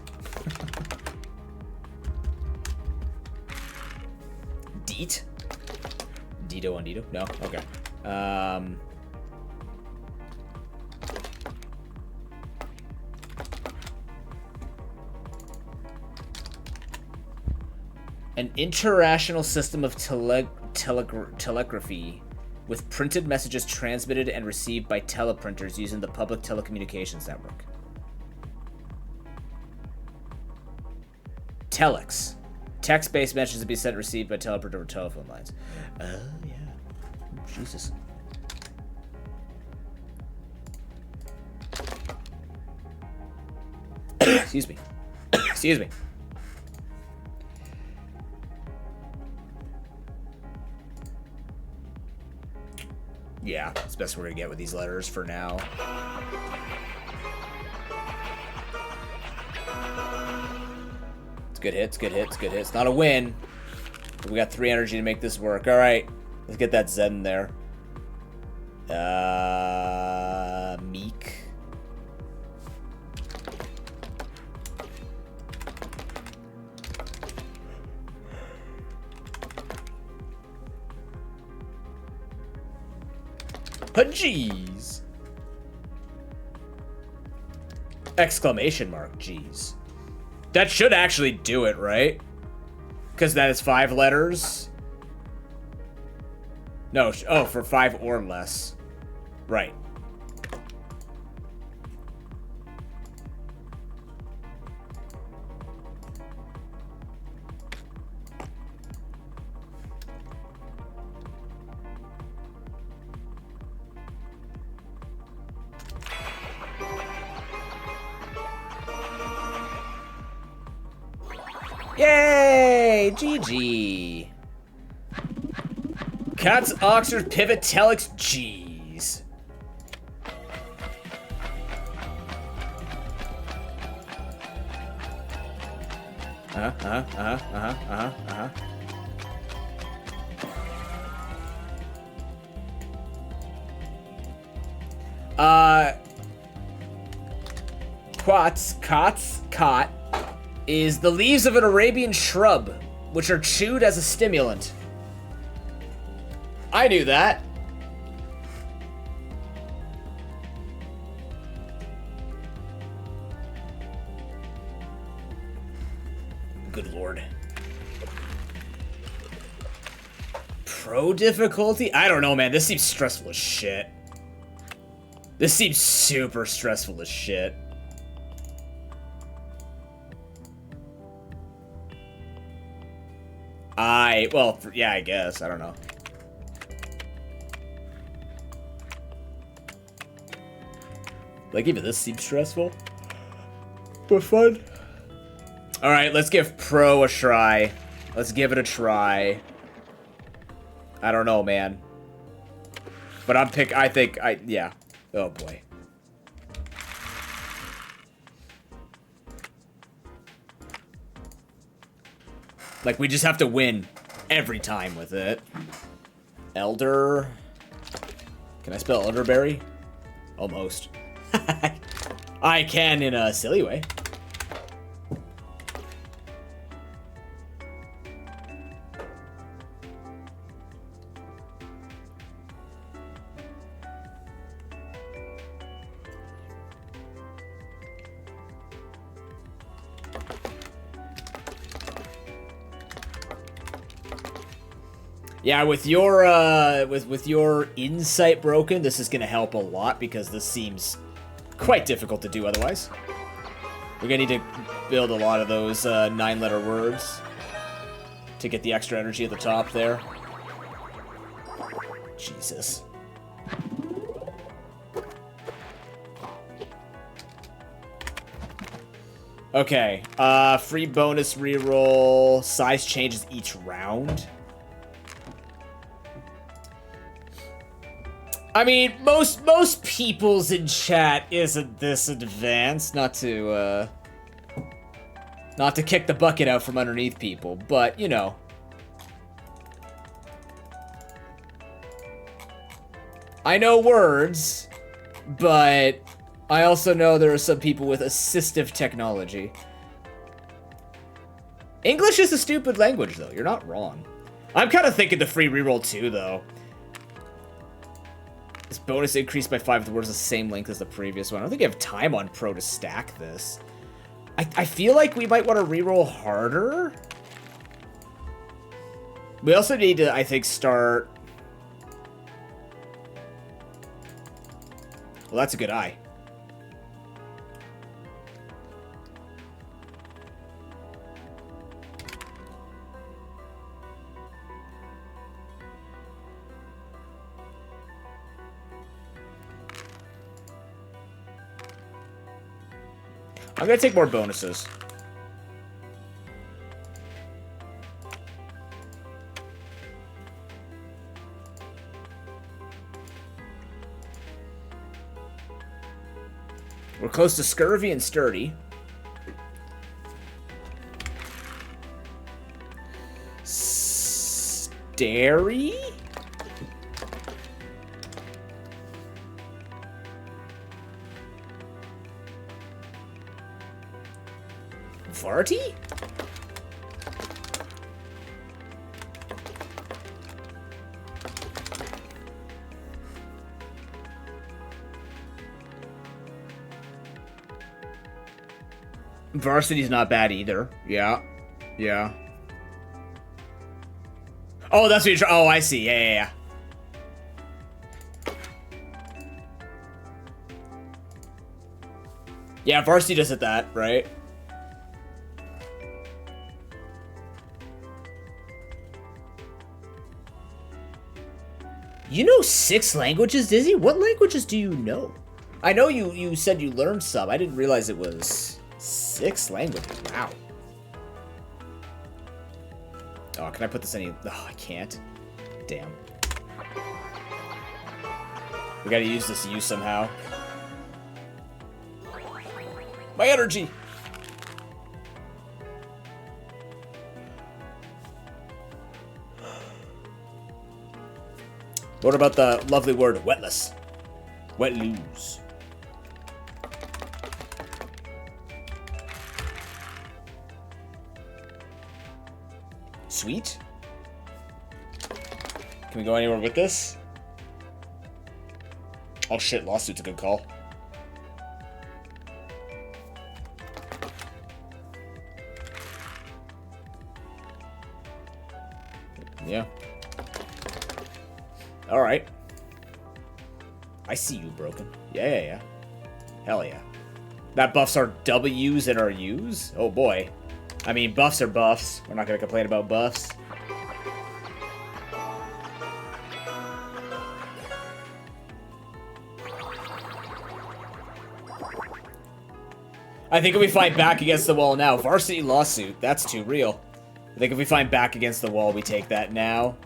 Deet. Dito on Dito? No? Okay. An interrational system of telegraphy with printed messages transmitted and received by teleprinters using the public telecommunications network. Telex. Text-based messages to be sent and received by teleprinter or telephone lines. Oh, yeah. Jesus. Excuse me. Excuse me. Yeah, it's the best we're gonna get with these letters for now. It's good hits, good hits, good hits. Not a win, but we got 3 energy to make this work. All right, let's get that Z in there. Meek. Jeez. Exclamation mark, jeez. That should actually do it, right? Because that is 5 letters. No, oh, for 5 or less. Right. Yay! GG. Cats, Oxford, Pivot, Telex, jeez. Cot is the leaves of an Arabian shrub, which are chewed as a stimulant. I knew that. Good lord. Pro difficulty? I don't know, man. This seems stressful as shit. This seems super stressful as shit. Well, yeah, I guess. I don't know. Like, even this seems stressful. But fun. Alright, let's give Pro a try. Let's give it a try. I don't know, man. But yeah. Oh, boy. Like, we just have to win every time with it. Elder. Can I spell elderberry? Almost. I can in a silly way. Yeah, with your with your insight broken, this is gonna help a lot because this seems quite difficult to do otherwise. We're gonna need to build a lot of those 9-letter words to get the extra energy at the top there. Jesus. Okay, free bonus reroll. Size changes each round. I mean, most people's in chat isn't this advanced, not to kick the bucket out from underneath people, but, you know. I know words, but I also know there are some people with assistive technology. English is a stupid language, though. You're not wrong. I'm kind of thinking the free reroll, too, though. This bonus increased by 5 if the word is the same length as the previous one. I don't think you have time on Pro to stack this. I feel like we might want to reroll harder. We also need to, I think, start... Well, that's a good eye. I'm gonna take more bonuses. We're close to scurvy and sturdy. Stary? Farty? Varsity's not bad either. Yeah. Yeah. Oh, that's what you're trying. Oh, I see. Yeah. Yeah, Varsity does it that, right? You know 6 languages, Dizzy? What languages do you know? I know you said you learned some. I didn't realize it was 6 languages. Wow. Oh, can I put this any... Oh, I can't. Damn. We gotta use this U somehow. My energy! What about the lovely word wetless? Wet loose. Sweet. Can we go anywhere with this? Oh shit, lawsuit's a good call. Yeah. Alright. I see you, Broken. Yeah. Hell yeah. That buffs our W's and our U's? Oh boy. I mean, buffs are buffs. We're not gonna complain about buffs. I think if we fight back against the wall now, Varsity Lawsuit, that's too real. I think if we find back against the wall, we take that now.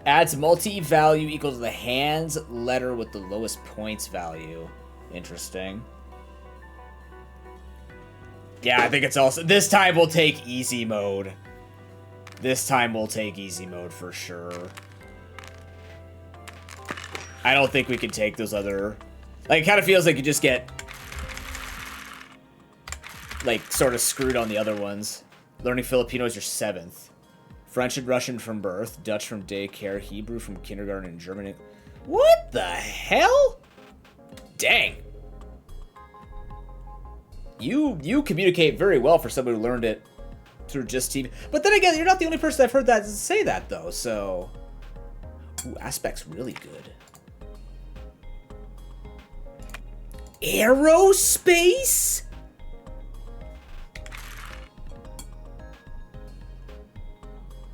Adds multi-value equal to the hand's letter with the lowest points value. Interesting. Yeah, I think it's also... This time we'll take easy mode. This time we'll take easy mode for sure. I don't think we can take those other... Like, it kind of feels like you just get... like, sort of screwed on the other ones. Learning Filipino is your 7th. French and Russian from birth. Dutch from daycare. Hebrew from kindergarten and German. What the hell? Dang. You communicate very well for somebody who learned it through just TV. But then again, you're not the only person I've heard that say that, though, so... Ooh, Aspect's really good. Aerospace?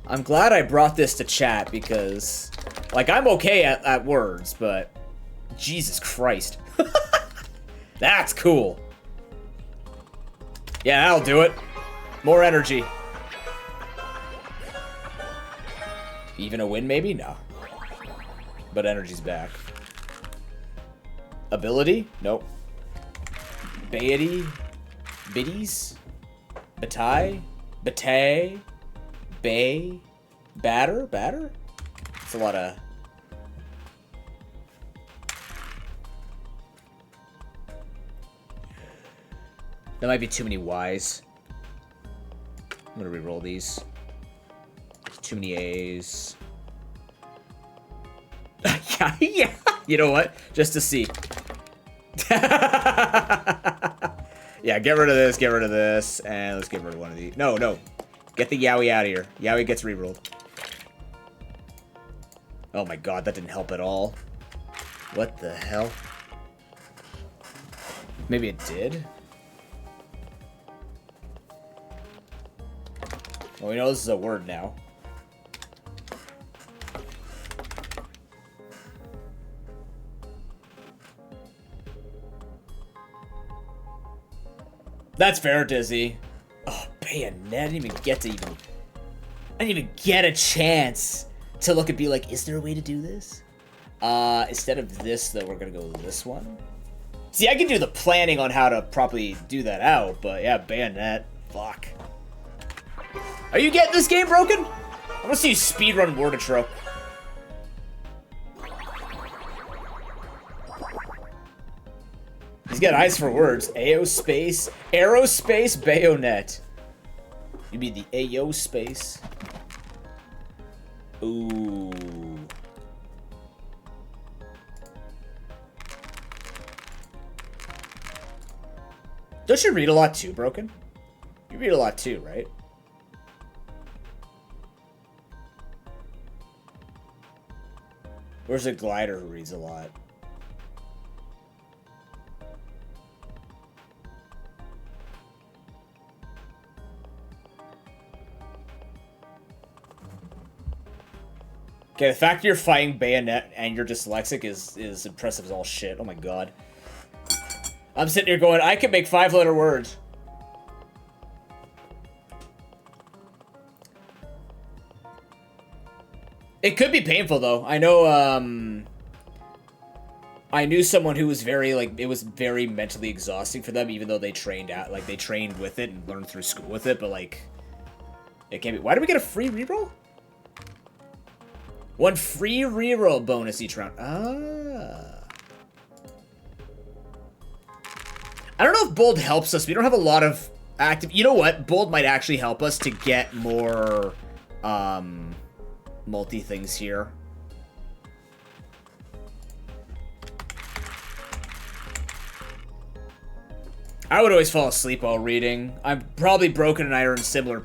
I'm glad I brought this to chat because, like, I'm okay at words, but Jesus Christ. That's cool. Yeah, that'll do it. More energy. Even a win, maybe? No. But energy's back. Ability? Nope. Bayety? Biddies? Batai? Batay? Bay? Batter? Batter? It's a lot of... That might be too many Y's. I'm gonna re-roll these. Too many A's. Yeah. You know what? Just to see. Yeah, get rid of this, and let's get rid of one of these. No. Get the Yowie out of here. Yowie gets re-rolled. Oh my god, that didn't help at all. What the hell? Maybe it did? Well, we know this is a word now. That's fair, Dizzy. Oh, bayonet. I didn't even get a chance to look and be like, is there a way to do this? Instead of this, though, we're gonna go with this one. See, I can do the planning on how to properly do that out, but yeah, bayonet. Fuck. Are you getting this game, Broken? I want to see you speedrun Wordatro. He's got eyes for words. Aerospace, bayonet. You mean the Ayo space? Ooh. Don't you read a lot too, Broken? You read a lot too, right? Where's a glider who reads a lot? Okay, the fact you're fighting Bayonet and you're dyslexic is impressive as all shit. Oh my god. I'm sitting here going, I can make 5-letter words. It could be painful, though. I know, I knew someone who was very, like, it was very mentally exhausting for them, even though they trained out, like, they trained with it and learned through school with it, but, like, it can't be. Why do we get a free reroll? 1 free reroll bonus each round. Ah. I don't know if Bold helps us. We don't have a lot of active... You know what? Bold might actually help us to get more, multi-things here. I would always fall asleep while reading. I'm probably Broken and I are in similar,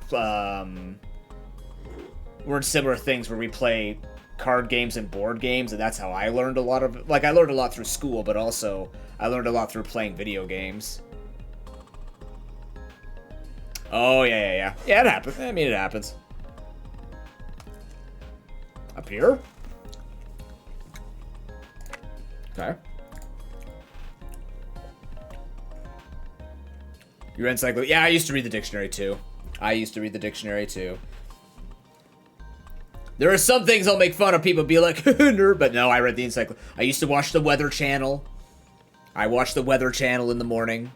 we're in similar things where we play card games and board games, and that's how I learned a lot of... Like, I learned a lot through school, but also I learned a lot through playing video games. Oh, yeah. Yeah, it happens. I mean, it happens. Up here? Okay. Your encyclopedia. Yeah, I used to read the dictionary, too. There are some things I'll make fun of, people be like, nerd, but no, I read the encyclopedia. I used to watch the Weather Channel. I watched the Weather Channel in the morning.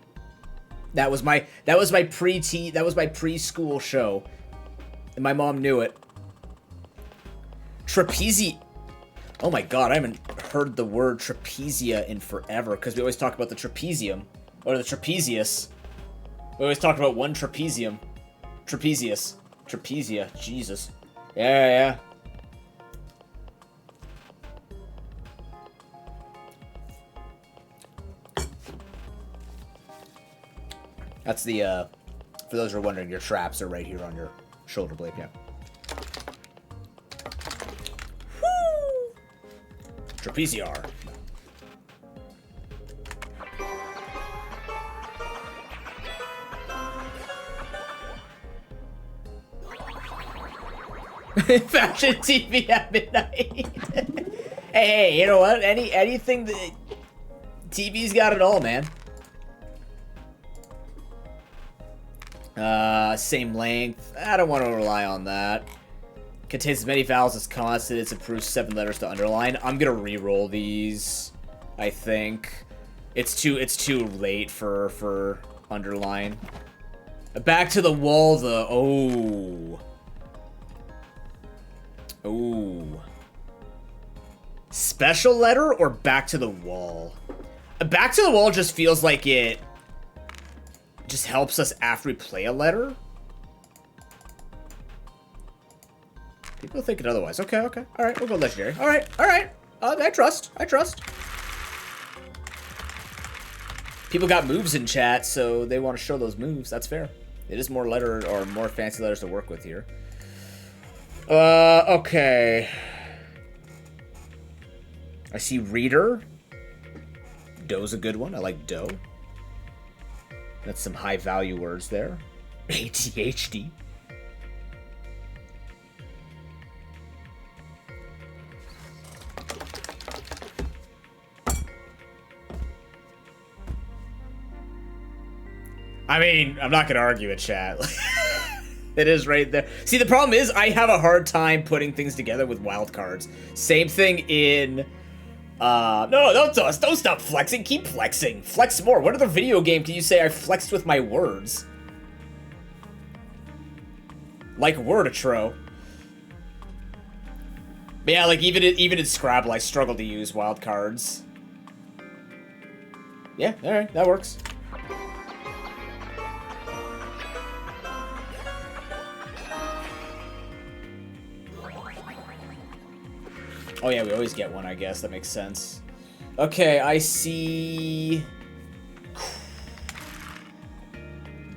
That was my preschool show. And my mom knew it. Oh my god, I haven't heard the word trapezia in forever, because we always talk about the trapezium. Or the trapezius. We always talk about one trapezium. Trapezius. Trapezia. Jesus. Yeah. That's the, for those who are wondering, your traps are right here on your shoulder blade, yeah. Woo! Trapeziar. Fashion TV at midnight. Hey, you know what? Anything that... TV's got it all, man. Same length. I don't want to rely on that. Contains as many vowels as consonants. Improves 7 letters to underline. I'm gonna re-roll these. I think it's too late for underline. Back to the wall, though. Oh. Special letter or back to the wall? Back to the wall just feels like it just helps us after we play a letter. People thinking otherwise. Okay. Alright, we'll go legendary. Alright. I trust. People got moves in chat, so they want to show those moves. That's fair. It is more letter or more fancy letters to work with here. Okay. I see reader. Doe's a good one. I like Doe. That's some high value words there. ADHD. I mean, I'm not gonna argue it, chat. It is right there. See, the problem is I have a hard time putting things together with wildcards. Same thing in... No, don't stop flexing. Keep flexing. Flex more. What other video game can you say I flexed with my words? Like Wordatro. But yeah, like even in Scrabble, I struggle to use wildcards. Yeah, alright, that works. Oh yeah, we always get one, I guess. That makes sense. Okay, I see...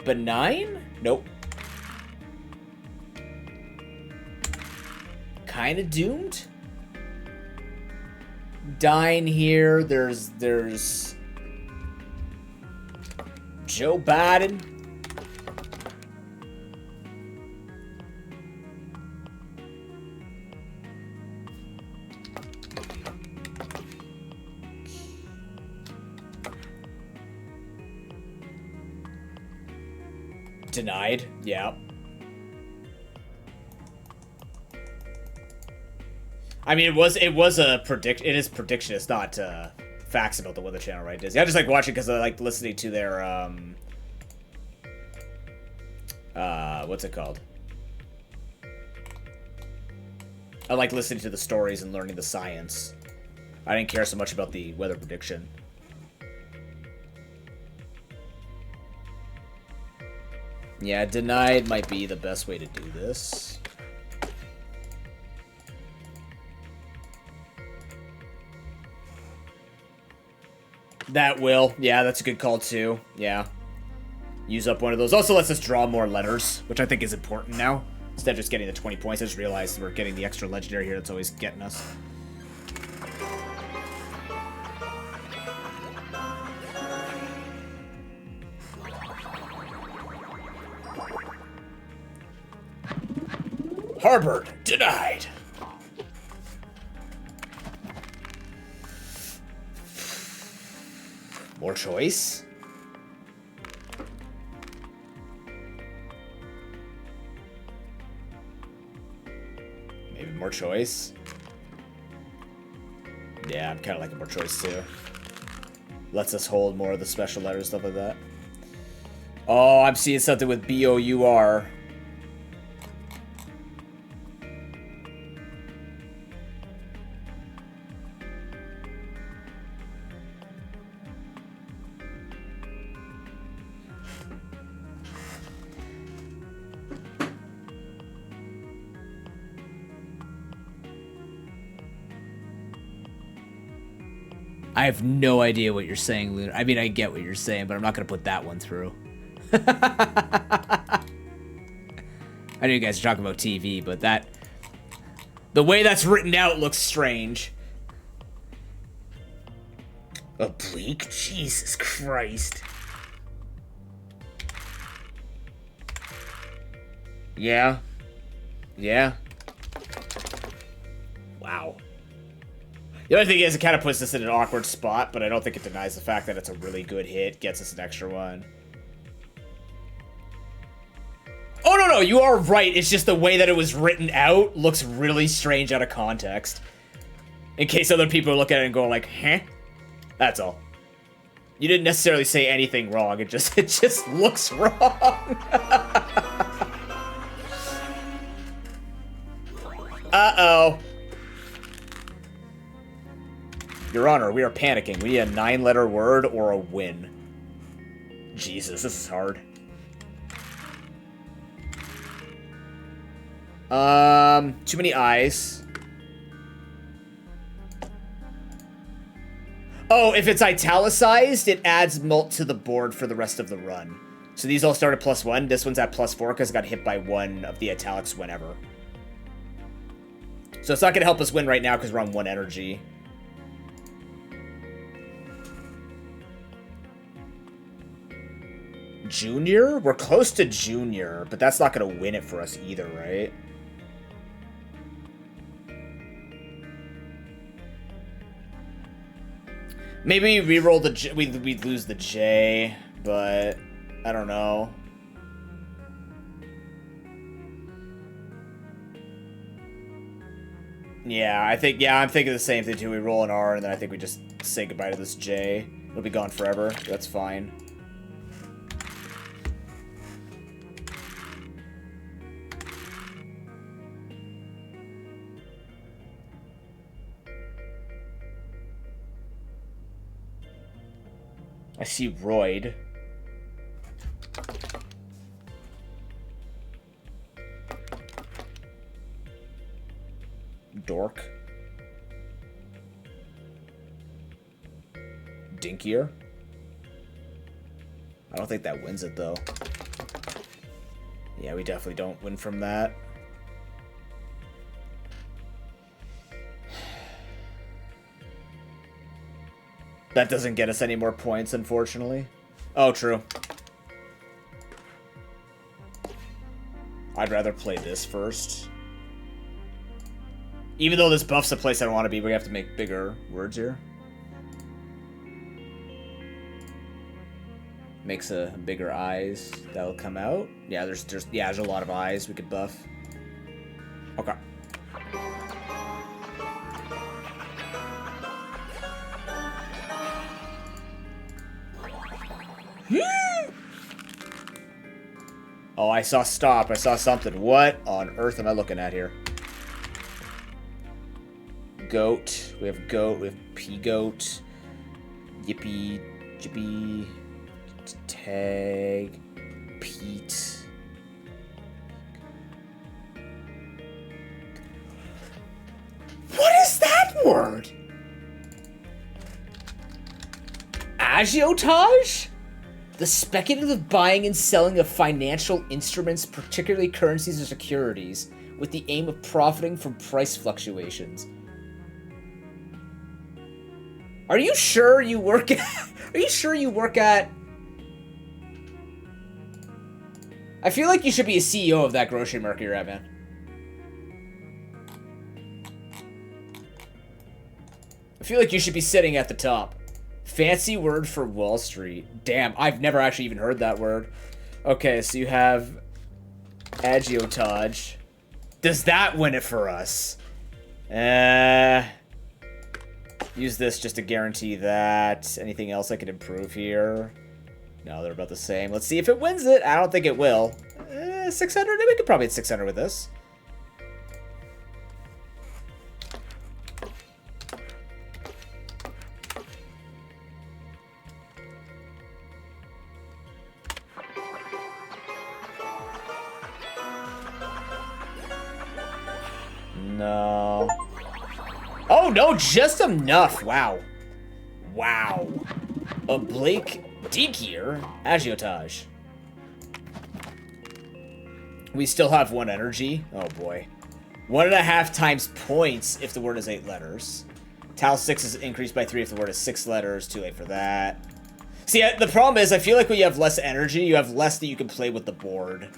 Benign? Nope. Kinda doomed? Dine here. There's Joe Biden. Denied. Yeah. I mean, it was a predict. It is prediction. It's not facts about the Weather Channel, right, Disney? I just like watching because I like listening to their what's it called? I like listening to the stories and learning the science. I didn't care so much about the weather prediction. Yeah, denied might be the best way to do this. That will. Yeah, that's a good call too. Yeah. Use up one of those. Also lets us draw more letters, which I think is important now. Instead of just getting the 20 points, I just realized we're getting the extra legendary here that's always getting us. Harvard, denied. More choice? Maybe more choice? Yeah, I'm kind of liking more choice too. Lets us hold more of the special letters, stuff like that. Oh, I'm seeing something with B-O-U-R. I have no idea what you're saying, Luna. I mean, I get what you're saying, but I'm not going to put that one through. I know you guys are talking about TV, but that... the way that's written out looks strange. Oblique? Jesus Christ. Yeah. Yeah. Wow. The other thing is, it kind of puts us in an awkward spot, but I don't think it denies the fact that it's a really good hit, gets us an extra one. Oh, no, you are right. It's just the way that it was written out looks really strange out of context. In case other people look at it and go like, huh? That's all. You didn't necessarily say anything wrong. It just looks wrong. Uh-oh. Your Honor, we are panicking. We need a 9-letter word or a win. Jesus, this is hard. Too many eyes. Oh, if it's italicized, it adds mult to the board for the rest of the run. So these all start at +1. This one's at +4 because it got hit by one of the italics whenever. So it's not going to help us win right now because we're on 1 energy. Junior? We're close to junior, but that's not going to win it for us either, right? Maybe re-roll the J. We'd lose the J, but I don't know. Yeah, I'm thinking the same thing too. We roll an R, and then I think we just say goodbye to this J. It'll be gone forever. That's fine. I see Royd. Dork. Dinkier. I don't think that wins it, though. Yeah, we definitely don't win from that. That doesn't get us any more points, unfortunately. Oh, true. I'd rather play this first. Even though this buff's a place I don't want to be, we have to make bigger words here. Makes a bigger eyes that'll come out. Yeah, there's a lot of eyes we could buff. Okay. Oh, I saw stop. I saw something. What on earth am I looking at here? Goat. We have goat. We have pea-goat. Yippee. Jippy. Tag. Pete. What is that word? Agiotage? The speculative buying and selling of financial instruments, particularly currencies or securities, with the aim of profiting from price fluctuations. Are you sure you work at... Are you sure you work at... I feel like you should be a CEO of that grocery market you're at, man. I feel like you should be sitting at the top. Fancy word for Wall Street. Damn, I've never actually even heard that word. Okay, so you have agiotage. Does that win it for us? Use this just to guarantee that. Anything else I could improve here? No, they're about the same. Let's see if it wins it. I don't think it will. 600? We could probably hit 600 with this. No. Oh, no, just enough. Wow. Wow. Oblique Dekier agiotage. We still have 1 energy. Oh, boy. 1.5 times points if the word is 8 letters. Tile 6 is increased by 3 if the word is 6 letters. Too late for that. See, the problem is I feel like when you have less energy, you have less that you can play with the board.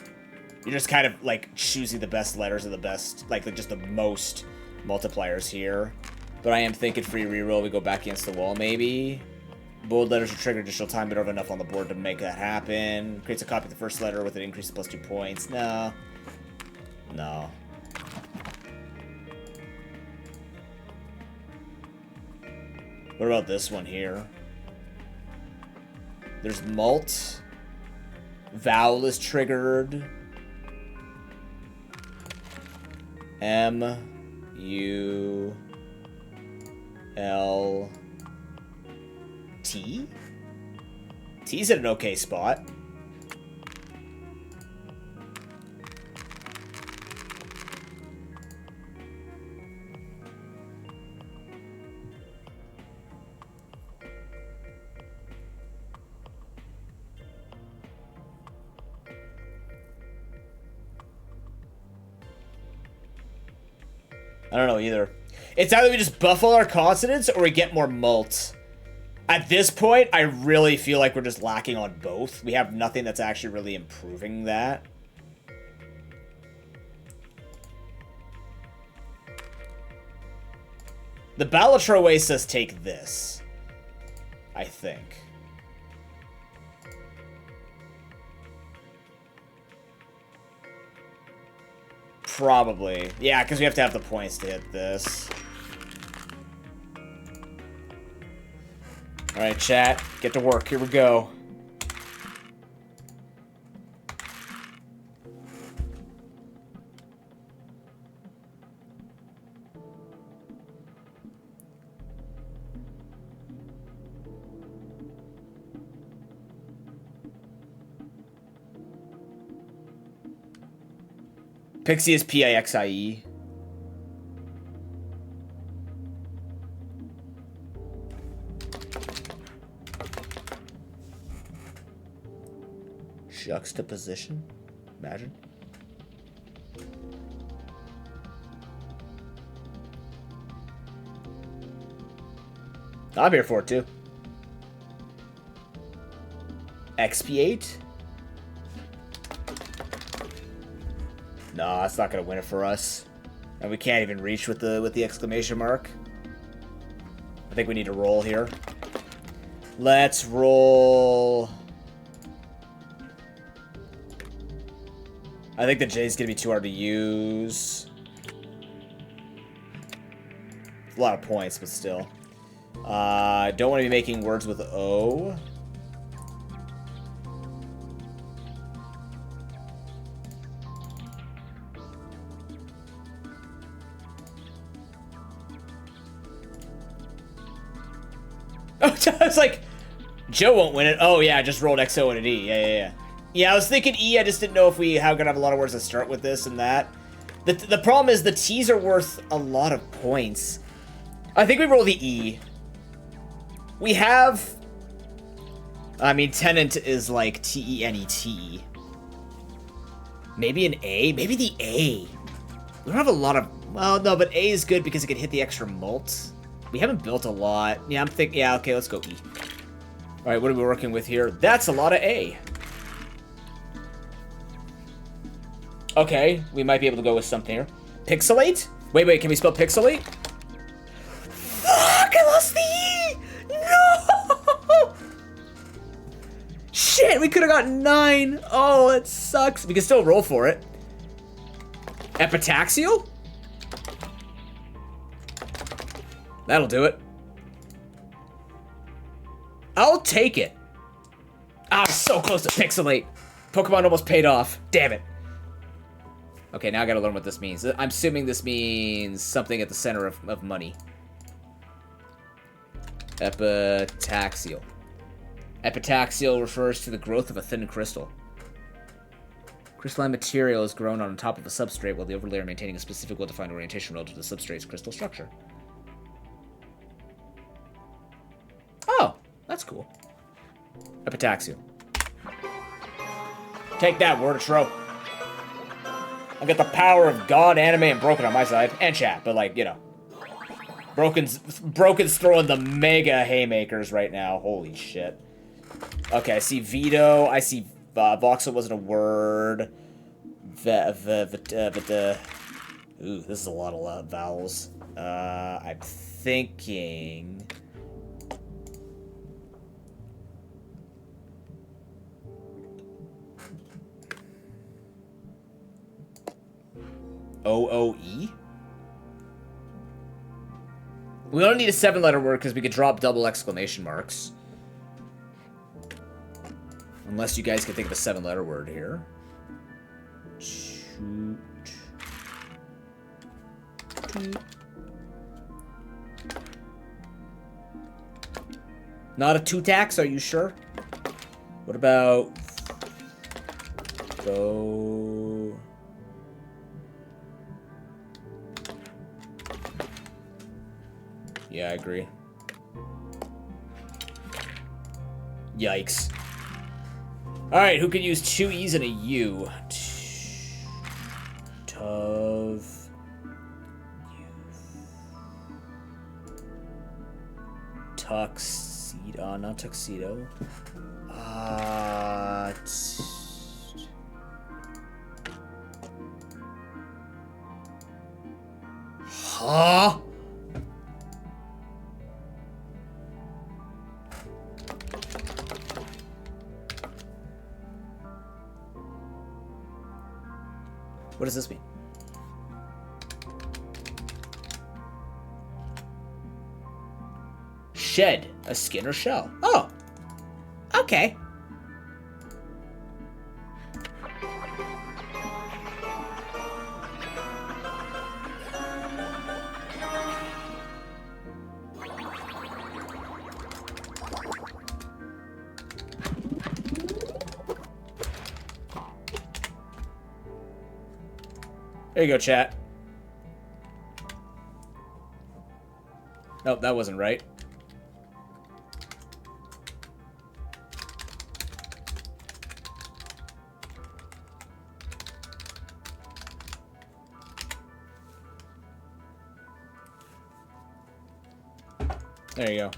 You're just kind of, like, choosing the best letters of the best, like just the most multipliers here. But I am thinking free reroll, we go back against the wall, maybe. Bold letters are triggered additional time, but don't have enough on the board to make that happen. Creates a copy of the first letter with an increase of +2 points. No. No. What about this one here? There's malt. Vowel is triggered. M-U-L-T? T's at an okay spot. I don't know either. It's either we just buff all our consonants or we get more malt. At this point, I really feel like we're just lacking on both. We have nothing that's actually really improving that. The Balatro way says take this. I think. Probably. Yeah, because we have to have the points to hit this. Alright, chat. Get to work. Here we go. Pixie is P-I-X-I-E. Juxtaposition? Imagine. I'm here for it too. Expiate? Nah, that's not gonna win it for us. And we can't even reach with the exclamation mark. I think we need to roll here. Let's roll. I think the J's gonna be too hard to use. A lot of points, but still. Don't want to be making words with O. Oh, I was like, Joe won't win it. Oh, yeah, I just rolled XO and an E. Yeah. Yeah, I was thinking E, I just didn't know if we how gonna have a lot of words that start with this and that. The problem is the T's are worth a lot of points. I think we roll the E. We have... I mean, tenant is like T-E-N-E-T. Maybe an A? Maybe the A. We don't have a lot of... Well, no, but A is good because it can hit the extra mult. We haven't built a lot. Yeah, I'm thinking... Yeah, okay, let's go E. Alright, what are we working with here? That's a lot of A. Okay, we might be able to go with something here. Pixelate? Wait, can we spell pixelate? Fuck, I lost the E! No! Shit, we could have gotten 9. Oh, that sucks. We can still roll for it. Epitaxial? That'll do it. I'll take it. Ah, so close to pixelate. Pokemon almost paid off. Damn it. Okay, now I gotta learn what this means. I'm assuming this means something at the center of money. Epitaxial. Epitaxial refers to the growth of a thin crystal. Crystalline material is grown on top of a substrate while the overlayer maintaining a specific well-defined orientation relative to the substrate's crystal structure. Oh, that's cool. Epitaxial. Take that, Wordatro. I got the power of God, anime, and Broken on my side. And chat, but like, you know. Broken's throwing the mega haymakers right now. Holy shit. Okay, I see veto. I see voxel wasn't a word. Ooh, this is a lot of vowels. I'm thinking... O-O-E? We don't need a 7-letter word because we could drop double exclamation marks. Unless you guys can think of a 7-letter word here. Shoot. Not a two-tax, are you sure? What about... Go... Yeah, I agree. Yikes. Alright, who can use 2 E's and a U? Tov. Tuxedo. Not tuxedo. Huh? What does this mean? Shed a skin or shell. Oh. Okay. There you go, chat. Nope, that wasn't right. There you go.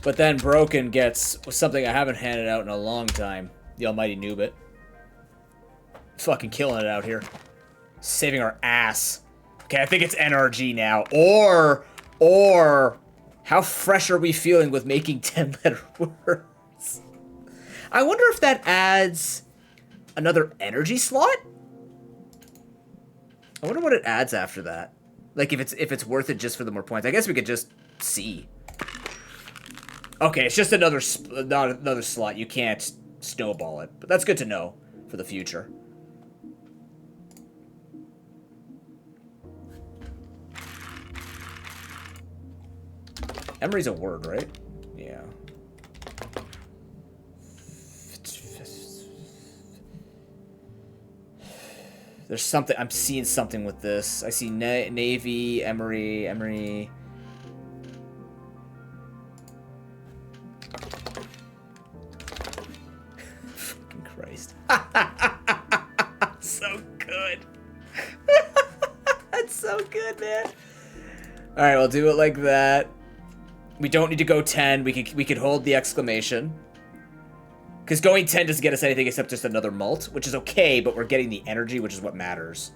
But then Broken gets something I haven't handed out in a long time. The almighty Nubit. Fucking killing it out here. Saving our ass. Okay, I think it's NRG now. Or, how fresh are we feeling with making 10-letter words? I wonder if that adds another energy slot? I wonder what it adds after that. Like, if it's worth it just for the more points. I guess we could just see. Okay, it's just another slot. You can't snowball it. But that's good to know for the future. Emery's a word, right? Yeah. There's something. I'm seeing something with this. I see Navy, Emery. Fucking Christ. So good. That's so good, man. All right, we'll do it like that. We don't need to go 10. We could hold the exclamation. Because going 10 doesn't get us anything except just another mult, which is okay, but we're getting the energy, which is what matters.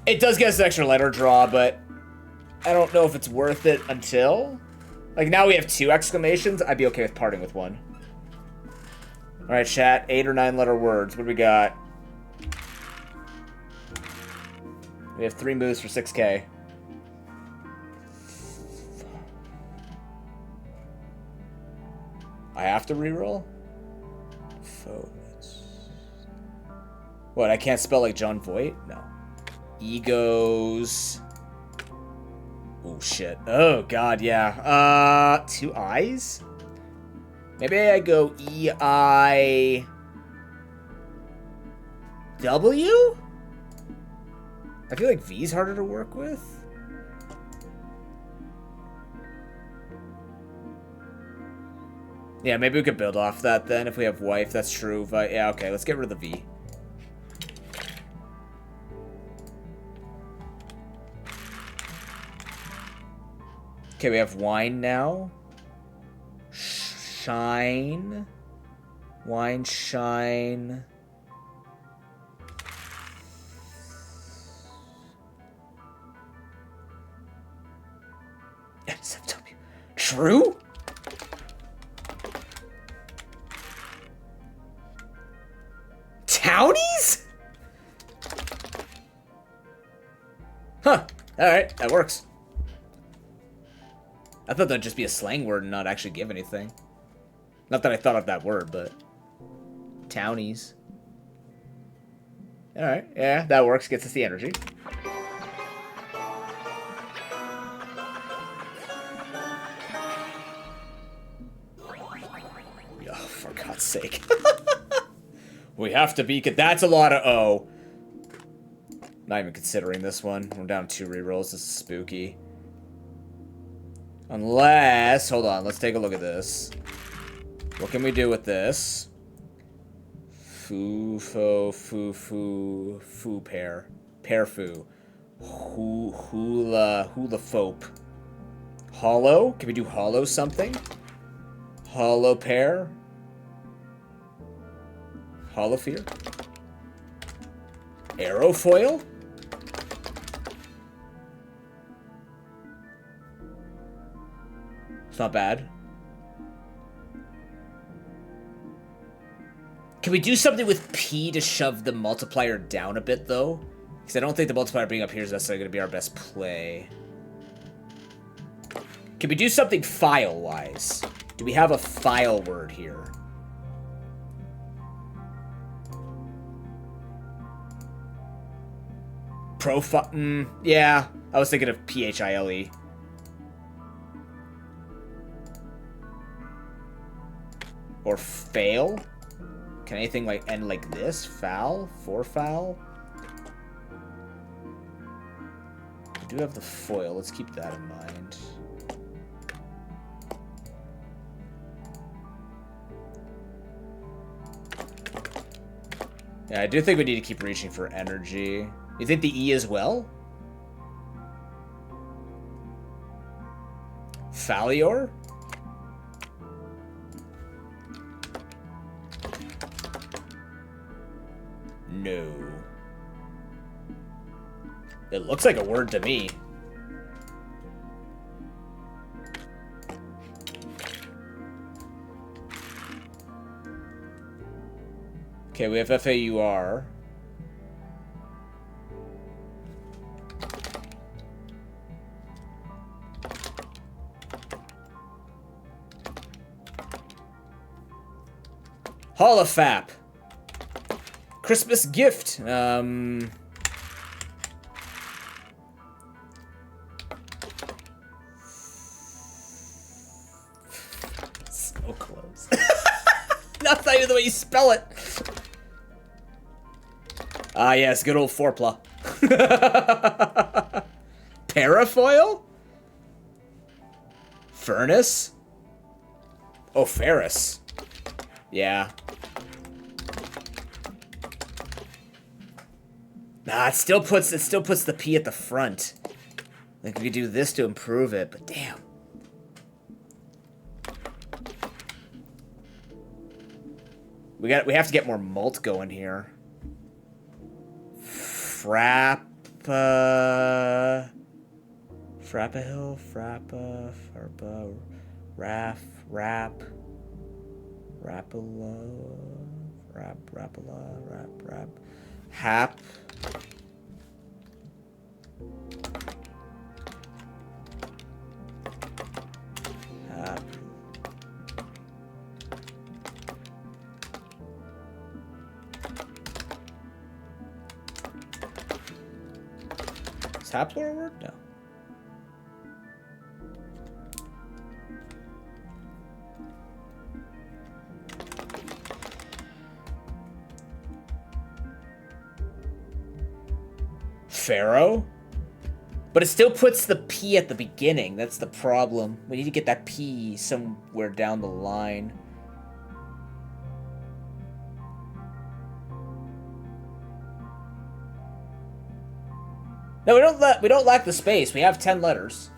It does get us an extra letter draw, but I don't know if it's worth it until... Like, now we have 2 exclamations. I'd be okay with parting with 1. Alright, chat. 8 or 9 letter words. What do we got? We have 3 moves for 6k. I have to reroll? What, I can't spell like John Voight? No. Egos... Oh, shit. Oh, God, yeah. 2 I's? Maybe I go E-I... W? I feel like V's harder to work with. Yeah, maybe we could build off that then if we have wife. That's true. But yeah, okay, let's get rid of the V. Okay, we have wine now. Shine. Wine, shine. SFW. True? Townies? Huh. Alright, that works. I thought that'd just be a slang word and not actually give anything. Not that I thought of that word, but... Townies. Alright, yeah, that works. Gets us the energy. Oh, for God's sake. We have to be... That's a lot of O. Not even considering this one. We're down 2 rerolls. This is spooky. Unless... Hold on, let's take a look at this. What can we do with this? Foo, fo, foo, foo, foo, pair. Pair foo. Hula fope. Hollow? Can we do hollow something? Hollow pair? Hollow fear? Aerofoil? It's not bad. Can we do something with P to shove the multiplier down a bit, though? Because I don't think the multiplier being up here is necessarily going to be our best play. Can we do something file-wise? Do we have a file word here? Profile? Yeah. I was thinking of P-H-I-L-E. Or fail? Can anything like end like this? Foul? For foul? We do have the foil. Let's keep that in mind. Yeah, I do think we need to keep reaching for energy. You think the E as well? Fallior? No. It looks like a word to me. Okay, we have FAUR. Holofap. Christmas gift. So close. That's not even the way you spell it. Ah, yes, good old Forpla. Parafoil? Furnace? Oh, Ferris. Yeah. Nah, it still puts the P at the front. Like we could do this to improve it, but damn. We have to get more malt going here. Frappahill, Frappa, Farpa, Raff, Rap, Rappala, Rap, Hap. Hap. Is Hapler a word? No. Pharaoh? But it still puts the P at the beginning. That's the problem. We need to get that P somewhere down the line. No, we don't lack the space. We have 10 letters.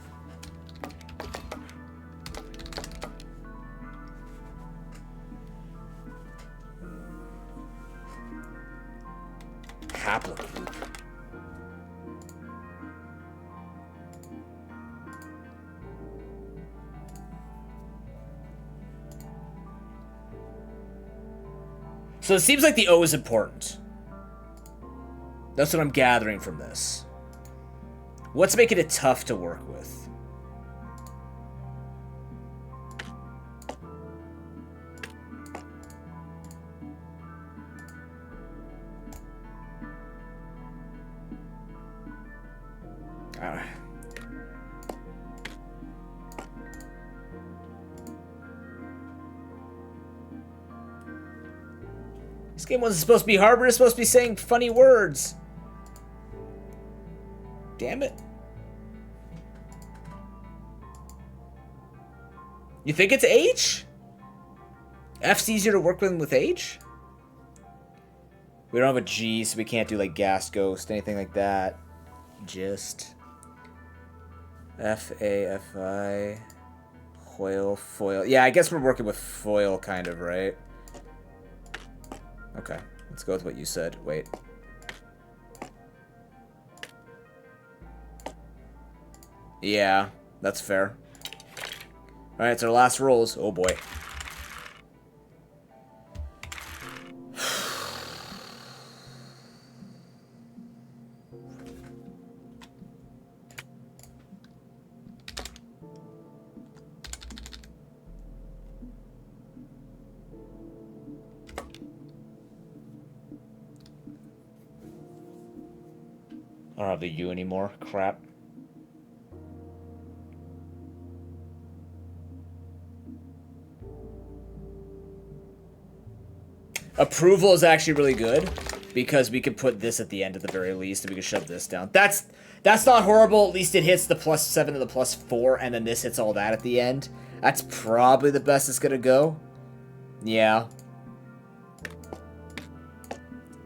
Haplogroup. So it seems like the O is important. That's what I'm gathering from this. What's making it tough to work with? This game wasn't supposed to be hard. We're just supposed to be saying funny words. Damn it. You think it's H? F's easier to work with H? We don't have a G, so we can't do like gas ghost, anything like that. Just F-A-F-I. Foil. Yeah, I guess we're working with foil kind of, right? Okay, let's go with what you said. Wait. Yeah, that's fair. Alright, it's our last rolls. Oh boy. I don't have the U anymore. Crap. Approval is actually really good because we could put this at the end at the very least, and we could shove this down. That's not horrible. At least it hits the +7 and the +4, and then this hits all that at the end. That's probably the best it's gonna go. Yeah.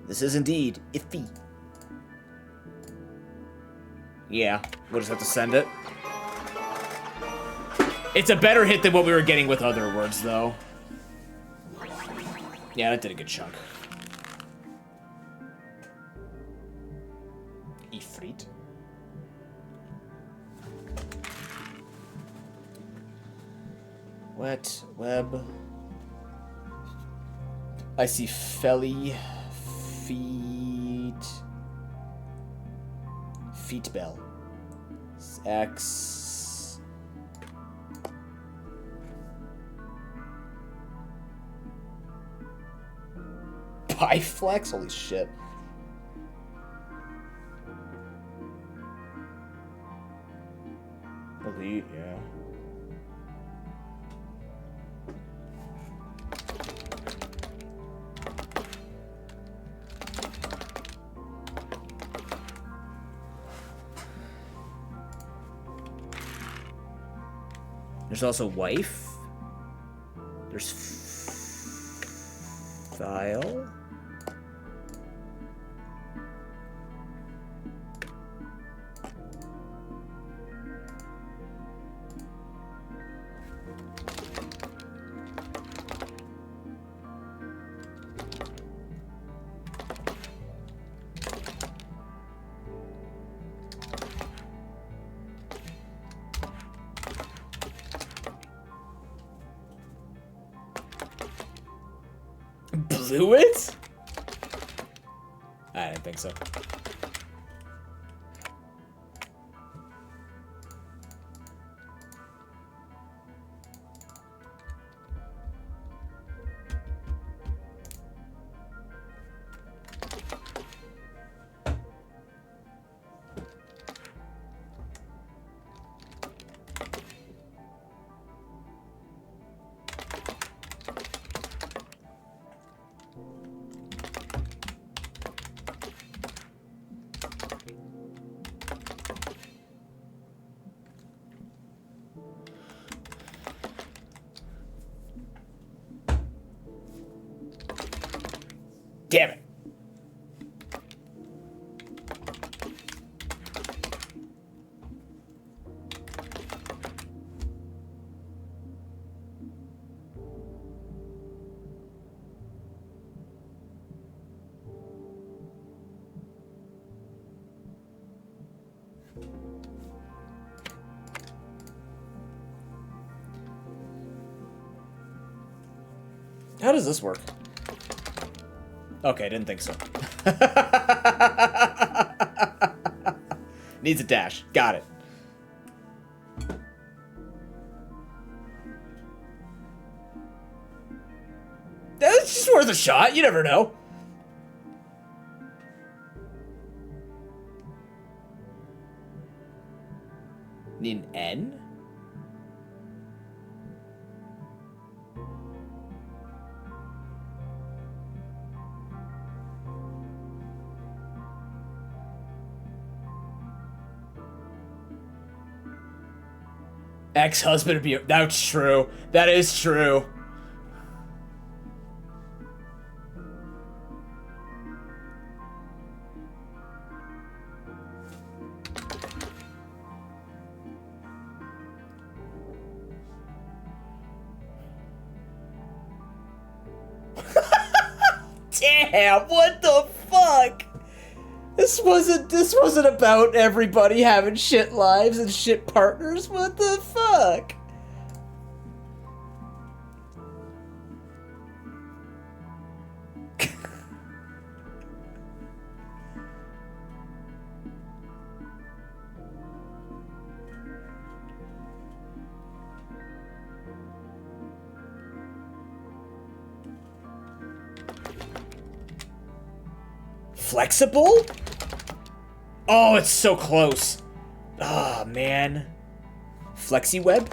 This is indeed iffy. Yeah, we'll just have to send it. It's a better hit than what we were getting with other words, though. Yeah, that did a good chunk. Ifrit. Wet web. I see felly, feet bell. X. Biflex? Holy shit. Elite, yeah. There's also wife. There's file. Blew it? I didn't think so. Damn it. How does this work? Okay, didn't think so. Needs a dash. Got it. That's just worth a shot. You never know. Need an N? Ex-husband would be... That's true. That is true. Damn, what the fuck? This wasn't about everybody having shit lives and shit partners. What the fuck? Flexible? Oh, it's so close. Ah, oh, man. Flexi web?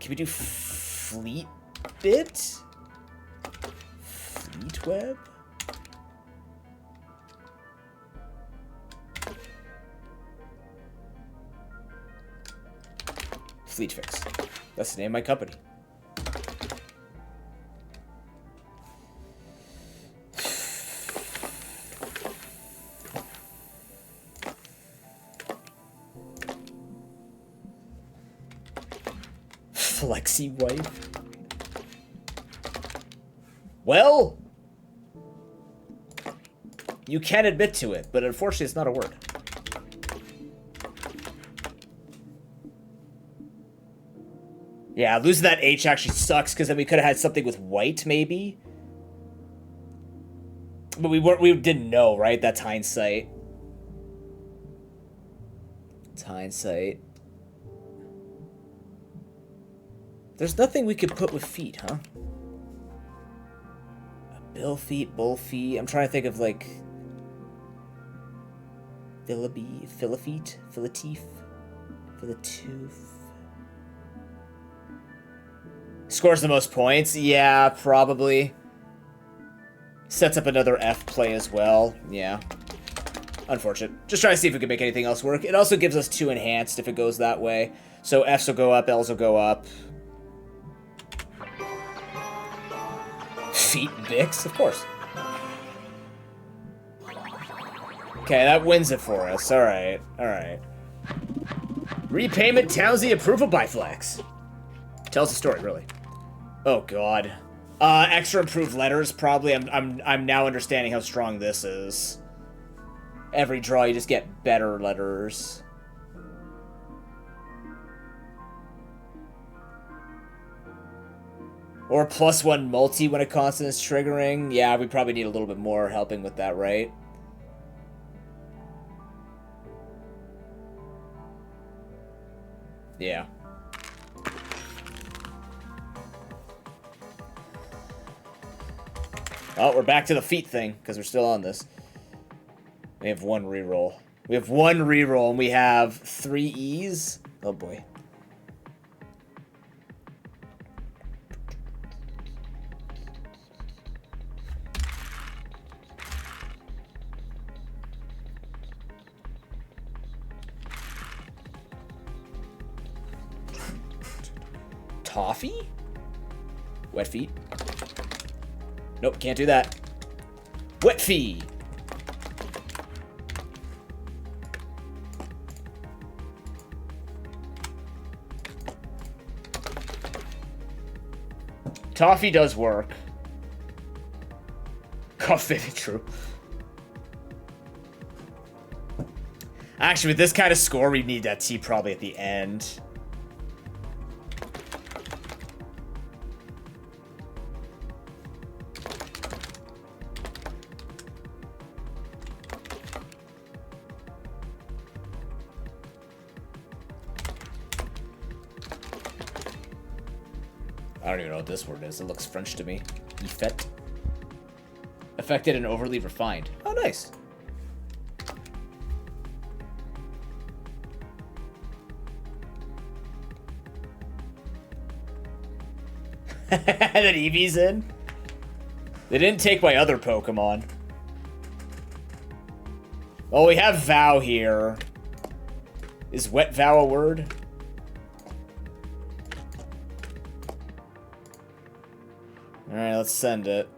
Can we do fleet bit? Fleet web? Fleet Fix. That's the name of my company. Flexi wife. Well, you can admit to it, but unfortunately it's not a word. Yeah, losing that H actually sucks, because then we could have had something with white, maybe. But we didn't know, right? That's hindsight. It's hindsight. There's nothing we could put with feet, huh? Bill feet, bull feet. I'm trying to think of, like... Philipete, Philateef, Philatoof. Scores the most points? Yeah, probably. Sets up another F play as well. Yeah. Unfortunate. Just trying to see if we can make anything else work. It also gives us 2 enhanced if it goes that way. So Fs will go up, Ls will go up. Feet Vix? Of course. Okay, that wins it for us. Alright, alright. Repayment Townsy approval by Flex. Tells the story, really. Oh god. Extra improved letters, probably. I'm now understanding how strong this is. Every draw, you just get better letters. Or +1 multi when a constant is triggering. Yeah, we probably need a little bit more helping with that, right? Yeah. Oh, we're back to the feet thing, because we're still on this. We have 1 reroll. We have 1 reroll, and we have 3 E's. Oh, boy. Toffee? Wet feet? Nope, can't do that. Wet feet! Toffee does work. Coffee, true. Actually, with this kind of score, we need that T probably at the end. I don't even know what this word is. It looks French to me. Effet. Affected and overly refined. Oh, nice. And then Eevee's in. They didn't take my other Pokemon. Well, we have Vow here. Is Wet Vow a word? Alright, let's send it.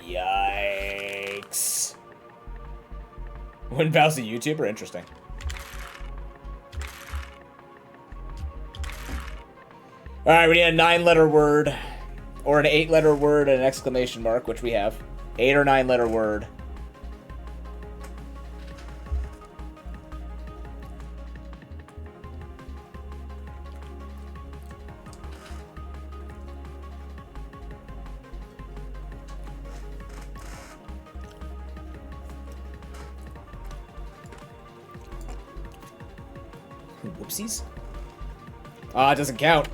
Yikes. When Vow's a YouTuber? Interesting. Alright, we need a 9-letter word. Or an 8-letter word and an exclamation mark, which we have. 8 or 9-letter word. Whoopsies. Ah, it doesn't count.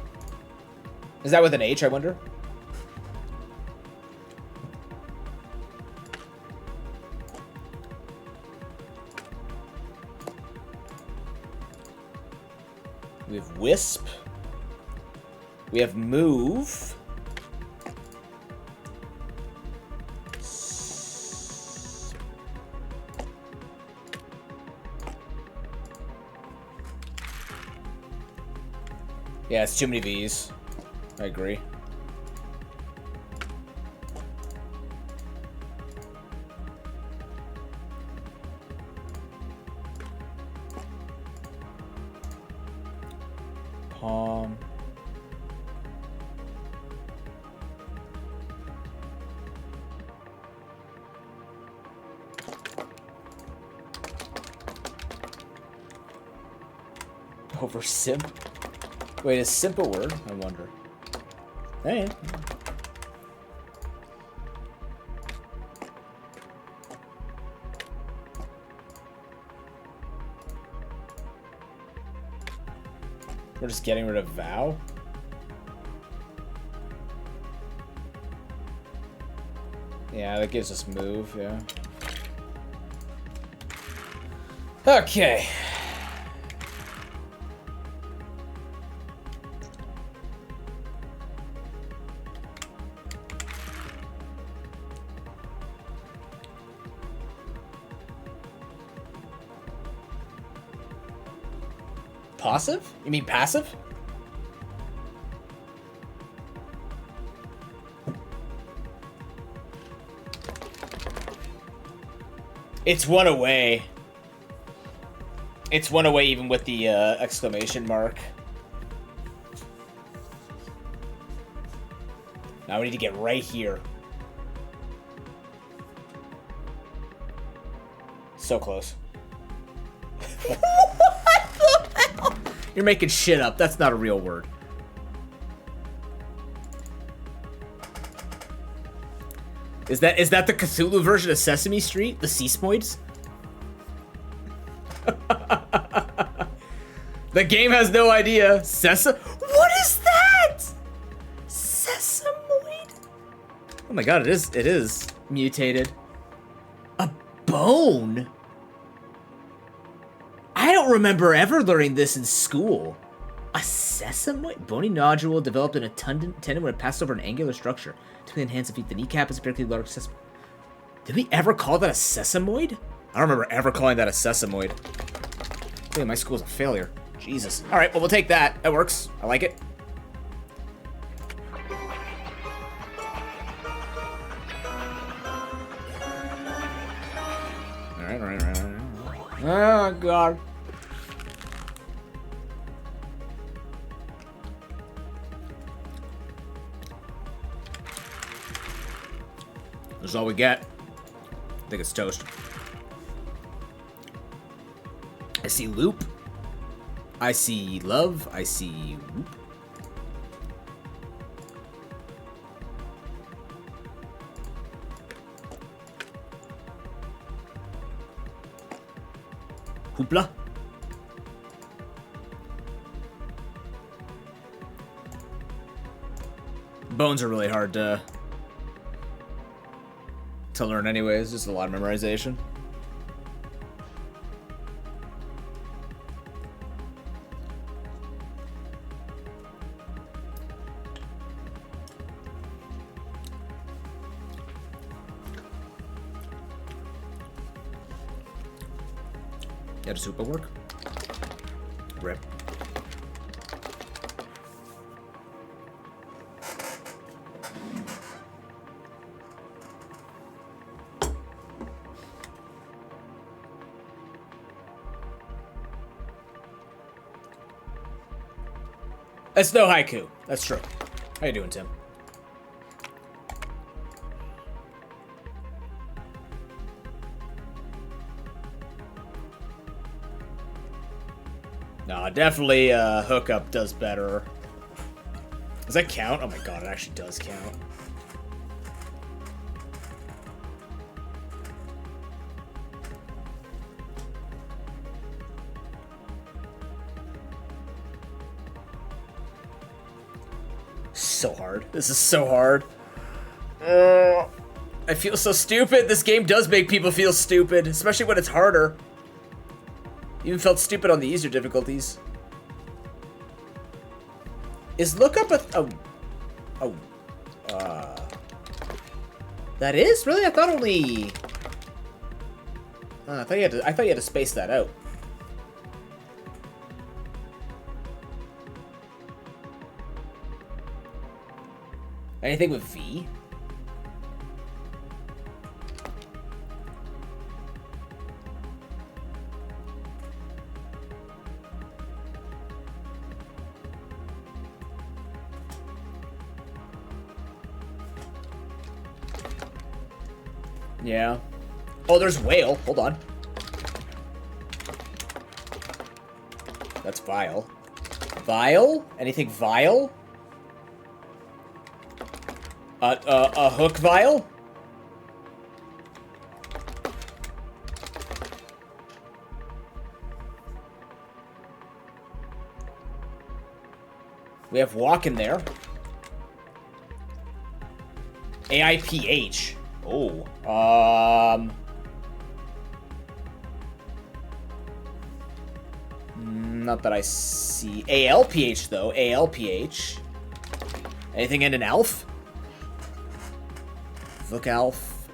Is that with an H, I wonder? We have Wisp. We have Move. Yeah, it's too many V's. I agree. Palm. Over simp? Wait, is simp a word? I wonder. Hey. We're just getting rid of vow? Yeah, that gives us move, yeah. Okay. Passive? You mean passive? It's one away. It's one away even with the exclamation mark. Now we need to get right here. So close. You're making shit up. That's not a real word. Is that the Cthulhu version of Sesame Street? The Seismoids? The game has no idea. What is that? Sesamoid? Oh my god, it is mutated. A bone? I don't remember ever learning this in school. A sesamoid? Bony nodule developed in a tendon when it passed over an angular structure. To enhance the feet, the kneecap is a particularly large sesamoid. Did we ever call that a sesamoid? I don't remember ever calling that a sesamoid. I think my school's a failure. Jesus. Alright, well, we'll take that. That works. I like it. Alright. Oh, God. That's all we get. I think it's toast. I see loop. I see love. I see whoop. Hoopla. Bones are really hard to learn anyways. Just a lot of memorization. Yeah, does Hoopa work? Rip. That's no haiku. That's true. How you doing, Tim? No, definitely hookup does better. Does that count? Oh my god, it actually does count. So hard. This is so hard. I feel so stupid. This game does make people feel stupid, especially when it's harder. Even felt stupid on the easier difficulties. Is lookup a that is? Really? I thought only I thought you had to space that out. Anything with V? Yeah. Oh, there's whale. Hold on. That's vile. Vile? Anything vile? A hook vial? We have walk in there. AIPH. Oh. Not that I see. ALPH, though. ALPH. Anything in an elf? Look, elf.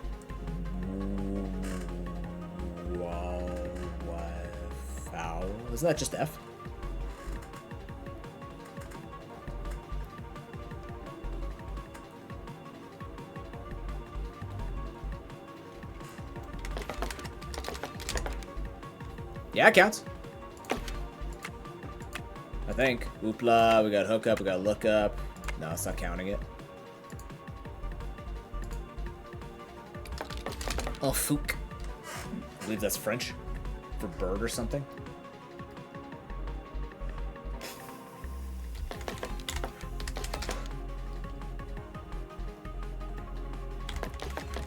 Foul. Isn't that just F? Yeah, it counts. I think. Oopla, we got hookup, we got lookup. No, it's not counting it. Oh, fook. I believe that's French for bird or something.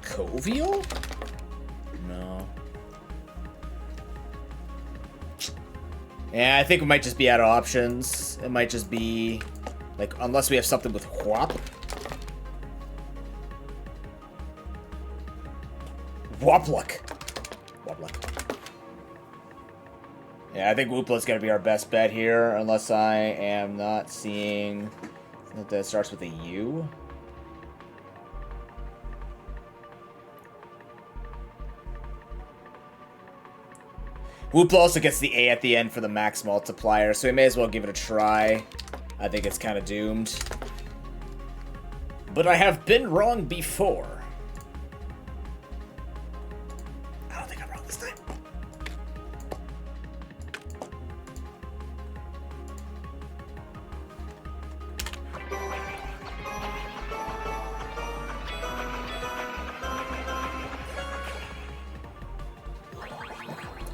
Covial? No. Yeah, I think we might just be out of options. It might just be, like, unless we have something with whop. Wopluck. Wopluck. Yeah, I think Woopla's gonna be our best bet here, unless I am not seeing that starts with a U. Woopla also gets the A at the end for the max multiplier, so we may as well give it a try. I think it's kind of doomed. But I have been wrong before. I don't think I'm wrong this time.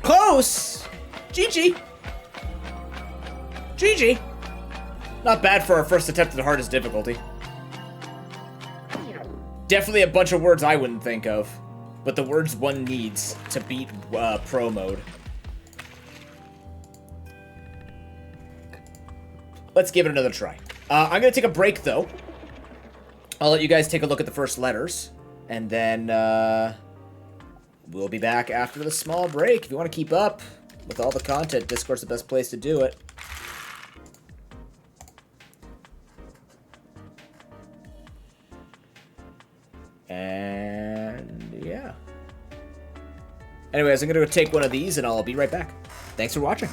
Close! GG! GG! Not bad for our first attempt at the hardest difficulty. Definitely a bunch of words I wouldn't think of, but the words one needs to beat pro mode. Let's give it another try. I'm gonna take a break though. I'll let you guys take a look at the first letters, and then we'll be back after the small break. If you want to keep up with all the content, Discord's the best place to do it. And yeah. Anyways, I'm gonna go take one of these and I'll be right back. Thanks for watching.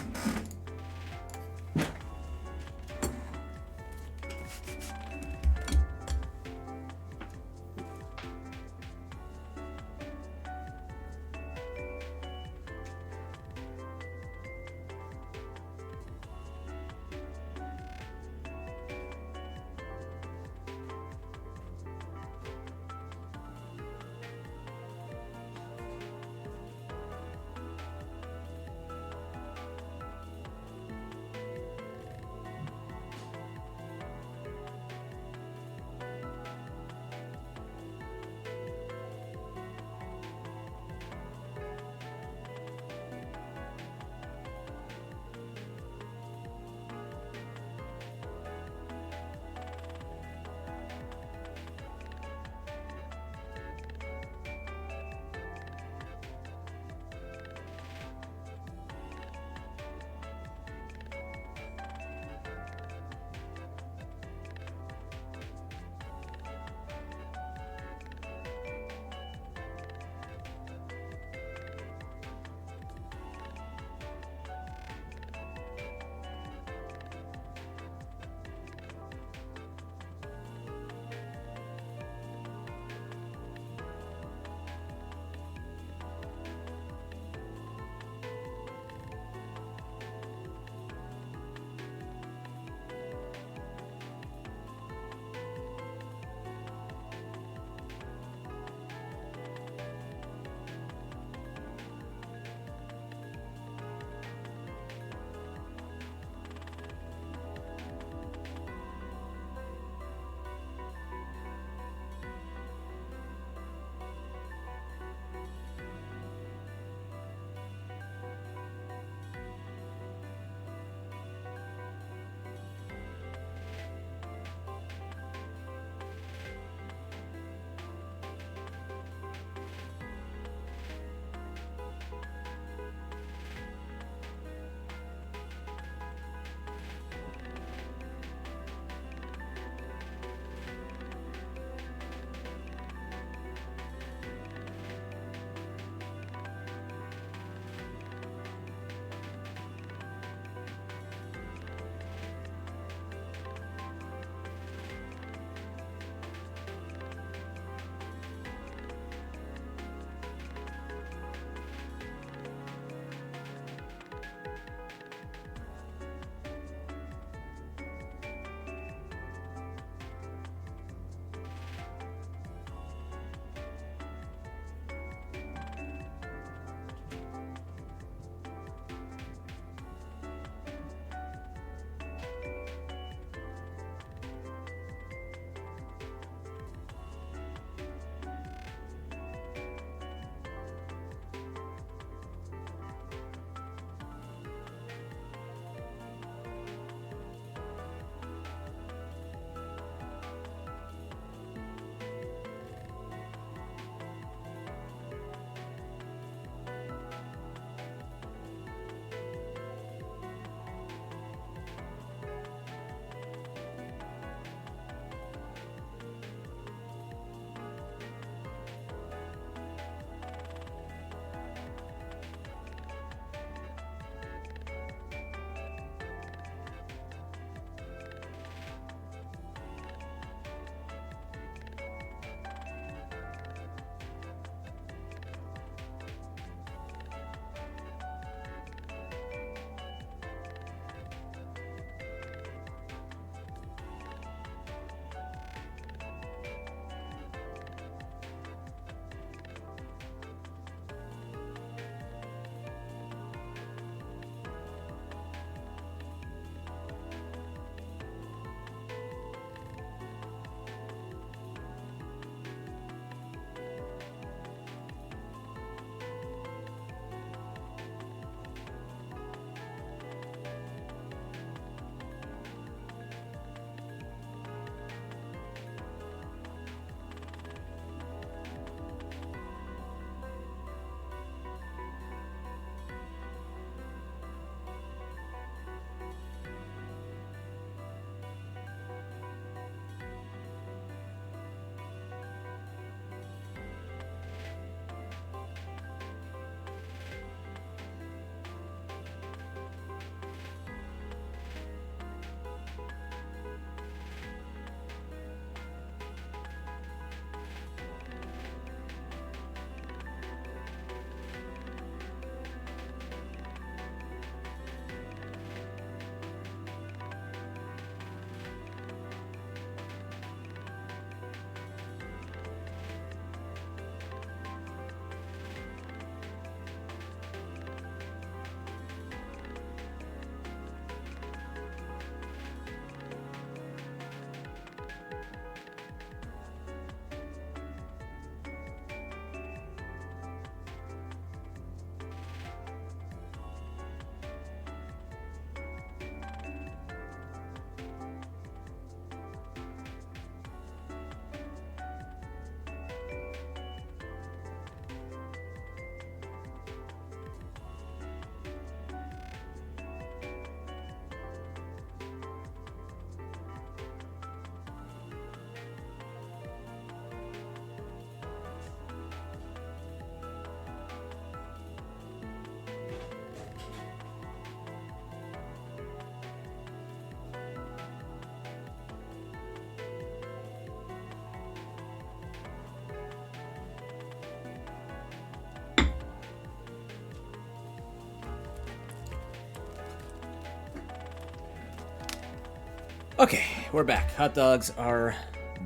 Okay, we're back. Hot dogs are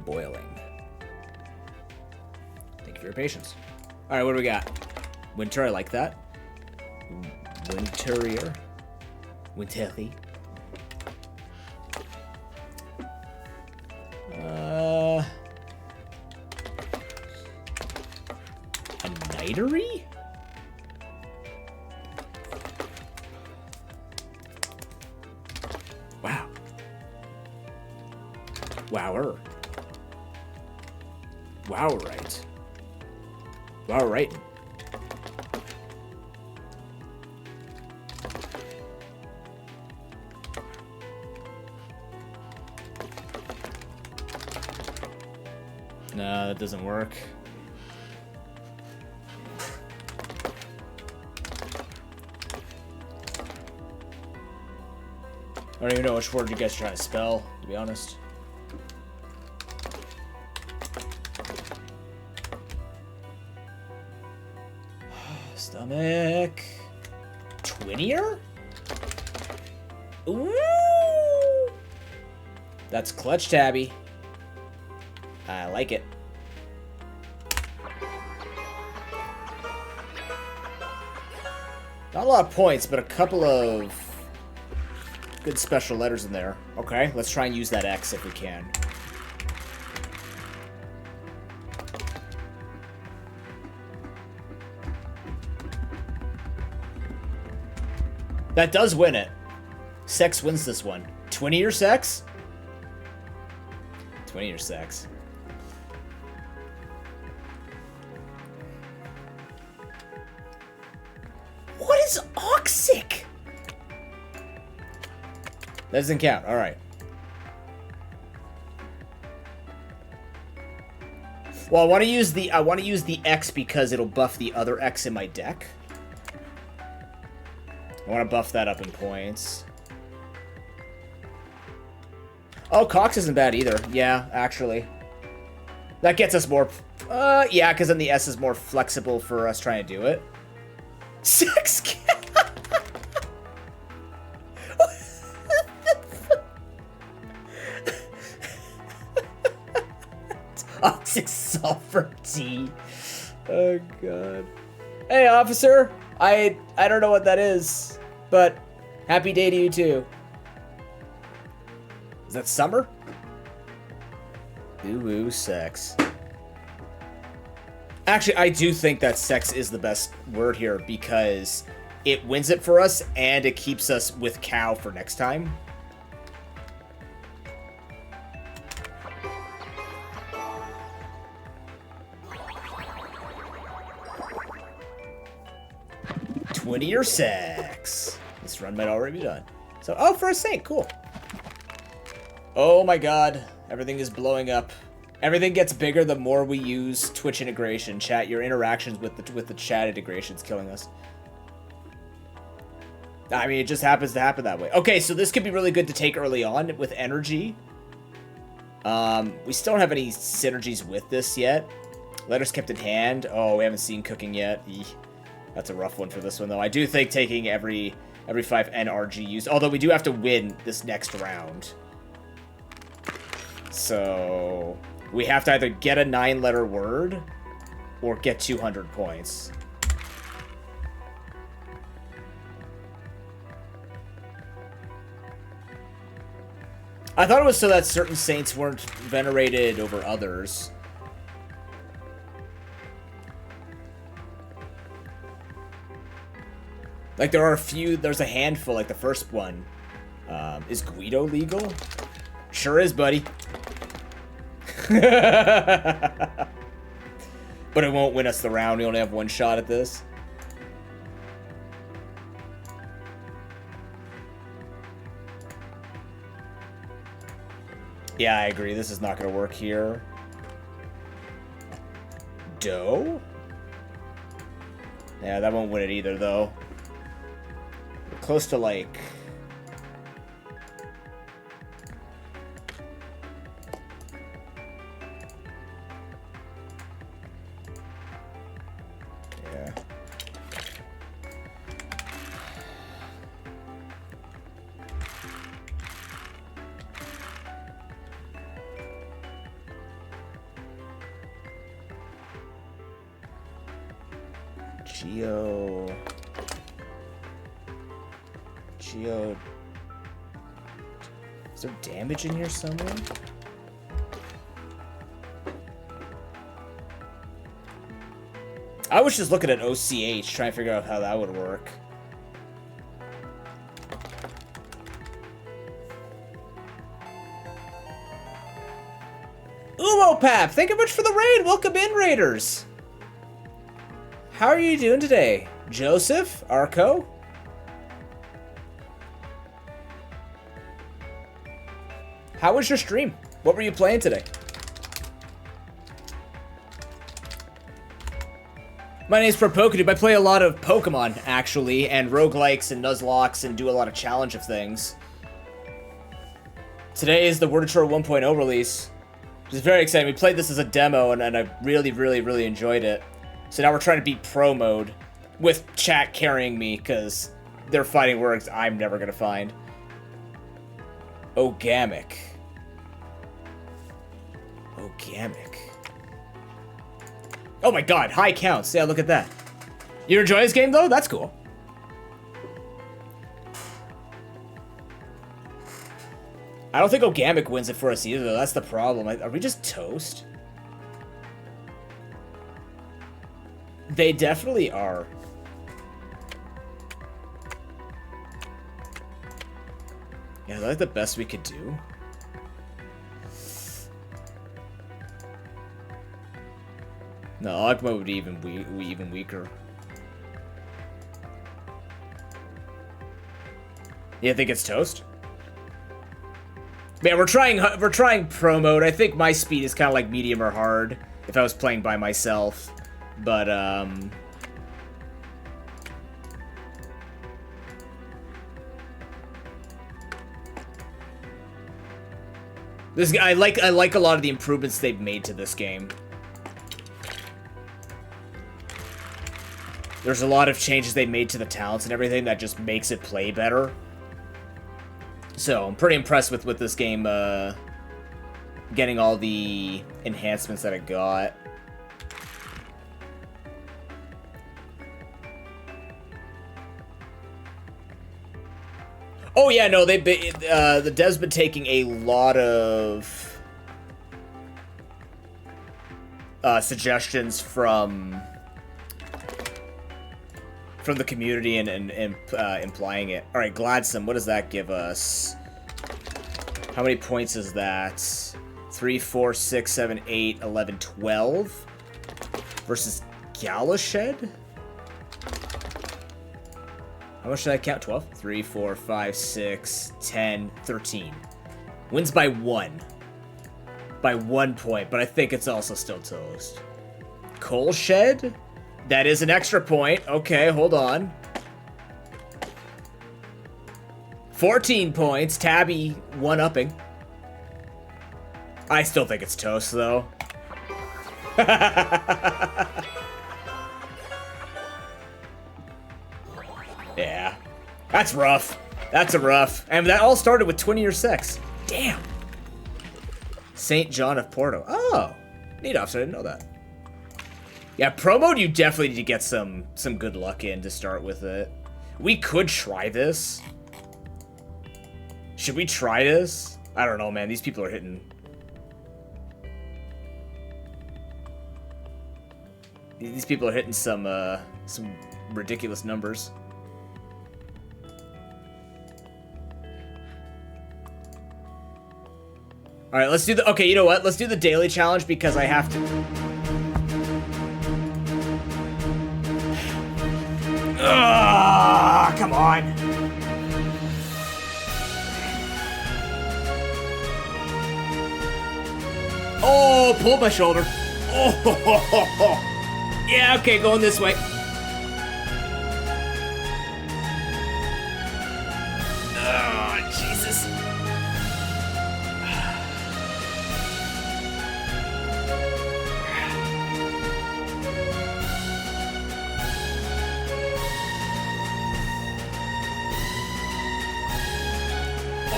boiling. Thank you for your patience. All right, what do we got? Winter, I like that. Winterier. Winterly. A nightery? Wow. Wower. Wow, right. Wow, right. No, that doesn't work. I don't even know which word you guys are trying to spell, to be honest. Stomach. Twinnier? Ooh! That's clutch tabby. I like it. Not a lot of points, but a couple of good special letters in there. Okay, let's try and use that X if we can. That does win it. Sex wins this one. 20-year sex? 20-year sex. What is oxic? That doesn't count. All right. Well, I want to use the X because it'll buff the other X in my deck. I want to buff that up in points. Oh, Cox isn't bad either. Yeah, actually. That gets us more... yeah, because then the S is more flexible for us trying to do it. Sex cat! Toxic sulfur tea. Oh, God. Hey, officer. I don't know what that is, but happy day to you, too. Is that summer? Ooh, sex. Actually, I do think that sex is the best word here because it wins it for us and it keeps us with cow for next time. Twinnier sex. This run might already be done. So, oh, for a saint, cool. Oh my god, everything is blowing up. Everything gets bigger the more we use Twitch integration. Chat, your interactions with the chat integration is killing us. I mean, it just happens to happen that way. Okay, so this could be really good to take early on with energy. We still don't have any synergies with this yet. Letters kept in hand. Oh, we haven't seen cooking yet. Eek. That's a rough one for this one, though. I do think taking every 5 NRG used, although we do have to win this next round. So we have to either get a 9-letter word or get 200 points. I thought it was so that certain saints weren't venerated over others. Like, there are a few, there's a handful, like the first one. Is Guido legal? Sure is, buddy. But it won't win us the round. We only have one shot at this. Yeah, I agree. This is not going to work here. Doe? Yeah, that won't win it either, though. We're close to, like... Yeah. Geo. Is there damage in here somewhere? I was just looking at OCH, trying to figure out how that would work. Umopap, thank you much for the raid. Welcome in, Raiders. How are you doing today? Joseph? Arco? How was your stream? What were you playing today? My name's Propokadoob. I play a lot of Pokemon, actually, and roguelikes and Nuzlockes, and do a lot of challenge of things. Today is the Wordatro 1.0 release, which is very exciting. We played this as a demo, and I really, really, really enjoyed it. So now we're trying to beat Pro Mode, with chat carrying me, because they're fighting words I'm never going to find. Ogamic. Oh my god, high counts. Yeah, look at that. You enjoy this game, though? That's cool. I don't think Ogamic wins it for us either, though. That's the problem. Are we just toast? They definitely are. Yeah, is that like the best we could do? No, Ogma would be even weaker. You think it's toast? Man, we're trying pro mode. I think my speed is kind of like medium or hard if I was playing by myself. But I like a lot of the improvements they've made to this game. There's a lot of changes they made to the talents and everything that just makes it play better. So I'm pretty impressed with this game getting all the enhancements that it got. Oh yeah, no, the devs been taking a lot of suggestions from the community and implying it. All right, Gladsome, what does that give us? How many points is that? 3, 4, 6, 7, 8, 11, 12 versus Galashed? How much did I count? 12? 3, 4, 5, 6, 10, 13. Wins by 1. By 1 point, but I think it's also still toast. Coal Shed? That is an extra point. Okay, hold on. 14 points. Tabby one-upping. I still think it's toast, though. Yeah. That's rough. That's a rough. And that all started with 20 or 6. Damn. St. John of Porto. Oh. Neat officer. I didn't know that. Yeah, pro mode, you definitely need to get some good luck in to start with it. We could try this. Should we try this? I don't know, man. These people are hitting... These people are hitting some ridiculous numbers. Alright, let's do the... Okay, you know what? Let's do the daily challenge because I have to... Come on. Oh, pulled my shoulder. Oh, yeah, okay, going this way. Oh, Jesus.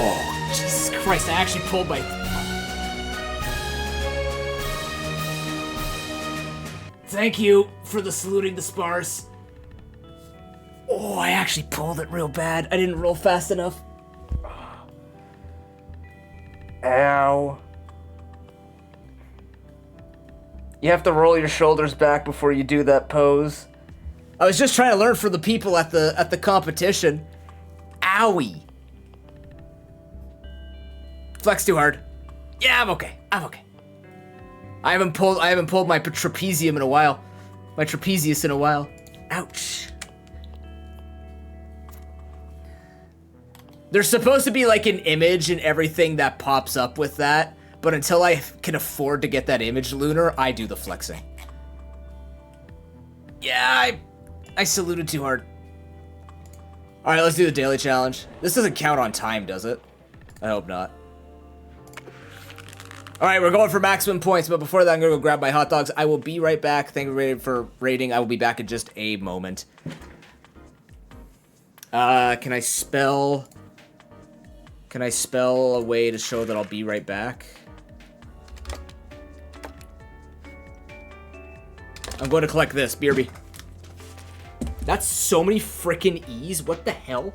Oh, Jesus Christ, I actually pulled my... Thank you for the saluting the sparse. Oh, I actually pulled it real bad. I didn't roll fast enough. Ow. You have to roll your shoulders back before you do that pose. I was just trying to learn for the people at the competition. Owie. Flex too hard. Yeah, I'm okay. I'm okay. I haven't pulled my trapezium in a while. My trapezius in a while. Ouch. There's supposed to be like an image and everything that pops up with that, but until I can afford to get that image, Lunar, I do the flexing. Yeah, I saluted too hard. Alright, let's do the daily challenge. This doesn't count on time, does it? I hope not. Alright, we're going for maximum points, but before that, I'm gonna go grab my hot dogs. I will be right back. Thank you for rating. I will be back in just a moment. Can I spell a way to show that I'll be right back? I'm going to collect this, BRB. That's so many frickin' E's. What the hell?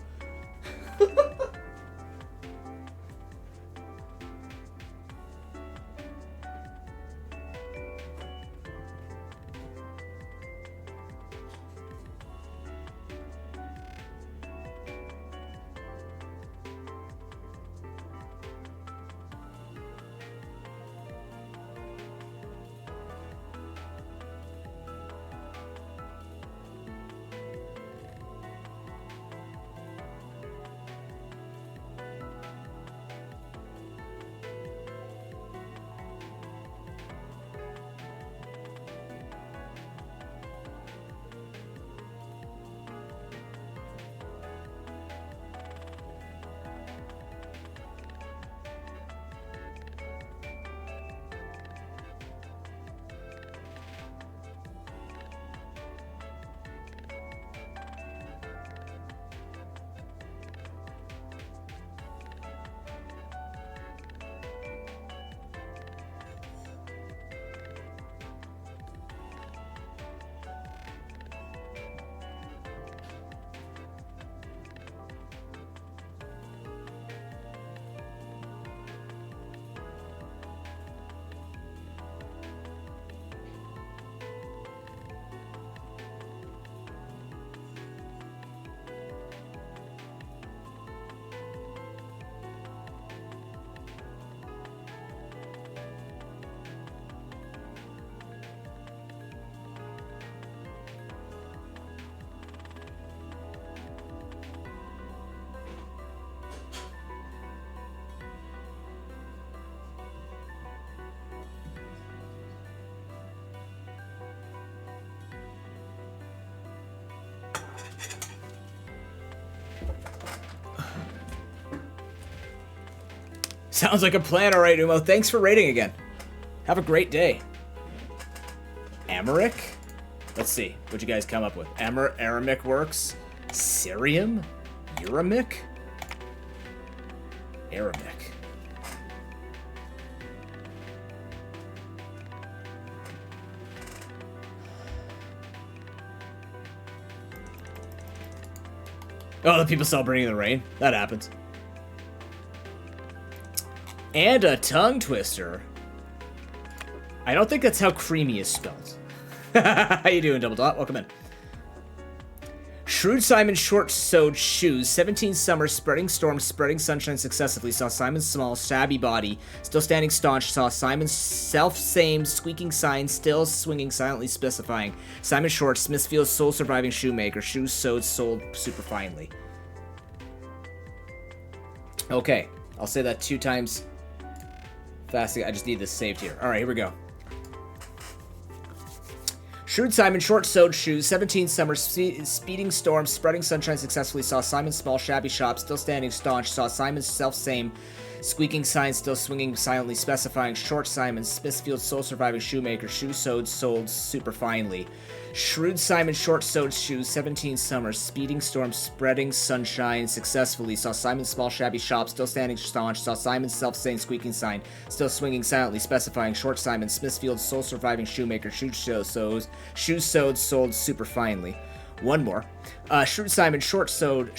Sounds like a plan, alright, Umo. Thanks for rating again. Have a great day. Amaric? Let's see. What'd you guys come up with? Aramic works. Cerium? Uramic? Aramic. Oh, the people celebrating the rain. That happens. And a tongue twister. I don't think that's how creamy is spelled. How you doing, Double Dot? Welcome in. Shrewd Simon short-sewed shoes, 17 summers, spreading storms, spreading sunshine successively, saw Simon's small, shabby body, still standing staunch, saw Simon's self-same squeaking sign, still swinging silently specifying, Simon Short, Smithfield's sole surviving shoemaker, shoes sewed, sold super finely. Okay, I'll say that 2 times fast. I just need this saved here. Alright, here we go. Shrewd Simon, short-sewed shoes, 17 summers, speeding storms, spreading sunshine successfully, saw Simon's small, shabby shop, still standing staunch, saw Simon's self-same, squeaking sign, still swinging silently, specifying Short Simon, Smithfield's sole surviving shoemaker, shoes sewed, sold super finely. Shrewd Simon, short-sewed shoes, 17 summers, speeding storms, spreading sunshine successfully, saw Simon's small, shabby shop, still standing staunch, saw Simon's self-same squeaking sign, still swinging silently, specifying Short Simon, Smithfield's sole surviving shoemaker, shoes sewed, sold super finely. One more. Shrewd Simon, short-sewed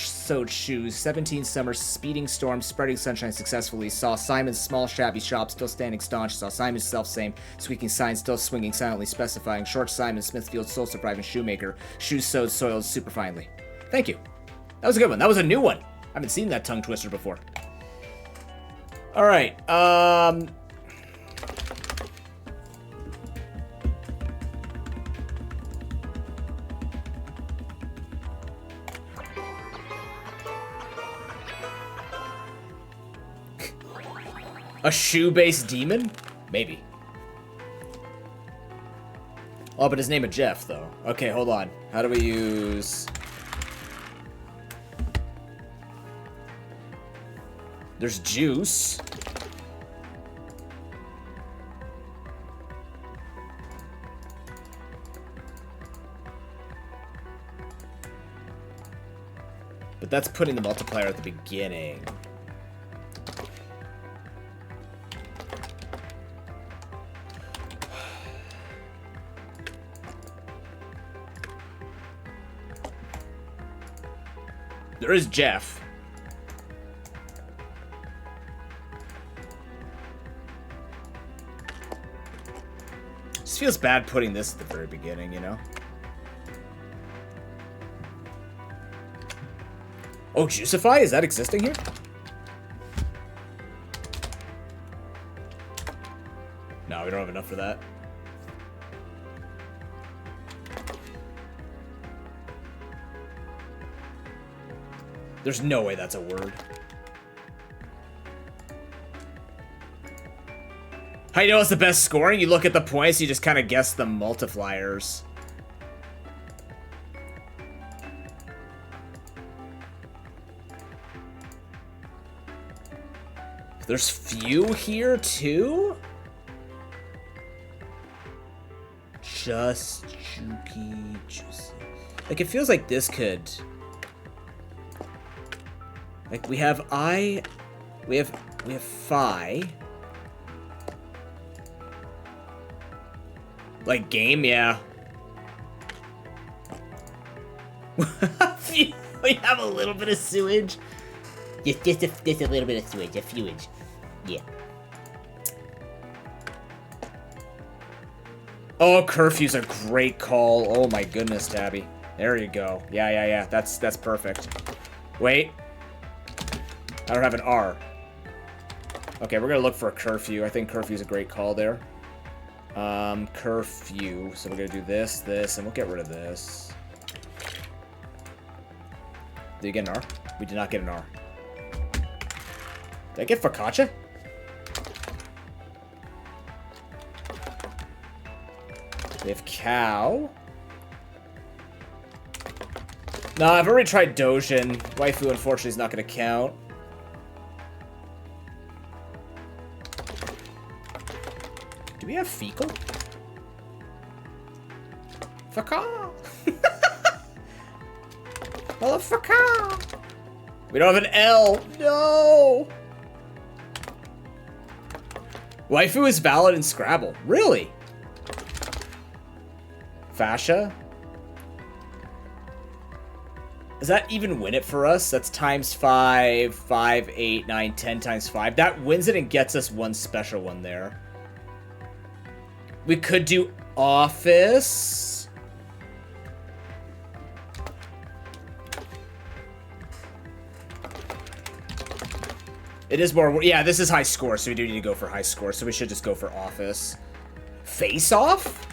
shoes, 17 summers, speeding storm, spreading sunshine successfully. Saw Simon's small shabby shop still standing staunch. Saw Simon's self-same, squeaking sign still swinging silently, specifying Short Simon, Smithfield, soul-surviving shoemaker, shoes sewed, soiled super finely. Thank you. That was a good one. That was a new one. I haven't seen that tongue twister before. All right. A shoe-based demon? Maybe. Oh, but his name is Jeff, though. Okay, hold on. How do we use... There's juice. But that's putting the multiplier at the beginning. There is Jeff. Just feels bad putting this at the very beginning, you know? Oh, Juicify? Is that existing here? No, we don't have enough for that. There's no way that's a word. How you know it's the best scoring? You look at the points, you just kind of guess the multipliers. There's few here, too? Just Juki Juicy. Like, it feels like this could... Like, we have we have Phi. Like, game, yeah. We have a little bit of sewage. Just a little bit of sewage, a fewage. Yeah. Oh, curfew's a great call. Oh my goodness, Tabby. There you go. Yeah. That's perfect. Wait. I don't have an R. Okay, we're gonna look for a curfew. I think curfew's a great call there. Curfew. So we're gonna do this, and we'll get rid of this. Did you get an R? We did not get an R. Did I get focaccia? We have cow. Nah, I've already tried Dojin. Waifu, unfortunately, is not gonna count. Do we have fecal? Faca! I love faca! We don't have an L! No! Waifu is valid in Scrabble. Really? Fascia? Does that even win it for us? That's times 5, 5, 8, 9, 10 times 5. That wins it and gets us one special one there. We could do office. It is more... Yeah, this is high score, so we do need to go for high score. So we should just go for office. Face off?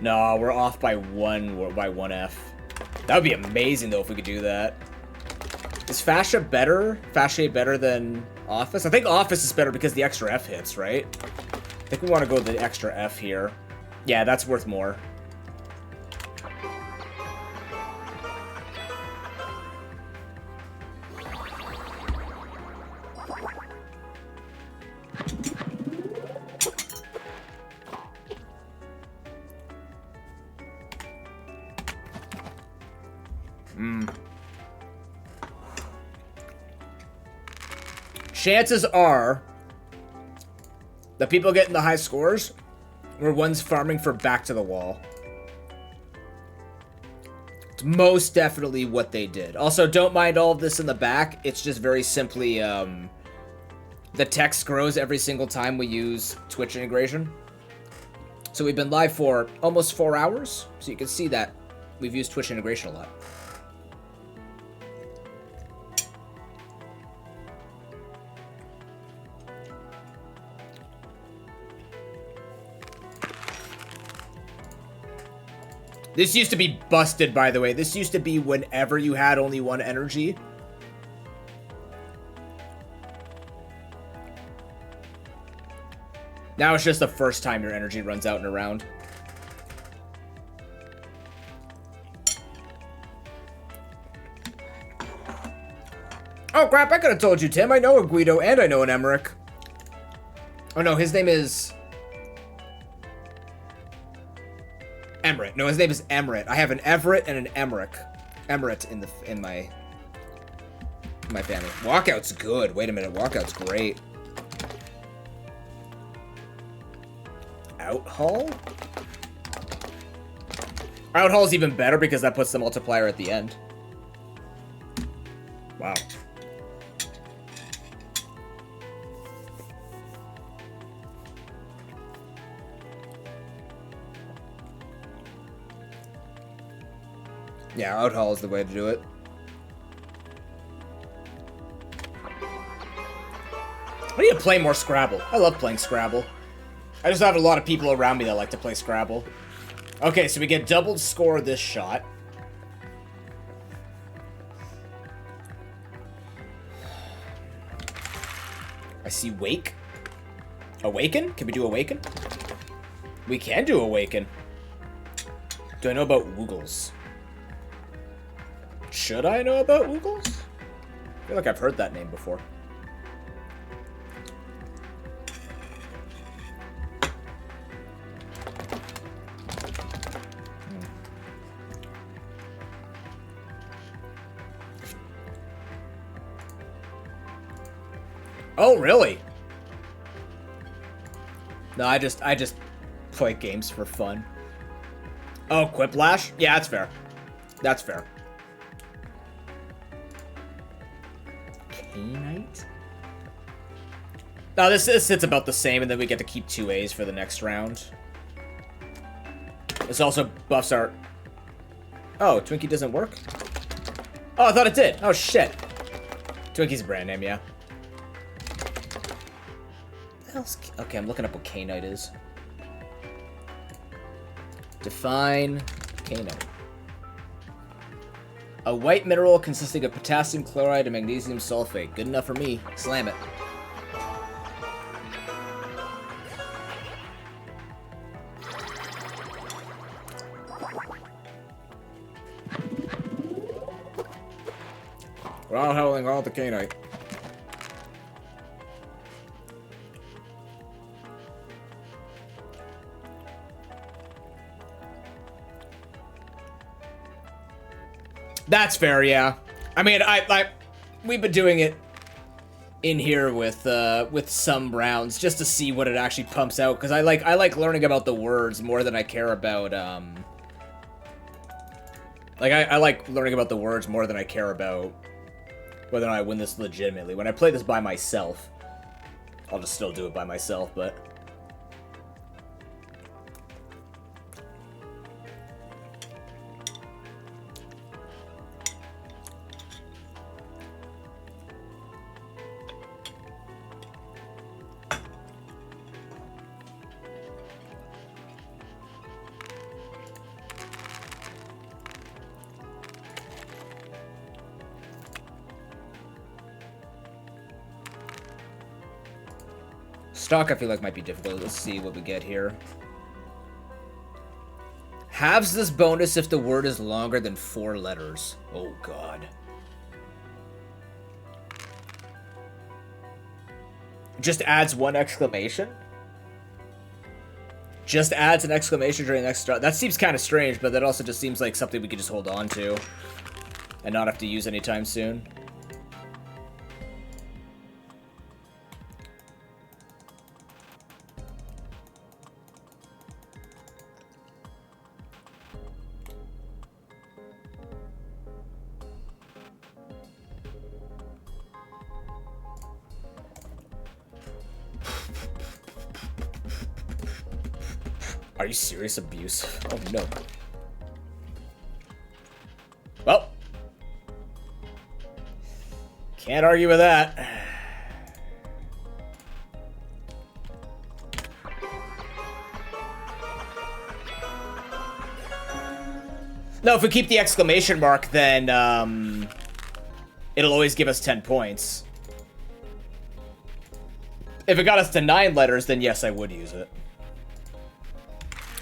No, we're off by one F. That would be amazing, though, if we could do that. Is fascia better? Fascia better than office? I think office is better because the extra F hits, right? I think we want to go with the extra F here. Yeah, that's worth more. Chances are the people getting the high scores were ones farming for back to the wall. It's most definitely what they did. Also, don't mind all of this in the back. It's just very simply, the text grows every single time we use Twitch integration. So we've been live for almost 4 hours, so you can see that we've used Twitch integration a lot. This used to be busted, by the way. This used to be whenever you had only one energy. Now it's just the first time your energy runs out in a round. Oh crap, I could have told you, Tim. I know a Guido and I know an Emmerich. Oh no, his name is... Emmerich. No, his name is Emmerich. I have an Everett and an Emmerich. Emmerich in my family. Walkout's good. Wait a minute, Walkout's great. Outhall? Outhall's even better because that puts the multiplier at the end. Wow. Yeah, Outhall is the way to do it. I need to play more Scrabble. I love playing Scrabble. I just have a lot of people around me that like to play Scrabble. Okay, so we get doubled score this shot. I see Wake. Awaken? Can we do Awaken? We can do Awaken. Do I know about Woogles? Should I know about Woogles? I feel like I've heard that name before. Oh, really? No, I just play games for fun. Oh, Quiplash? Yeah, that's fair. That's fair. K-Knight? No, this sits about the same, and then we get to keep 2 A's for the next round. This also buffs our... Oh, Twinkie doesn't work? Oh, I thought it did. Oh, shit. Twinkie's a brand name, yeah. Okay, I'm looking up what K-Knight is. Define K-Knight. A white mineral consisting of potassium chloride and magnesium sulfate. Good enough for me. Slam it. We're all howling all the K-Knight. That's fair, yeah. I mean, we've been doing it in here with some rounds just to see what it actually pumps out, because I like learning about the words more than I care about I like learning about the words more than I care about whether or not I win this legitimately. When I play this by myself, I'll just still do it by myself, but stock, I feel like, might be difficult. Let's see what we get here. Halves this bonus if the word is longer than 4 letters. Oh, God. Just adds 1 exclamation? Just adds an exclamation during the next start. That seems kind of strange, but that also just seems like something we could just hold on to and not have to use anytime soon. Are you serious? Abuse? Oh, no. Well. Can't argue with that. No, if we keep the exclamation mark, then, it'll always give us 10 points. If it got us to 9 letters, then yes, I would use it.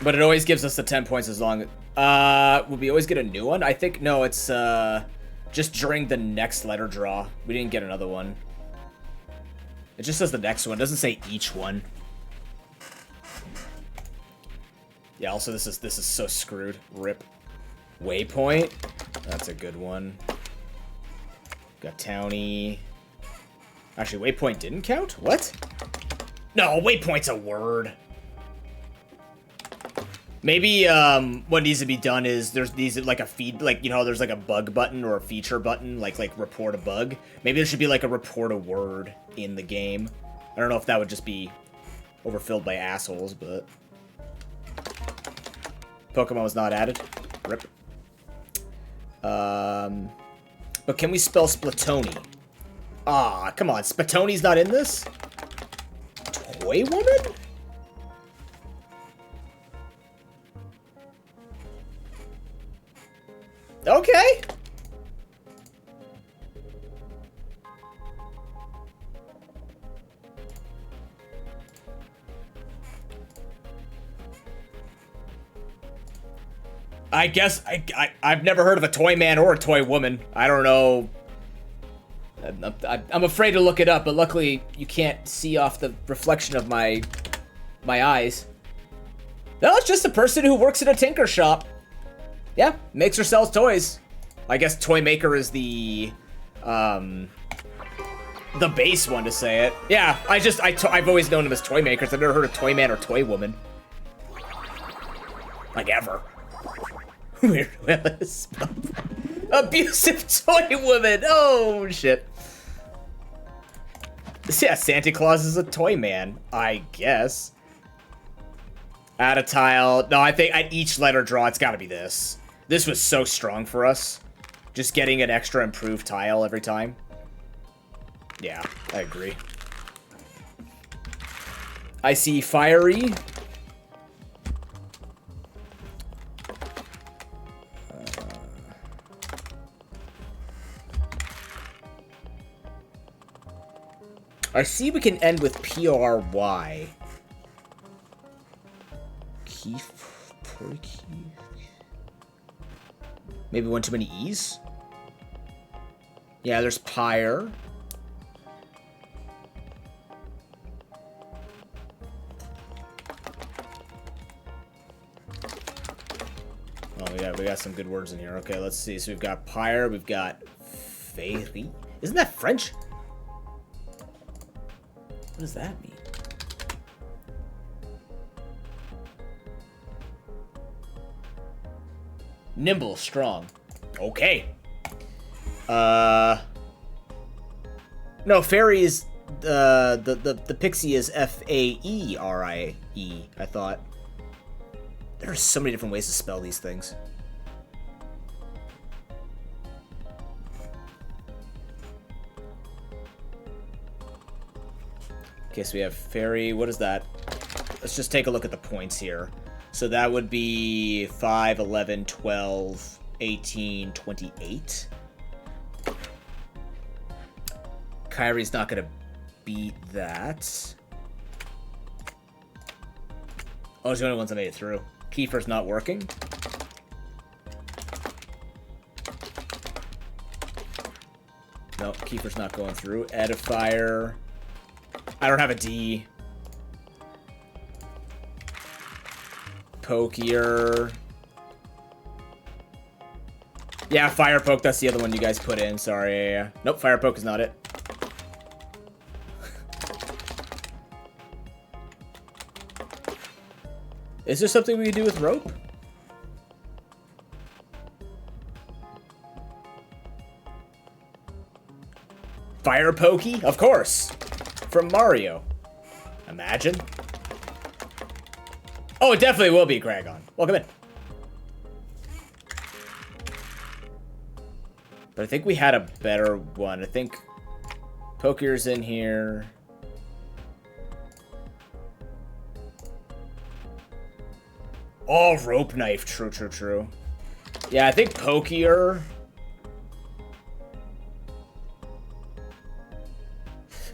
But it always gives us the 10 points as long... would we always get a new one? I think, no, it's, just during the next letter draw. We didn't get another one. It just says the next one. It doesn't say each one. Yeah, also, this is so screwed. RIP. Waypoint. That's a good one. Got Townie. Actually, waypoint didn't count? What? No, waypoint's a word. Maybe what needs to be done is there's these like a feed, like, you know, there's like a bug button or a feature button, like report a bug. Maybe there should be like a report a word in the game. I don't know if that would just be overfilled by assholes, but Pokemon was not added. RIP. But can we spell Splatoni? Ah, come on, Splatoni's not in this? Toy woman? Okay. I guess I've never heard of a toy man or a toy woman. I don't know. I'm afraid to look it up, but luckily you can't see off the reflection of my eyes. No, it's just a person who works in a tinker shop. Yeah, makes or sells toys. I guess toy maker is the base one to say it. Yeah, I've always known them as toy makers. I've never heard of toy man or toy woman. Like ever. Weird. Abusive toy woman. Oh shit. Yeah, Santa Claus is a toy man, I guess. Add a tile. No, I think at each letter draw, it's got to be this. This was so strong for us. Just getting an extra improved tile every time. Yeah, I agree. I see fiery. I see we can end with P-R-Y. Keef? Maybe one too many E's? Yeah, there's Pyre. Oh, yeah, we got some good words in here. Okay, let's see. So we've got Pyre, we've got Fairy. Isn't that French? What does that mean? Nimble, strong. Okay. No, fairy is the pixie is F-A-E-R-I-E, I thought. There are so many different ways to spell these things. Okay, so we have fairy. What is that? Let's just take a look at the points here. So that would be 5, 11, 12, 18, 28. Kyrie's not going to beat that. Oh, it's the only ones that made it through. Kiefer's not working. Nope, Kiefer's not going through. Edifier. I don't have a D. Pokier. Yeah, Fire Poke, that's the other one you guys put in. Sorry. Yeah. Nope, Fire Poke is not it. Is there something we can do with rope? Fire Pokey? Of course. From Mario. Imagine. Oh, it definitely will be Gragon. Welcome in. But I think we had a better one. I think Pokier's in here. Oh, Rope Knife. True, true, true. Yeah, I think Pokier.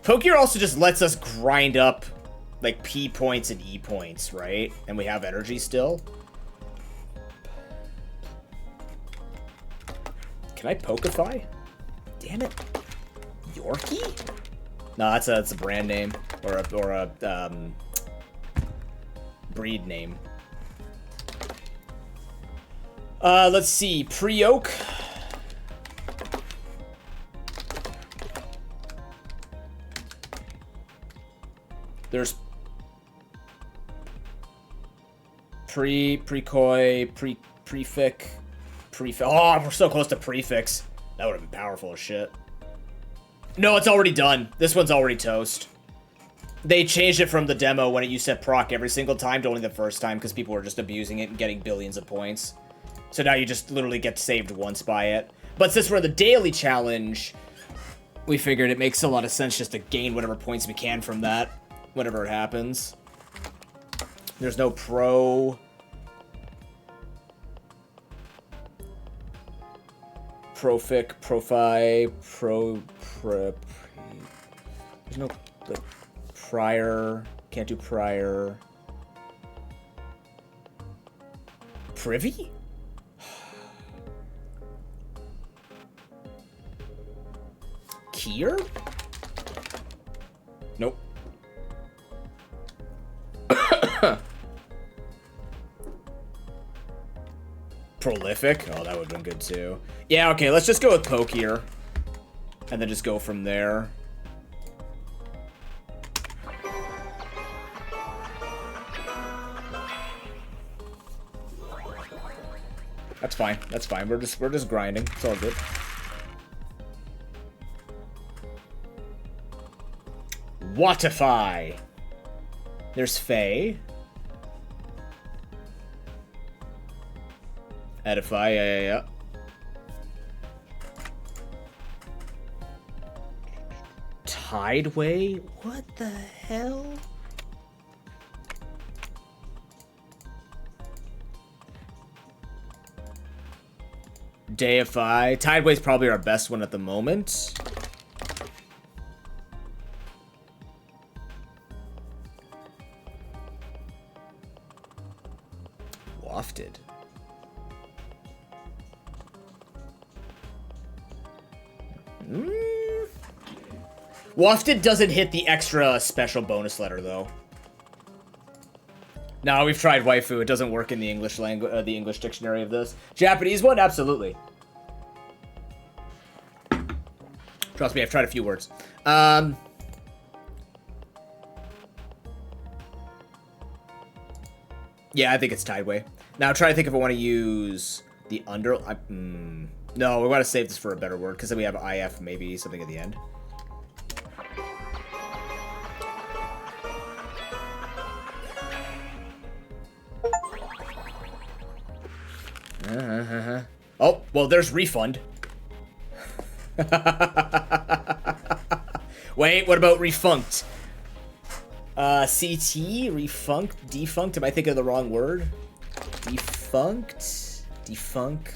Pokier also just lets us grind up, like, P points and E points, right? And we have energy still. Can I Pokify? Damn it. Yorkie? No, that's a brand name. Or a breed name. Let's see. Pre-Oak. There's Precoi, Prefix. Oh, we're so close to Prefix. That would have been powerful as shit. No, it's already done. This one's already toast. They changed it from the demo when it used to proc every single time to only the first time because people were just abusing it and getting billions of points. So now you just literally get saved once by it. But since we're in the daily challenge, we figured it makes a lot of sense just to gain whatever points we can from that whenever it happens. There's no Profi. There's no like, prior. Can't do prior. Privy? Kier? Nope. Prolific? Oh, that would have been good too. Yeah, okay, let's just go with Pokier. And then just go from there. That's fine. That's fine. We're just grinding. It's all good. Watify. There's Faye. Edify, yeah. Tideway? What the hell? Deify. Tideway's probably our best one at the moment. Wafted. Wafted doesn't hit the extra special bonus letter, though. No, we've tried waifu. It doesn't work in the English language, the English dictionary of this. Japanese one, absolutely. Trust me, I've tried a few words. Yeah, I think it's Tideway. Now, try to think if I want to use the under... No, we want to save this for a better word, because then we have IF, maybe something at the end. Oh, well, there's refund. Wait, what about refunct? CT, refunct, defunct. Am I thinking of the wrong word? Defunct, defunk,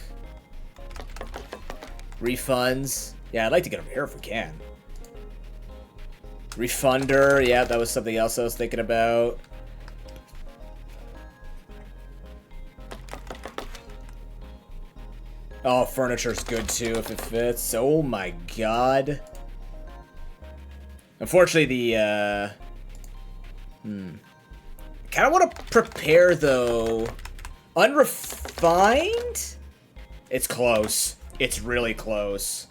refunds. Yeah, I'd like to get over here if we can. Refunder. Yeah, that was something else I was thinking about. Oh, furniture's good too if it fits. Oh my god. Unfortunately, the kind of want to prepare though. Unrefined? It's close. It's really close.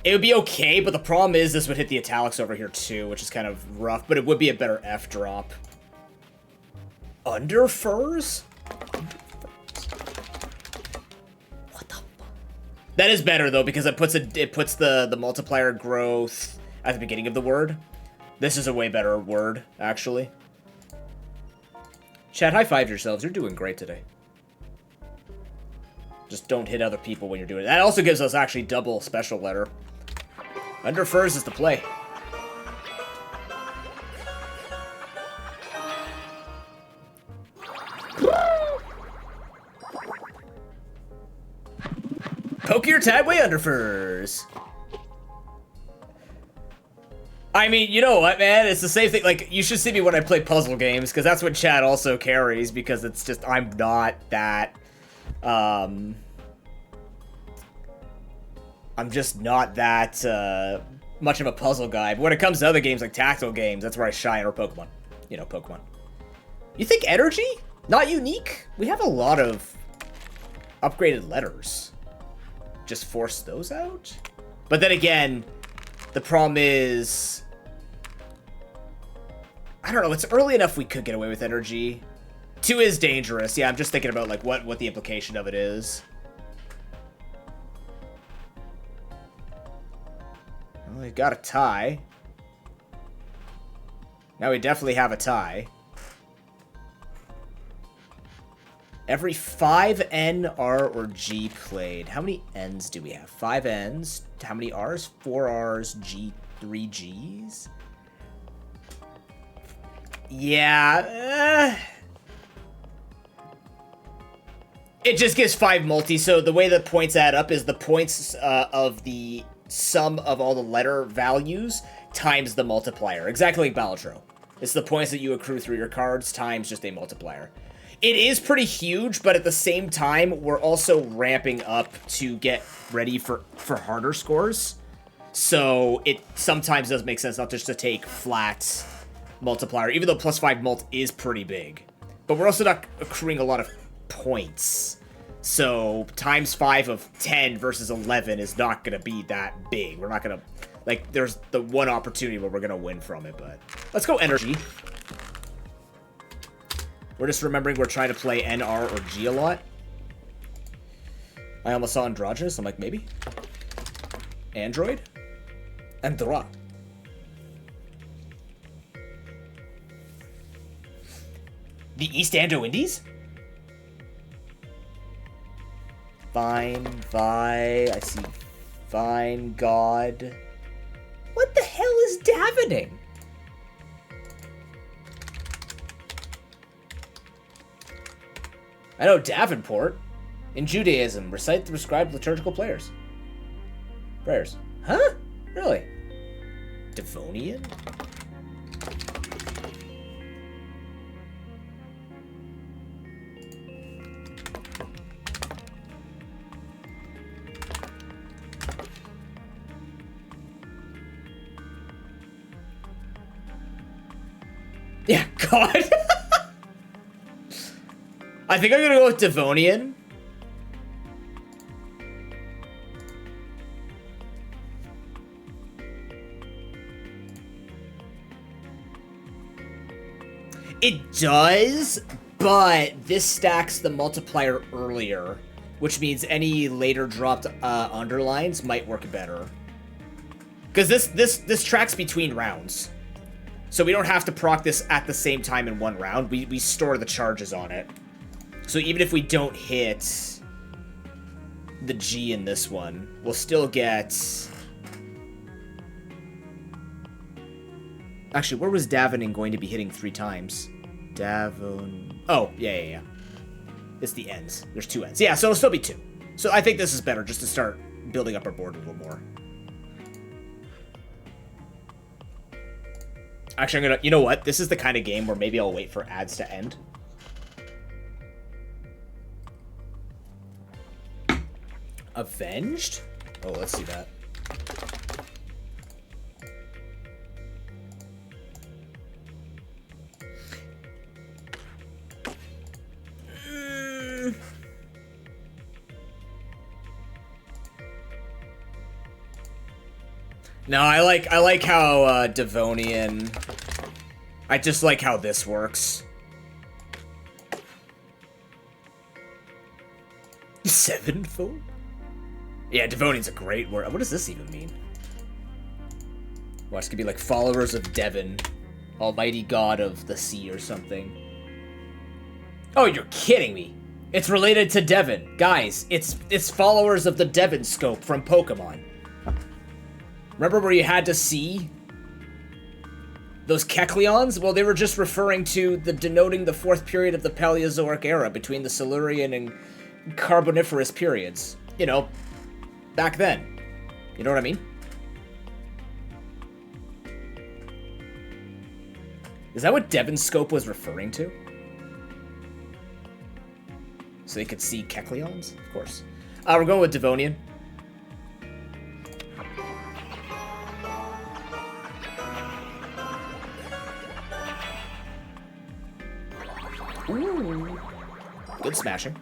It would be okay, but the problem is this would hit the italics over here too, which is kind of rough, but it would be a better F drop. Underfurs? What the fuck? That is better though, because it puts the multiplier growth at the beginning of the word. This is a way better word, actually. Chat, high five yourselves. You're doing great today. Just don't hit other people when you're doing it. That also gives us actually double special letter. Under furs is the play. Poke your tagway under furs. I mean, you know what, man? It's the same thing. Like, you should see me when I play puzzle games, because that's what chat also carries, because it's just, I'm not that, I'm just not that, much of a puzzle guy. But when it comes to other games, like tactical games, that's where I shine, or Pokemon. You know, Pokemon. You think energy? Not unique? We have a lot of upgraded letters. Just force those out? But then again, the problem is, I don't know, it's early enough we could get away with energy. 2 is dangerous. Yeah, I'm just thinking about like what the implication of it is. Well, we got a tie. Now we definitely have a tie. Every 5 N, R, or G played. How many N's do we have? 5 N's. How many R's? 4 R's, G, 3 G's? Yeah. It just gives 5 multi, so the way the points add up is the points of the sum of all the letter values times the multiplier. Exactly like Balatro. It's the points that you accrue through your cards times just a multiplier. It is pretty huge, but at the same time, we're also ramping up to get ready for harder scores. So it sometimes does make sense not just to take flat multiplier, even though plus 5 mult is pretty big. But we're also not accruing a lot of points. So times 5 of 10 versus 11 is not going to be that big. We're not going to, like, there's the one opportunity where we're going to win from it, but let's go energy. We're just remembering we're trying to play N, R, or G a lot. I almost saw androgynous. I'm like, maybe. Android? Andra. The East Ando Indies? Fine, Vi. I see. Fine, God. What the hell is davening? I know Davenport. In Judaism, recite the prescribed liturgical prayers. Huh? Really? Devonian? Yeah, God. I think I'm gonna go with Devonian. It does, but this stacks the multiplier earlier, which means any later dropped underlines might work better. Because this tracks between rounds. So we don't have to proc this at the same time in one round. We store the charges on it. So even if we don't hit the G in this one, we'll still get... Actually, where was Davening going to be hitting 3 times? Davon... Oh, yeah. It's the ends. There's 2 ends. Yeah, so it'll still be 2. So I think this is better just to start building up our board a little more. Actually, I'm gonna... You know what? This is the kind of game where maybe I'll wait for ads to end. Avenged? Oh, let's see that. No, I like how Devonian. I just like how this works. 7-fold? Yeah, Devonian's a great word. What does this even mean? Watch, it could be like followers of Devon, almighty god of the sea or something. Oh, you're kidding me. It's related to Devon. Guys, it's followers of the Devon scope from Pokemon. Remember where you had to see those Kecleons? Well, they were just referring to denoting the 4th period of the Paleozoic era between the Silurian and Carboniferous periods. You know, back then. You know what I mean? Is that what Devon scope was referring to? So they could see Kecleons? Of course. We're going with Devonian. Ooh. Good smashing.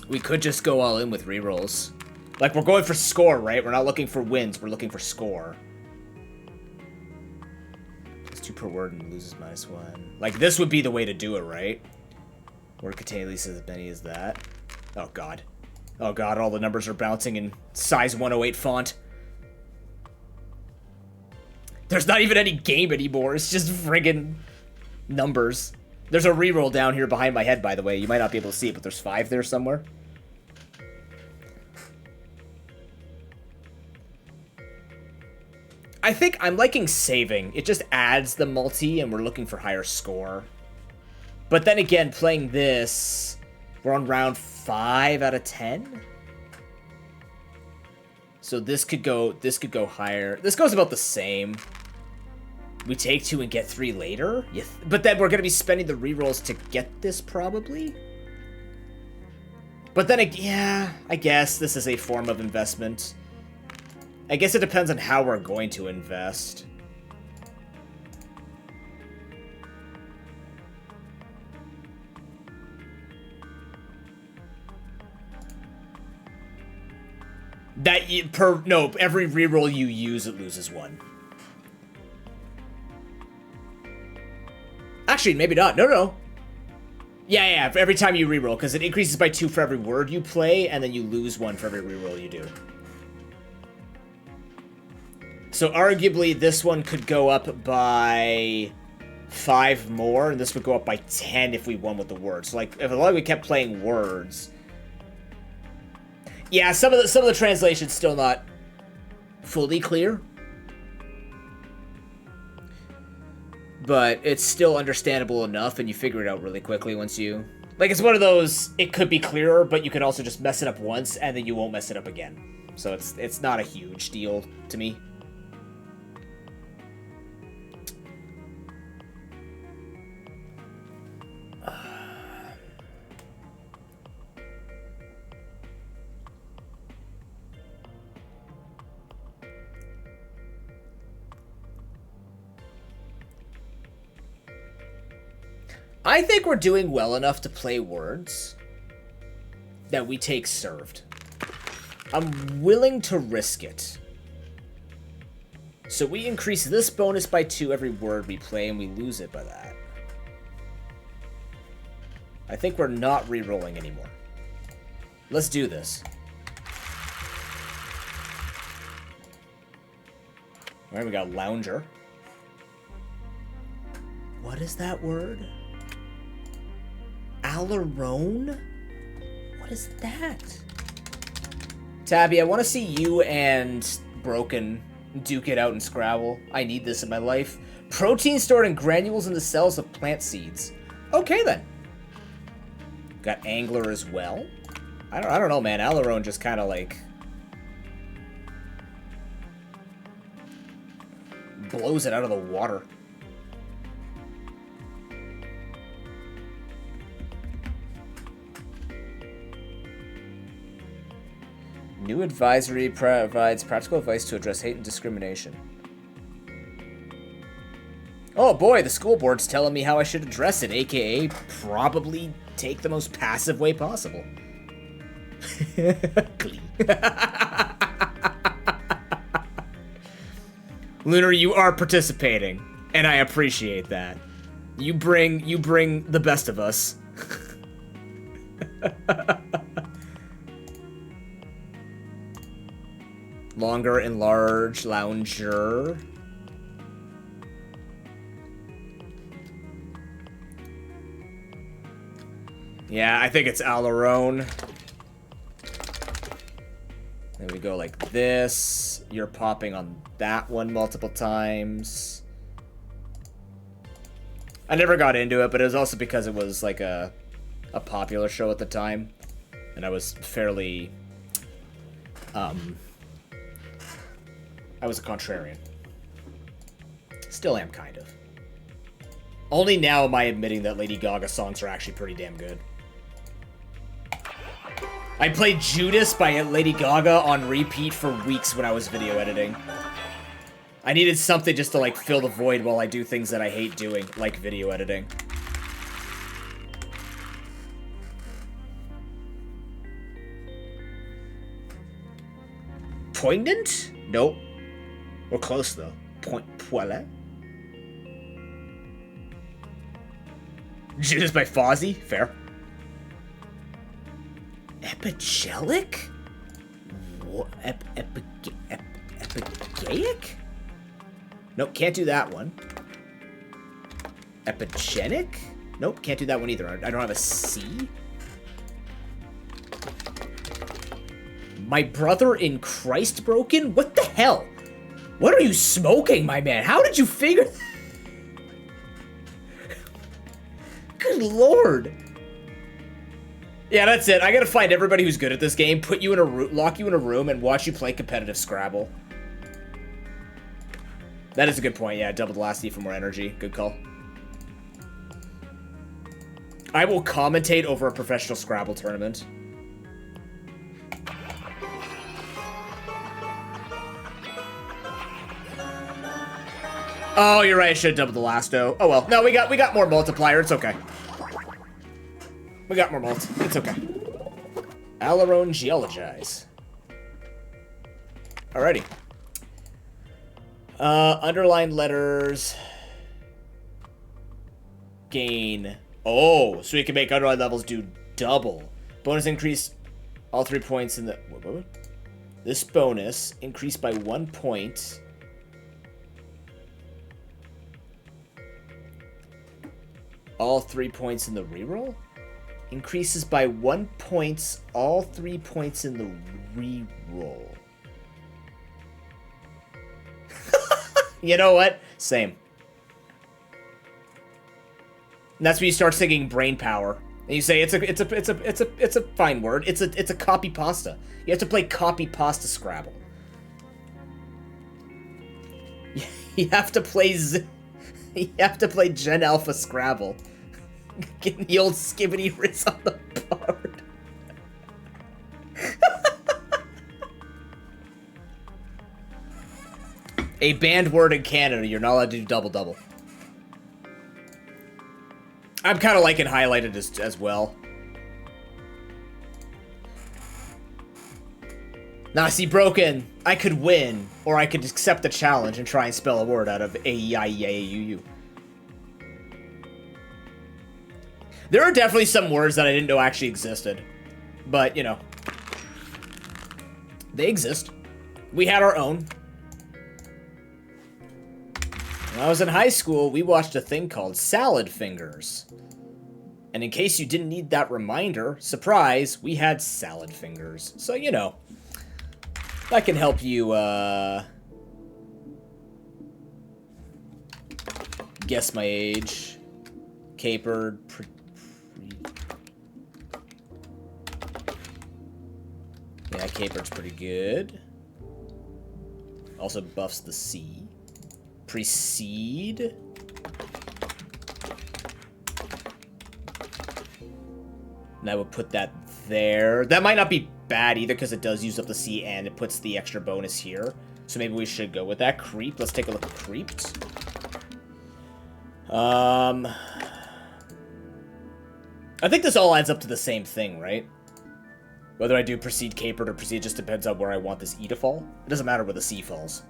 We could just go all in with rerolls. Like, we're going for score, right? We're not looking for wins, we're looking for score. It's 2 per word and loses -1. Like, this would be the way to do it, right? Word contain at least as many as that. Oh, God. Oh, God, all the numbers are bouncing in size 108 font. There's not even any game anymore. It's just friggin' numbers. There's a reroll down here behind my head, by the way. You might not be able to see it, but there's 5 there somewhere. I think I'm liking saving. It just adds the multi, and we're looking for higher score. But then again, playing this, we're on round 5 out of 10. So this could go higher. This goes about the same. We take 2 and get 3 later. But then we're gonna be spending the rerolls to get this probably. But then, yeah, I guess this is a form of investment. I guess it depends on how we're going to invest. Every reroll you use, it loses 1. Actually, maybe not. No. Yeah, every time you reroll, because it increases by 2 for every word you play, and then you lose 1 for every reroll you do. So arguably, this one could go up by 5 more, and this would go up by 10 if we won with the words. So, like, if we kept playing words. Yeah, some of the translation's still not fully clear, but it's still understandable enough, and you figure it out really quickly once you... Like, it's one of those, it could be clearer, but you can also just mess it up once, and then you won't mess it up again. So it's not a huge deal to me. I think we're doing well enough to play words that we take served. I'm willing to risk it. So we increase this bonus by 2 every word we play, and we lose it by that. I think we're not re-rolling anymore. Let's do this. Alright, we got lounger. What is that word? Alarone? What is that? Tabby, I want to see you and Broken duke it out in Scrabble. I need this in my life. Protein stored in granules in the cells of plant seeds. Okay, then. Got angler as well. I don't know, man. Alarone just kind of like blows it out of the water. New advisory provides practical advice to address hate and discrimination. Oh boy, the school board's telling me how I should address it, aka probably take the most passive way possible. Lunar, you are participating, and I appreciate that. You bring the best of us. Longer, enlarge, lounger. Yeah, I think it's aileron. Then we go like this. You're popping on that one multiple times. I never got into it, but it was also because it was like a popular show at the time. And I was fairly... I was a contrarian. Still am, kind of. Only now am I admitting that Lady Gaga songs are actually pretty damn good. I played Judas by Lady Gaga on repeat for weeks when I was video editing. I needed something just to, like, fill the void while I do things that I hate doing, like video editing. Poignant? Nope. We're close, though. Poilet? Judas by Fozzy? Fair. Epigelic? What? Epigeic? Nope, can't do that one. Epigenic? Nope, can't do that one either. I don't have a C. My brother in Christ broken? What the hell? What are you smoking, my man? How did you figure... Good lord. Yeah, that's it. I gotta find everybody who's good at this game, put you in a lock you in a room, and watch you play competitive Scrabble. That is a good point. Yeah, double the last E for more energy. Good call. I will commentate over a professional Scrabble tournament. Oh, you're right. I should have doubled the last O. Oh well. No, we got more multiplier. It's okay. We got more multi. It's okay. Aileron geologize. Alrighty. Underlined letters. Gain. Oh, so we can make underlined levels do double. Bonus increase all 3 points in the... What? This bonus increased by 1 point. All 3 points in the reroll? Increases by 1 point, all 3 points in the reroll. You know what? Same. And that's when you start thinking brain power. And you say it's a fine word. It's a copy pasta. You have to play copy pasta Scrabble. You have to play Gen Alpha Scrabble. Getting the old skibbity ritz on the board. A banned word in Canada, you're not allowed to do double-double. I'm kind of liking highlighted as well. Nah, see, broken. I could win, or I could accept the challenge and try and spell a word out of A-E-I-E-A-U-U. There are definitely some words that I didn't know actually existed. But, you know. They exist. We had our own. When I was in high school, we watched a thing called Salad Fingers. And in case you didn't need that reminder, surprise, we had salad fingers. So, you know, that can help you, guess my age. Capered. Yeah, capered's pretty good. Also buffs the C. Precede. And I would put that there. That might not be bad either because it does use up the C and it puts the extra bonus here. So maybe we should go with that. Creep. Let's take a look at creeped. I think this all adds up to the same thing, right? Whether I do precede capered or precede just depends on where I want this E to fall. It doesn't matter where the C falls.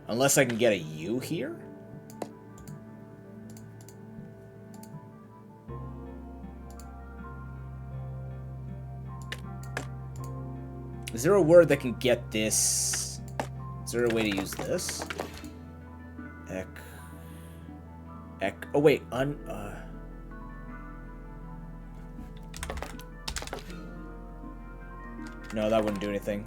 Unless I can get a U here? Is there a word that can get this? Is there a way to use this? Oh wait, no, that wouldn't do anything.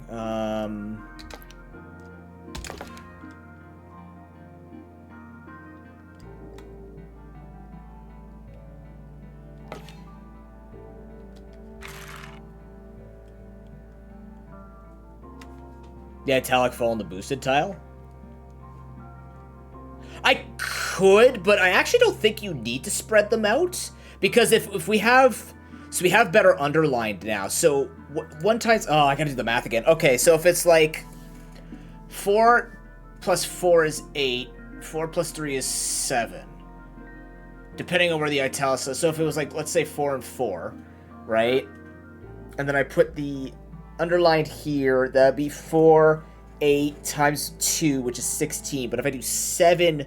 The italic fall in the boosted tile? I could, but I actually don't think you need to spread them out. Because if we have... So we have better underlined now. So 1 times... Oh, I gotta do the math again. Okay, so if it's like... 4 plus 4 is 8. 4 plus 3 is 7. Depending on where the italics is. So if it was like, let's say 4 and 4, right? And then I put the underlined here, that'd be 4, 8 times 2, which is 16. But if I do 7...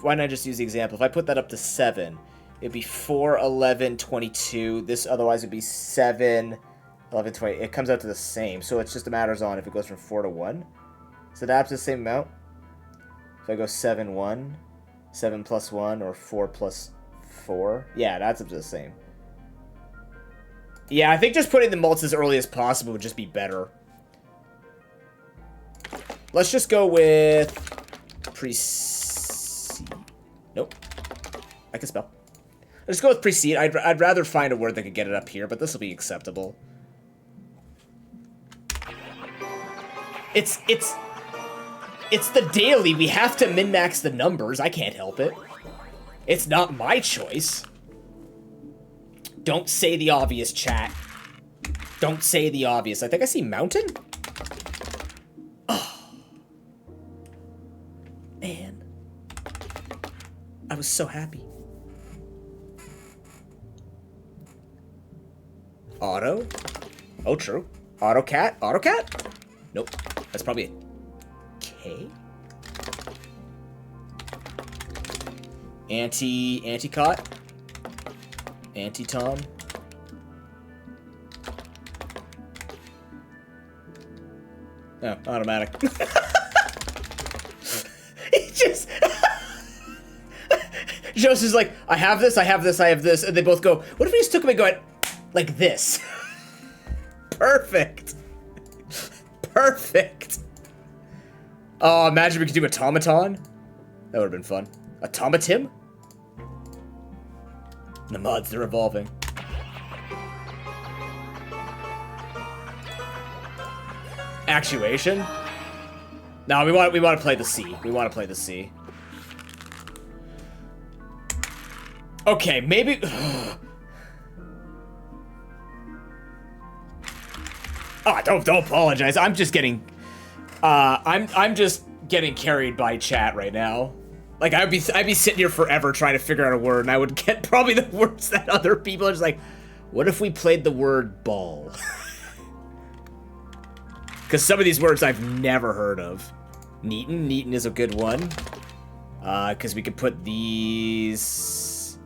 Why not just use the example? If I put that up to 7, it'd be 4, 11, 22. This otherwise would be 7, 11, 20. It comes out to the same. So it's just a matter on if it goes from 4 to 1. So that's the same amount. If I go 7, 1, 7 plus 1, or 4 plus 4. Yeah, that's up to the same. Yeah, I think just putting the mults as early as possible would just be better. Let's just go with precede. Nope. I can spell. Let's go with precede. I'd rather find a word that could get it up here, but this will be acceptable. It's the daily. We have to min-max the numbers. I can't help it. It's not my choice. Don't say the obvious, chat. Don't say the obvious. I think I see mountain? Oh. Man. I was so happy. Auto? Oh, true. AutoCat? AutoCat? Nope. That's probably a K? Anti-cot? Anti-Tom? Oh, automatic. He just... Joseph's like, I have this, I have this, I have this, and they both go, what if we just took them and go like this? Perfect. Perfect. Oh, imagine we could do automaton. That would have been fun. Automatim? The mods, they're evolving. Actuation? No, we want to play the C. We want to play the C. Okay, maybe. Oh, don't apologize. I'm just getting. I'm just getting carried by chat right now. Like I'd be sitting here forever trying to figure out a word, and I would get probably the words that other people are just like. What if we played the word ball? Because some of these words I've never heard of. Neaton is a good one. Because we could put these.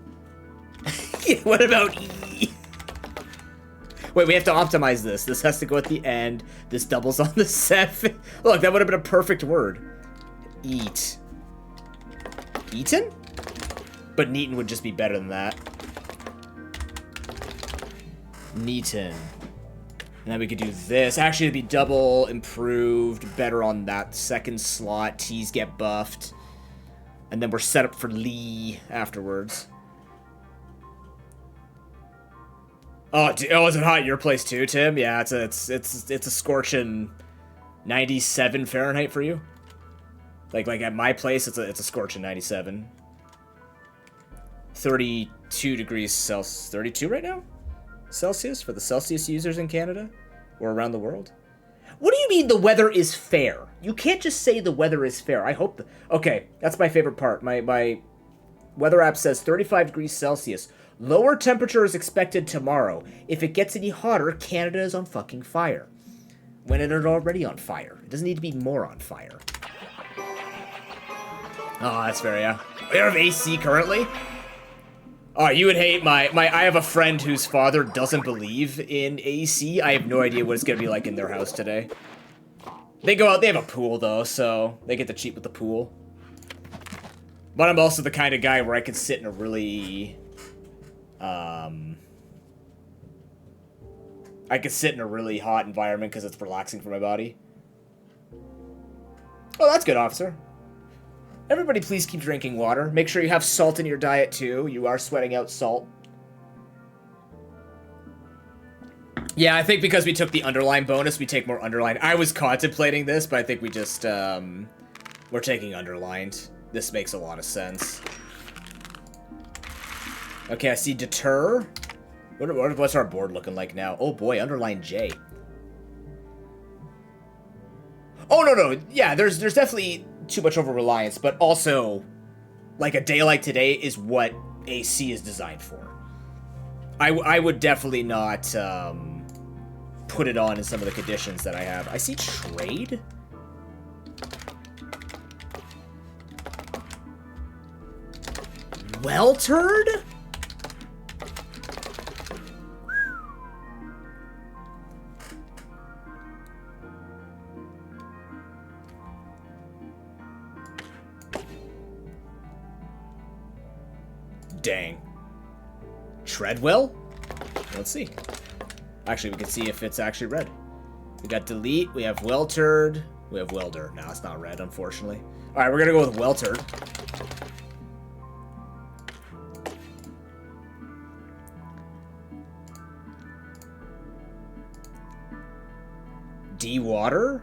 What about E? Wait, we have to optimize this. This has to go at the end. This doubles on the 7. Look, that would have been a perfect word. Eat. Eaton? But Neaton would just be better than that. Neaton. And then we could do this. Actually, it'd be double improved. Better on that second slot. T's get buffed. And then we're set up for Lee afterwards. Oh, is it hot at your place too, Tim? Yeah, it's a scorching 97 Fahrenheit for you. Like at my place, it's a scorching 97. 32 degrees Celsius. 32 right now? Celsius for the Celsius users in Canada or around the world. What do you mean the weather is fair? You can't just say the weather is fair. I hope okay, that's my favorite part. My weather app says 35 degrees Celsius. Lower temperature is expected tomorrow. If it gets any hotter, Canada is on fucking fire. When it is already on fire. It doesn't need to be more on fire. Oh, that's fair, yeah. We have AC currently? Oh, you would hate my I have a friend whose father doesn't believe in AC. I have no idea what it's gonna be like in their house today. They go out, they have a pool though, so they get to cheat with the pool. But I'm also the kind of guy where I could sit in a really I could sit in a really hot environment because it's relaxing for my body. Oh, that's good, officer. Everybody please keep drinking water. Make sure you have salt in your diet too. You are sweating out salt. Yeah, I think because we took the underline bonus, we take more underline. I was contemplating this, but I think we just, we're taking underlined. This makes a lot of sense. Okay, I see deter. What's our board looking like now? Oh boy, underline J. Oh, no. Yeah, there's definitely too much over-reliance, but also, like, a day like today is what AC is designed for. I would definitely not, put it on in some of the conditions that I have. I see trade? Weltered? Dang. Treadwell? Let's see. Actually, we can see if it's actually red. We got delete, we have weltered, we have welder. No, it's not red, unfortunately. Alright, we're gonna go with weltered. De-water?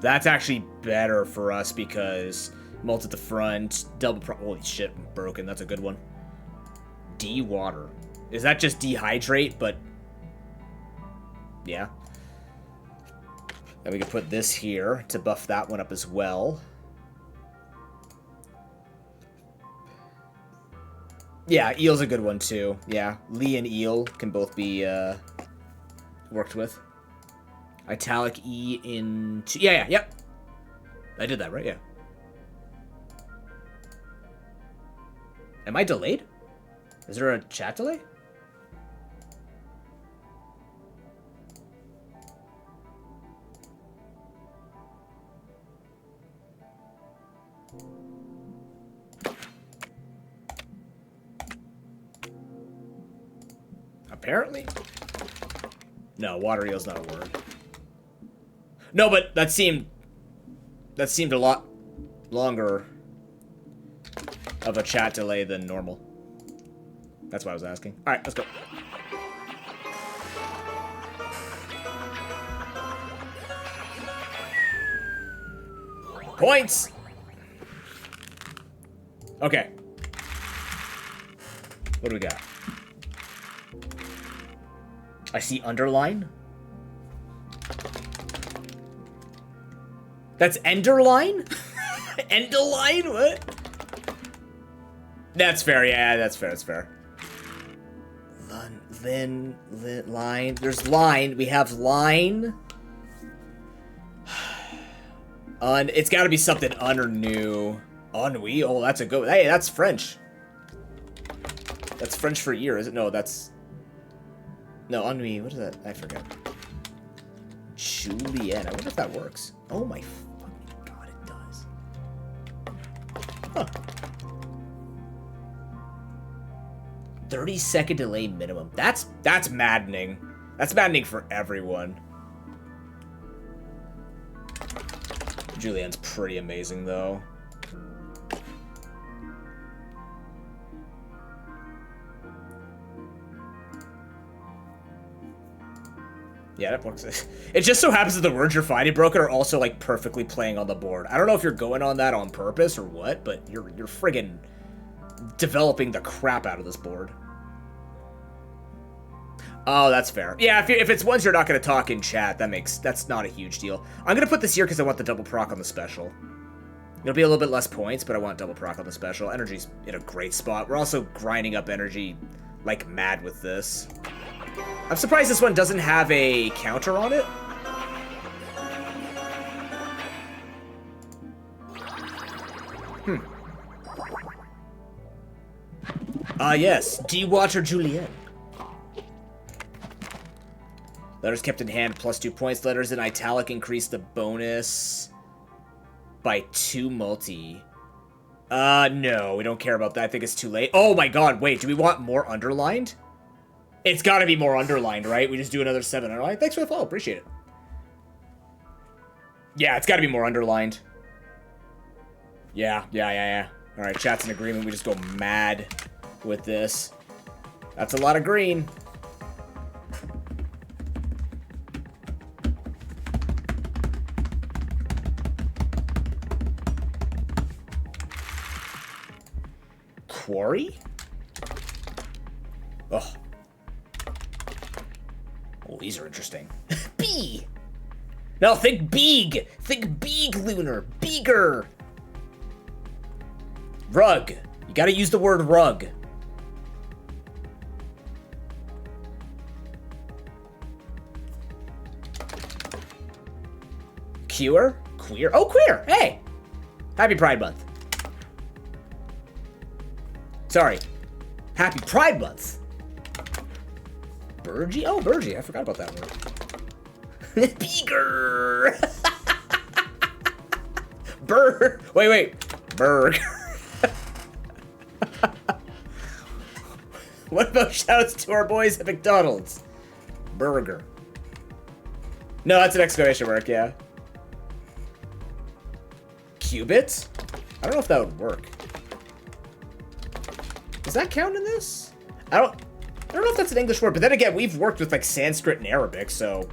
That's actually better for us because mult at the front, double holy shit, I'm broken. That's a good one. De-water. Is that just dehydrate, but yeah. Then we can put this here to buff that one up as well. Yeah, eel's a good one too. Yeah, Lee and eel can both be worked with. Italic E into... Yeah, yep. I did that, right? Yeah. Am I delayed? Is there a chat delay? Apparently. No, water eel's not a word. No, but that seemed a lot longer of a chat delay than normal. That's why I was asking. All right, let's go. Points! Okay. What do we got? I see underline. That's Enderline? Enderline? What? That's fair, yeah, that's fair. Line. There's line. We have line. It's gotta be something un or new. Ennui? Oh, that's a good. Hey, that's French. That's French for year, is it? No, that's... No, ennui. What is that? I forget. Julienne. I wonder if that works. Oh my fucking god, it does. Huh. 30-second delay minimum. That's maddening. That's maddening for everyone. Julienne's pretty amazing, though. Yeah, that works. It just so happens that the words you're finding, Broken, are also, like, perfectly playing on the board. I don't know if you're going on that on purpose or what, but you're friggin' developing the crap out of this board. Oh, that's fair. Yeah, if it's ones you're not going to talk in chat, that's not a huge deal. I'm going to put this here because I want the double proc on the special. It'll be a little bit less points, but I want double proc on the special. Energy's in a great spot. We're also grinding up energy like mad with this. I'm surprised this one doesn't have a counter on it. Yes. D-Watcher Julien. Letters kept in hand, +2 points. Letters in italic increase the bonus by 2 multi. No, we don't care about that. I think it's too late. Oh my god, wait, do we want more underlined? It's gotta be more underlined, right? We just do another 7 underlined. Thanks for the follow, appreciate it. Yeah, it's gotta be more underlined. Yeah. Alright, chat's in agreement. We just go mad with this. That's a lot of green. Quarry? Oh. Oh, these are interesting. B! No, think beeg! Think beeg, Lunar! Beager! Rug. You gotta use the word rug. Queer? Queer? Oh, queer! Hey! Happy Pride Month. Sorry. Happy Pride Month. Burgie? Oh, Burgie. I forgot about that word. Beager. Wait. Berg. What about shoutouts to our boys at McDonald's? Burger. No, that's an exclamation mark, yeah. Qubit? I don't know if that would work. Does that count in this? I don't know if that's an English word, but then again, we've worked with like Sanskrit and Arabic, so.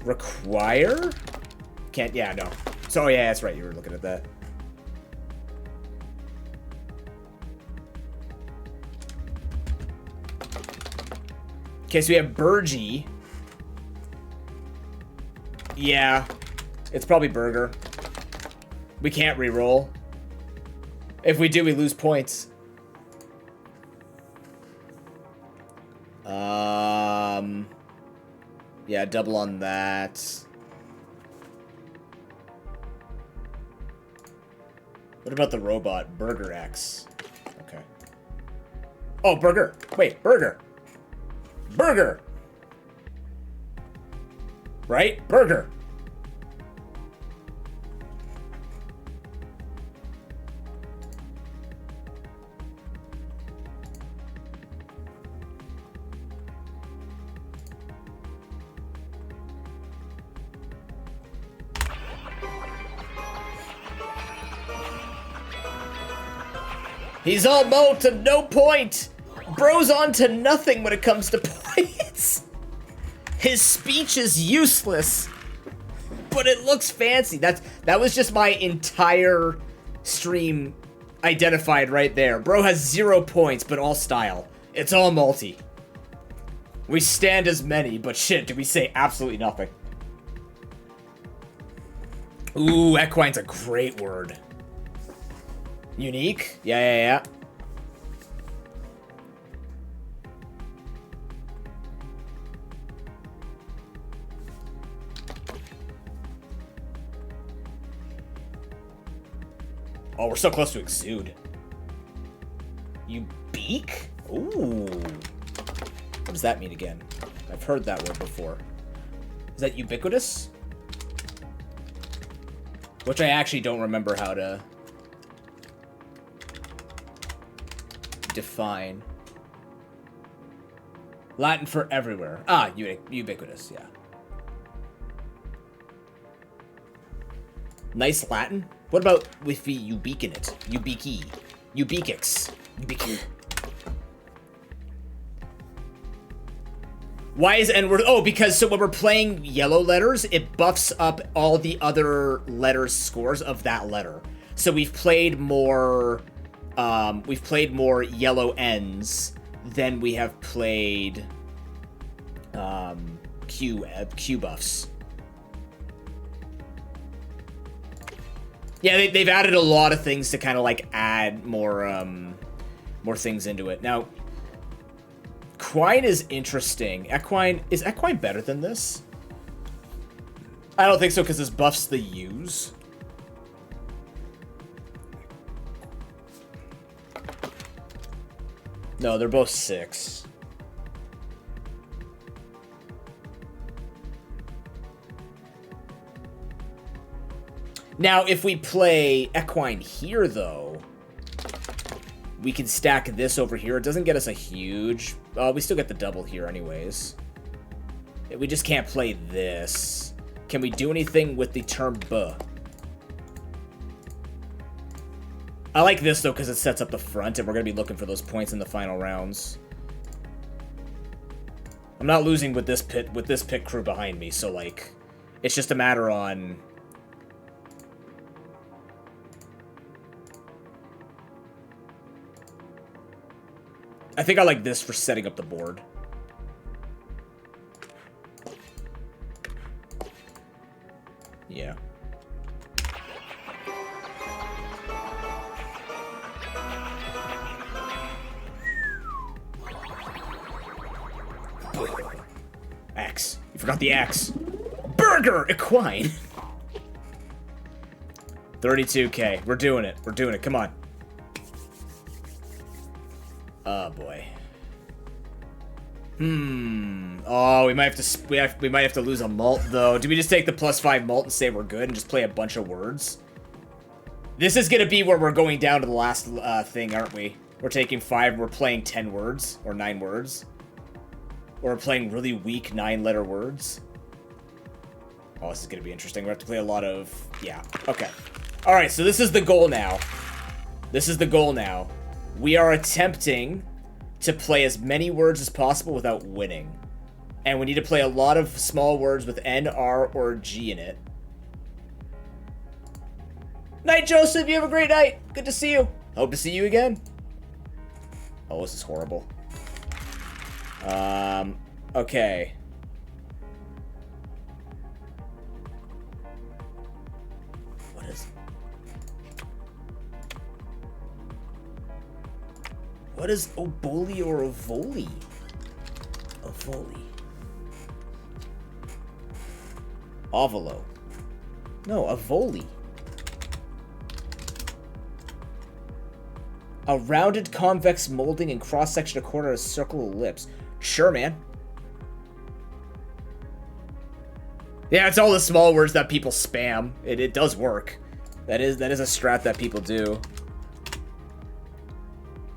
Require? Can't, yeah, no. So, oh, yeah, that's right, you were looking at that. Okay, so we have Burgie. Yeah, it's probably Burger. We can't re-roll. If we do, we lose points. Yeah, double on that. What about the robot? Burger X. Okay. Oh, Burger. Wait, Burger. Burger. Right? Burger. He's all mo to no point. Bro's on to nothing when it comes to points. His speech is useless, but it looks fancy. That was just my entire stream identified right there. Bro has 0 points, but all style. It's all multi. We stand as many, but shit, do we say absolutely nothing? Ooh, equine's a great word. Unique? Yeah. Oh, we're so close to exude. Ubique? Ooh. What does that mean again? I've heard that word before. Is that ubiquitous? Which I actually don't remember how to define. Latin for everywhere. Ah, ubiquitous, yeah. Nice Latin? What about with the ubiquinate? Ubiqui. Ubiquix. Ubiqui. Why is N-word? Oh, because so when we're playing yellow letters, it buffs up all the other letters' scores of that letter. So we've played more yellow N's than we have played Q buffs. Yeah, they've added a lot of things to kind of like add more things into it. Now, Quine is interesting. Is Equine better than this? I don't think so, because this buffs the U's. No, they're both 6. Now, if we play equine here, though, we can stack this over here. It doesn't get us a huge... we still get the double here anyways. We just can't play this. Can we do anything with the term "b"? I like this, though, because it sets up the front, and we're going to be looking for those points in the final rounds. I'm not losing with this pit crew behind me, so, like, it's just a matter on... I think I like this for setting up the board. Yeah. Axe. You forgot the axe. Burger! Equine! 32k. We're doing it. We're doing it. Come on. Oh, boy. Oh, we might have to lose a malt, though. Do we just take the +5 malt and say we're good and just play a bunch of words? This is gonna be where we're going down to the last thing, aren't we? We're taking 5, we're playing 10 words, or 9 words. Or we're playing really weak 9-letter words. Oh, this is gonna be interesting. We have to play a lot of... Yeah, okay. Alright, so this is the goal now. This is the goal now. We are attempting to play as many words as possible without winning. And we need to play a lot of small words with N, R, or G in it. Night, Joseph! You have a great night! Good to see you! Hope to see you again. Oh, this is horrible. Okay. What is Oboli or Ovoli? Ovoli. Ovolo. No, Avoli. A rounded convex molding and cross-section a quarter of a circle ellipse. Sure, man. Yeah, it's all the small words that people spam. It does work. That is a strat that people do.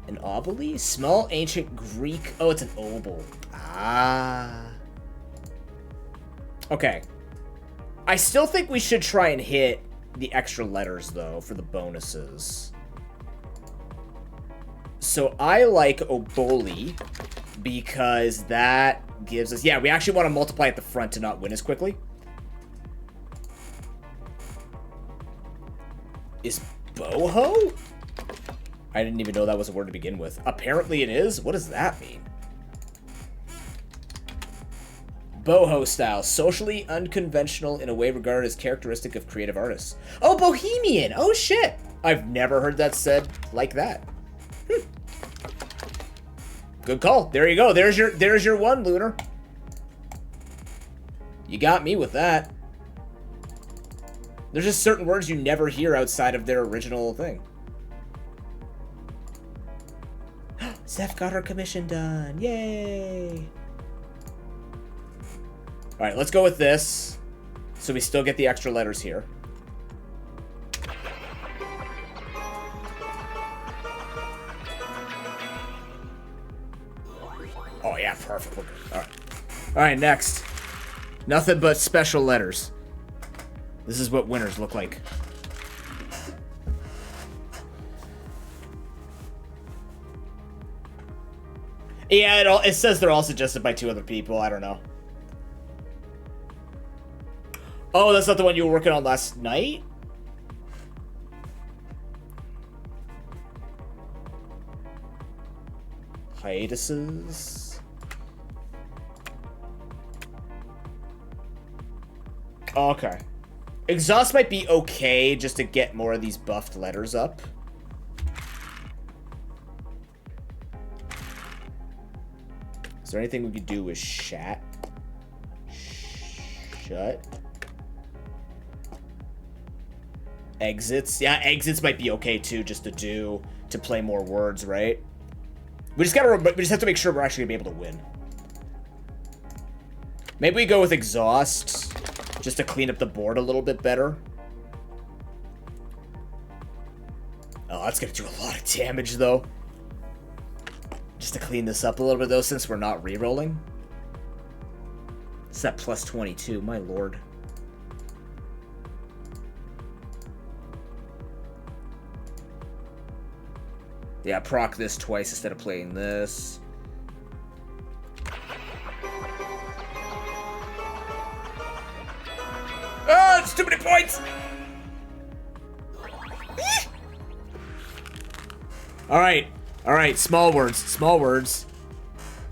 An oboli? Small ancient Greek. Oh, it's an obol. Ah. Okay. I still think we should try and hit the extra letters, though, for the bonuses. So I like oboli because that gives us... Yeah, we actually want to multiply at the front to not win as quickly. Is boho? I didn't even know that was a word to begin with. Apparently it is? What does that mean? Boho style. Socially unconventional in a way regarded as characteristic of creative artists. Oh, bohemian! Oh, shit! I've never heard that said like that. Good call. There you go. There's your one, Lunar. You got me with that. There's just certain words you never hear outside of their original thing. Zeph got her commission done. Yay! Alright, let's go with this. So we still get the extra letters here. Oh yeah, perfect. Alright. Alright, next. Nothing but special letters. This is what winners look like. Yeah, it says they're all suggested by 2 other people. I don't know. Oh, that's not the one you were working on last night? Hiatuses. Okay. Exhaust might be okay just to get more of these buffed letters up. Is there anything we could do with shat? Shut. Exits. Yeah, exits might be okay too, just to play more words, right? We just have to make sure we're actually gonna be able to win. Maybe we go with exhaust, just to clean up the board a little bit better. Oh, that's gonna do a lot of damage, though. Just to clean this up a little bit, though, since we're not re-rolling. It's that plus 22, my lord. Yeah, proc this twice instead of playing this. Oh, it's too many points! Alright, small words, small words.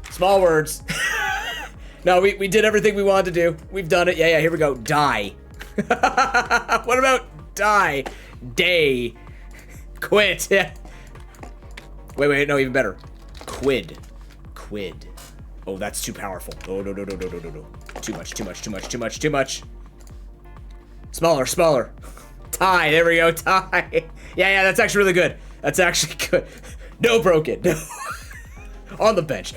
Small words. No, we did everything we wanted to do. We've done it. Yeah, here we go. Die. What about die? Day. Quit. Yeah. Wait, no, even better. Quid. Oh, that's too powerful. Oh, no. Too much. Smaller. Tie, there we go, tie. Yeah, that's actually really good. That's actually good. No broken, no. On the bench.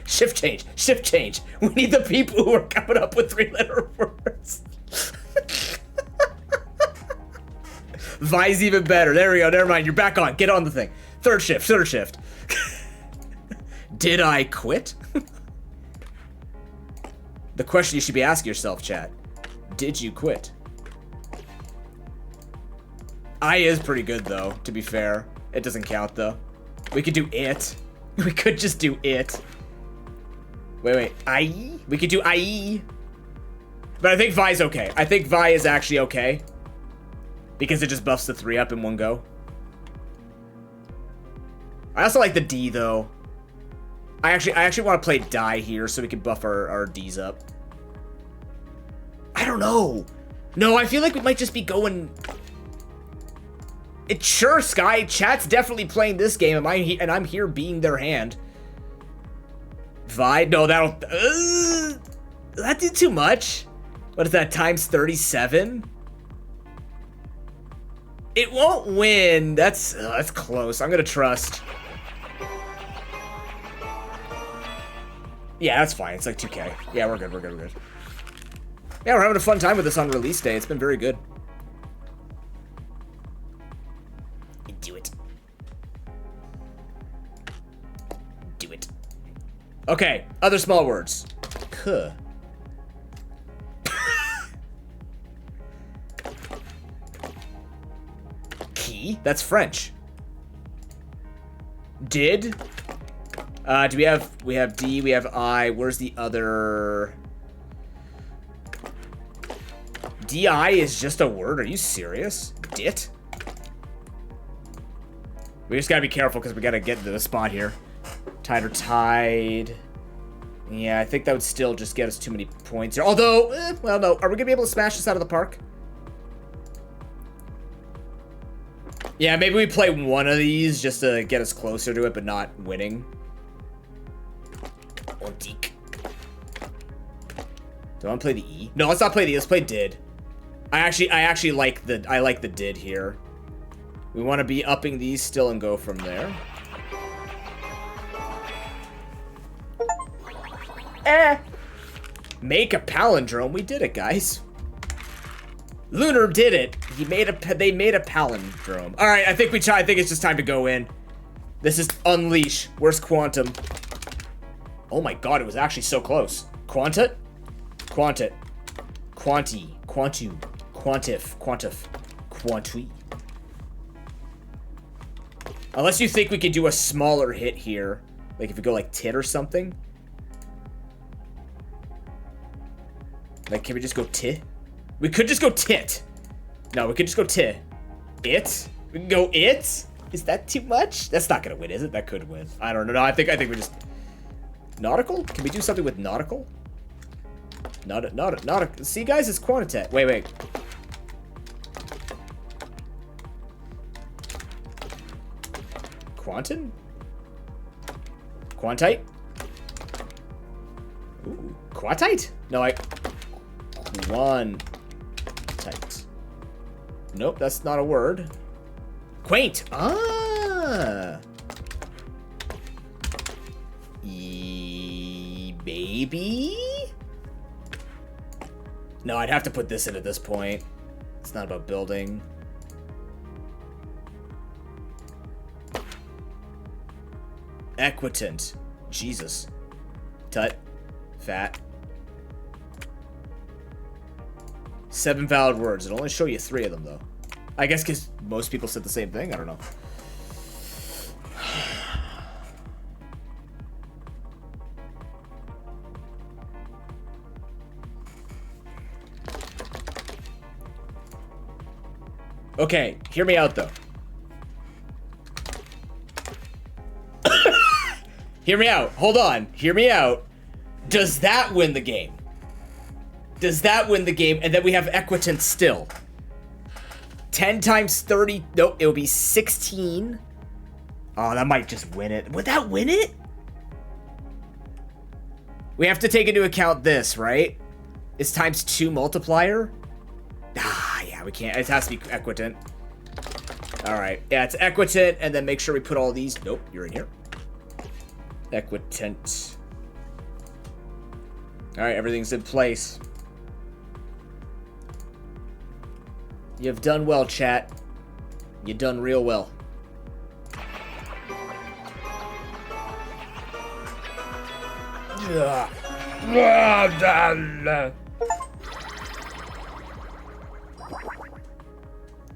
Shift change. We need the people who are coming up with 3-letter words. Vi's even better. There we go. Never mind. You're back on. Get on the thing. Third shift. Did I quit? The question you should be asking yourself, chat. Did you quit? I is pretty good, though, to be fair. It doesn't count, though. We could do it. We could just do it. Wait. I? We could do I. But I think Vi's okay. I think Vi is actually okay. Because it just buffs the 3 up in one go. I also like the D, though. I actually want to play die here so we can buff our Ds up. I don't know. No, I feel like we might just be going... Sure, Sky. Chat's definitely playing this game, and I'm here being their hand. Vi? No, that'll... that did too much. What is that, times 37? It won't win. That's close. I'm gonna trust. Yeah, that's fine. It's like 2K. Yeah, we're good. Yeah, we're having a fun time with this on release day. It's been very good. Do it. Okay, other small words. Kuh. Key? That's French. Did? Do we have D, we have I. Where's the other? DI is just a word. Are you serious? Dit? We just gotta be careful because we gotta get into the spot here. Tied or tied. Yeah, I think that would still just get us too many points here. Although, well, no. Are we gonna be able to smash this out of the park? Yeah, maybe we play one of these just to get us closer to it, but not winning. Or Deke. Do I want to play the E? No, let's not play the E. Let's play did. I actually like the did here. We want to be upping these still and go from there. Make a palindrome. We did it, guys. Lunar did it. They made a palindrome. All right, I think it's just time to go in. This is unleash. Where's quantum? Oh my god, it was actually so close. Quantit? Quantit. Quanti. Quantu. Quantif. Quantui. Unless you think we could do a smaller hit here. Like if we go like tit or something. Like, can we just go tit? We could just go tit. No, we could just go tit. It? We can go it? Is that too much? That's not gonna win, is it? That could win. I don't know. No, I think we just... Nautical? Can we do something with nautical? Nautical. See, guys, it's quantitet. Wait. Quantum? Quantite? Ooh, quantite? No, Quantite. Nope, that's not a word. Quaint. Ah. Maybe? No, I'd have to put this in at this point. It's not about building. Equitant. Jesus. Tut. Fat. 7 valid words. It'll only show you 3 of them, though. I guess because most people said the same thing. I don't know. Okay, hear me out, though. Hear me out. Hold on. Hear me out. Does that win the game? Does that win the game? And then we have Equitant still. 10 times 30. Nope, it would be 16. Oh, that might just win it. Would that win it? We have to take into account this, right? It's times 2 multiplier. Ah, yeah, we can't. It has to be Equitant. All right. Yeah, it's Equitant. And then make sure we put all these. Nope, you're in here. Equitant. All right, everything's in place. You've done well, chat. You done real well.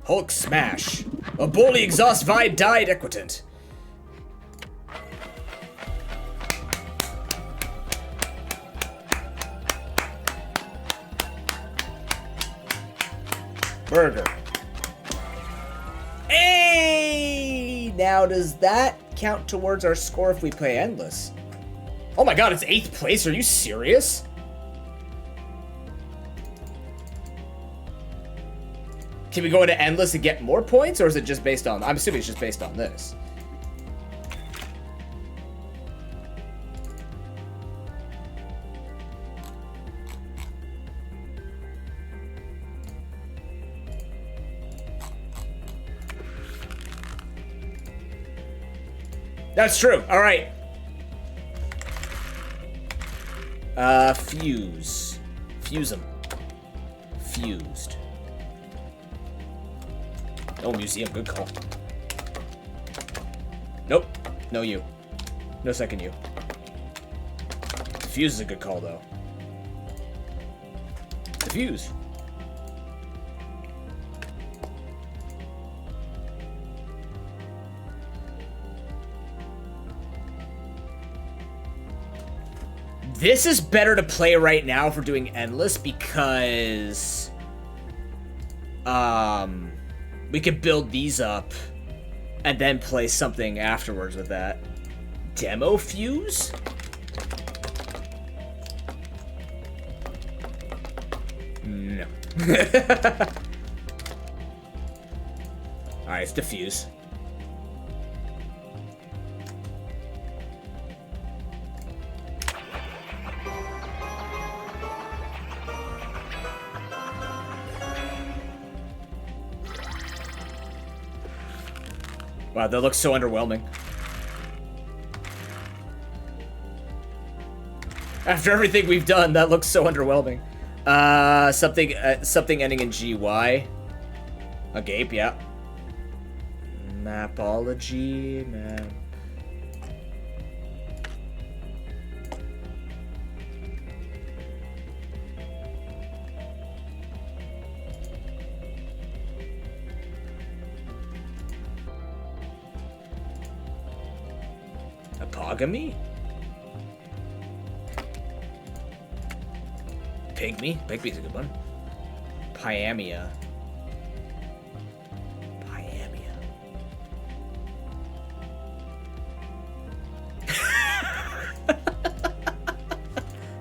Hulk smash. A bully exhaust vide died Equitant. Burger. Hey! Now, does that count towards our score if we play endless? Oh my god, it's 8th place? Are you serious? Can we go into endless and get more points, or is it just based on... I'm assuming it's just based on this. That's true. All right. Fuse. Fuse them. Fused. No museum. Good call. Nope. No you. No second you. Fuse is a good call, though. The fuse. This is better to play right now if we're doing endless because we could build these up and then play something afterwards with that. Demo fuse? No. Alright, it's diffuse. Wow, that looks so underwhelming. After everything we've done, that looks so underwhelming. Something ending in GY. A gape, yeah. Mapology, map. Apogamy? Pygmy? Pygmy's a good one. Pyamia. Pyamia.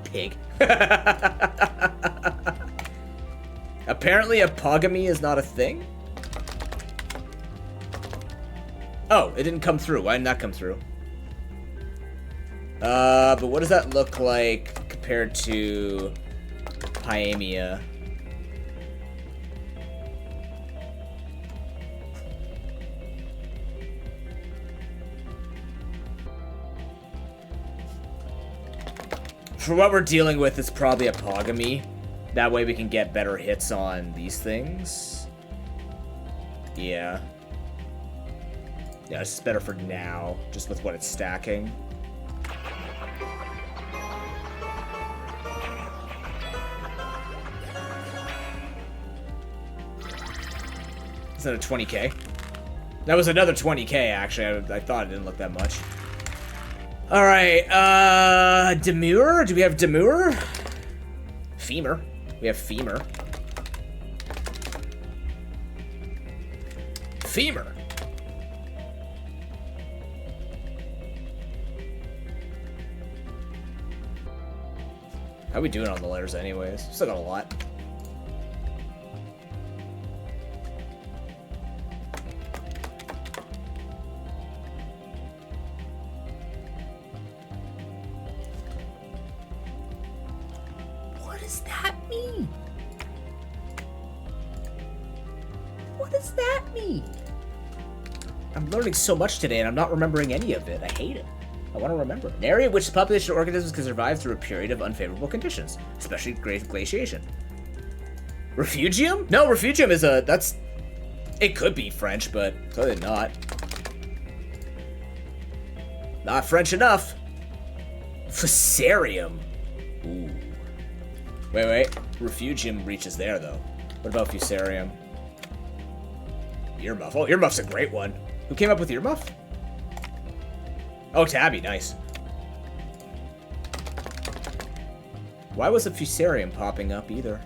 Pig. Apparently apogamy is not a thing? Oh, it didn't come through. Why didn't that come through? But what does that look like compared to Pyamia? For what we're dealing with, it's probably a Pogamy. That way we can get better hits on these things. Yeah. Yeah, this is better for now, just with what it's stacking. Is that a 20k? That was another 20k, actually. I thought it didn't look that much. Alright, Demure? Do we have Demure? Femur. We have Femur. Femur. How we doing on the letters anyways? Still got a lot. What does that mean? What does that mean? I'm learning so much today and I'm not remembering any of it. I hate it. I want to remember. An area in which the population of organisms can survive through a period of unfavorable conditions, especially great glaciation. Refugium? No, refugium is a... that's... It could be French, but clearly not. Not French enough. Fusarium. Ooh. Wait. Refugium reaches there, though. What about Fusarium? Earmuff. Oh, Earmuff's a great one. Who came up with Earmuff? Oh, Tabby, nice. Why was a Fusarium popping up either?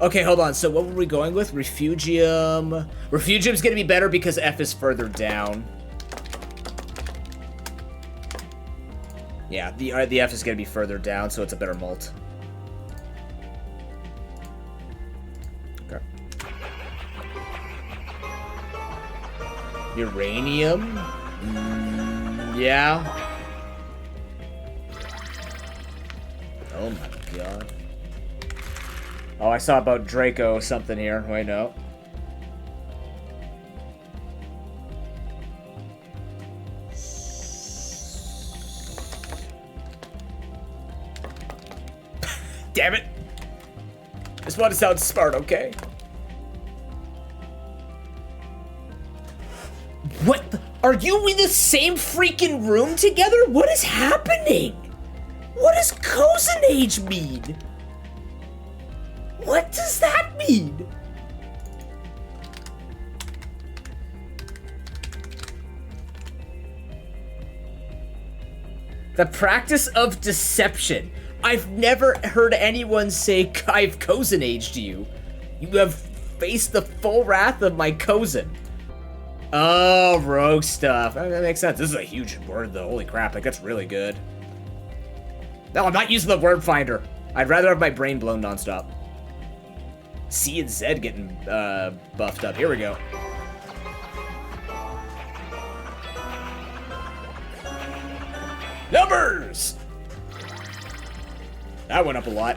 Okay, hold on. So what were we going with? Refugium. Refugium's gonna be better because F is further down. Yeah, the F is gonna be further down, so it's a better mult. Okay. Uranium. Yeah. Oh my god. Oh, I saw about Draco something here. Wait, no. Damn it. Just want to sound smart, okay? What the? Are you in the same freaking room together? What is happening? What does cozenage mean? What does that mean? The practice of deception. I've never heard anyone say I've cozenaged you. You have faced the full wrath of my cozen. Oh, rogue stuff. That makes sense. This is a huge word, though. Holy crap, like, that's really good. No, I'm not using the word finder. I'd rather have my brain blown nonstop. C and Z getting buffed up. Here we go. Numbers! That went up a lot.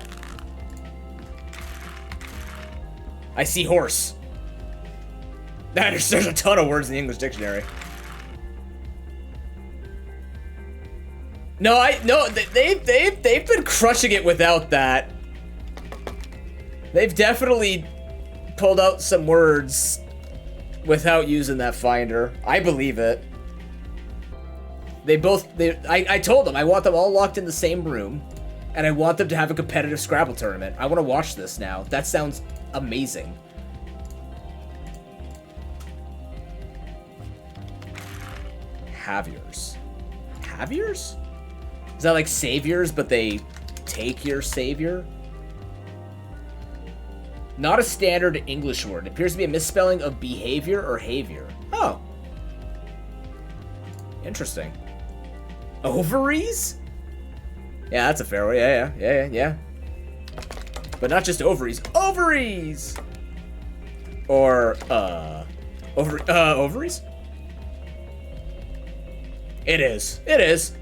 I see horse. There's a ton of words in the English dictionary. No, they've been crushing it without that. They've definitely pulled out some words without using that finder. I believe it. I told them I want them all locked in the same room, and I want them to have a competitive Scrabble tournament. I want to watch this now. That sounds amazing. Haviors. Haviors? Is that like saviors, but they take your savior? Not a standard English word. It appears to be a misspelling of behavior or havior. Oh. Interesting. Ovaries? Yeah, that's a fair one. Yeah. But not just ovaries. Ovaries! Or, ovaries? It is.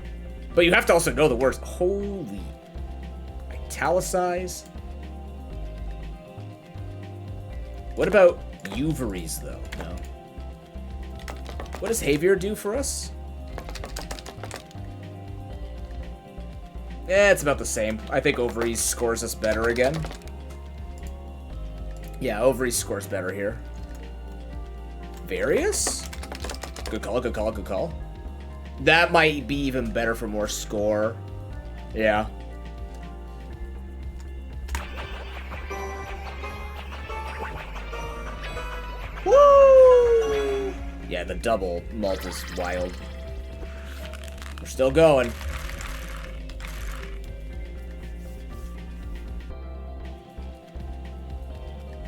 But you have to also know the words. Holy. Italicize. What about uvaries, though? No. What does Havior do for us? it's about the same. I think Overease scores us better again. Yeah, Overease scores better here. Various? Good call, good call, good call. That might be even better for more score. Yeah. Woo! Yeah, the double malt is wild. We're still going.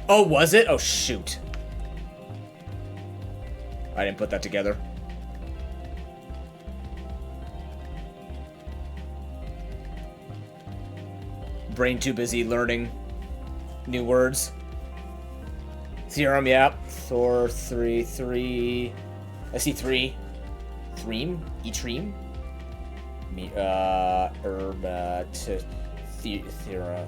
Oh, was it? Oh, shoot. I didn't put that together. Brain too busy learning new words. Theorem, yeah. Thor, 3, 3. I see 3. Threem? Etreem? Me, Theorem.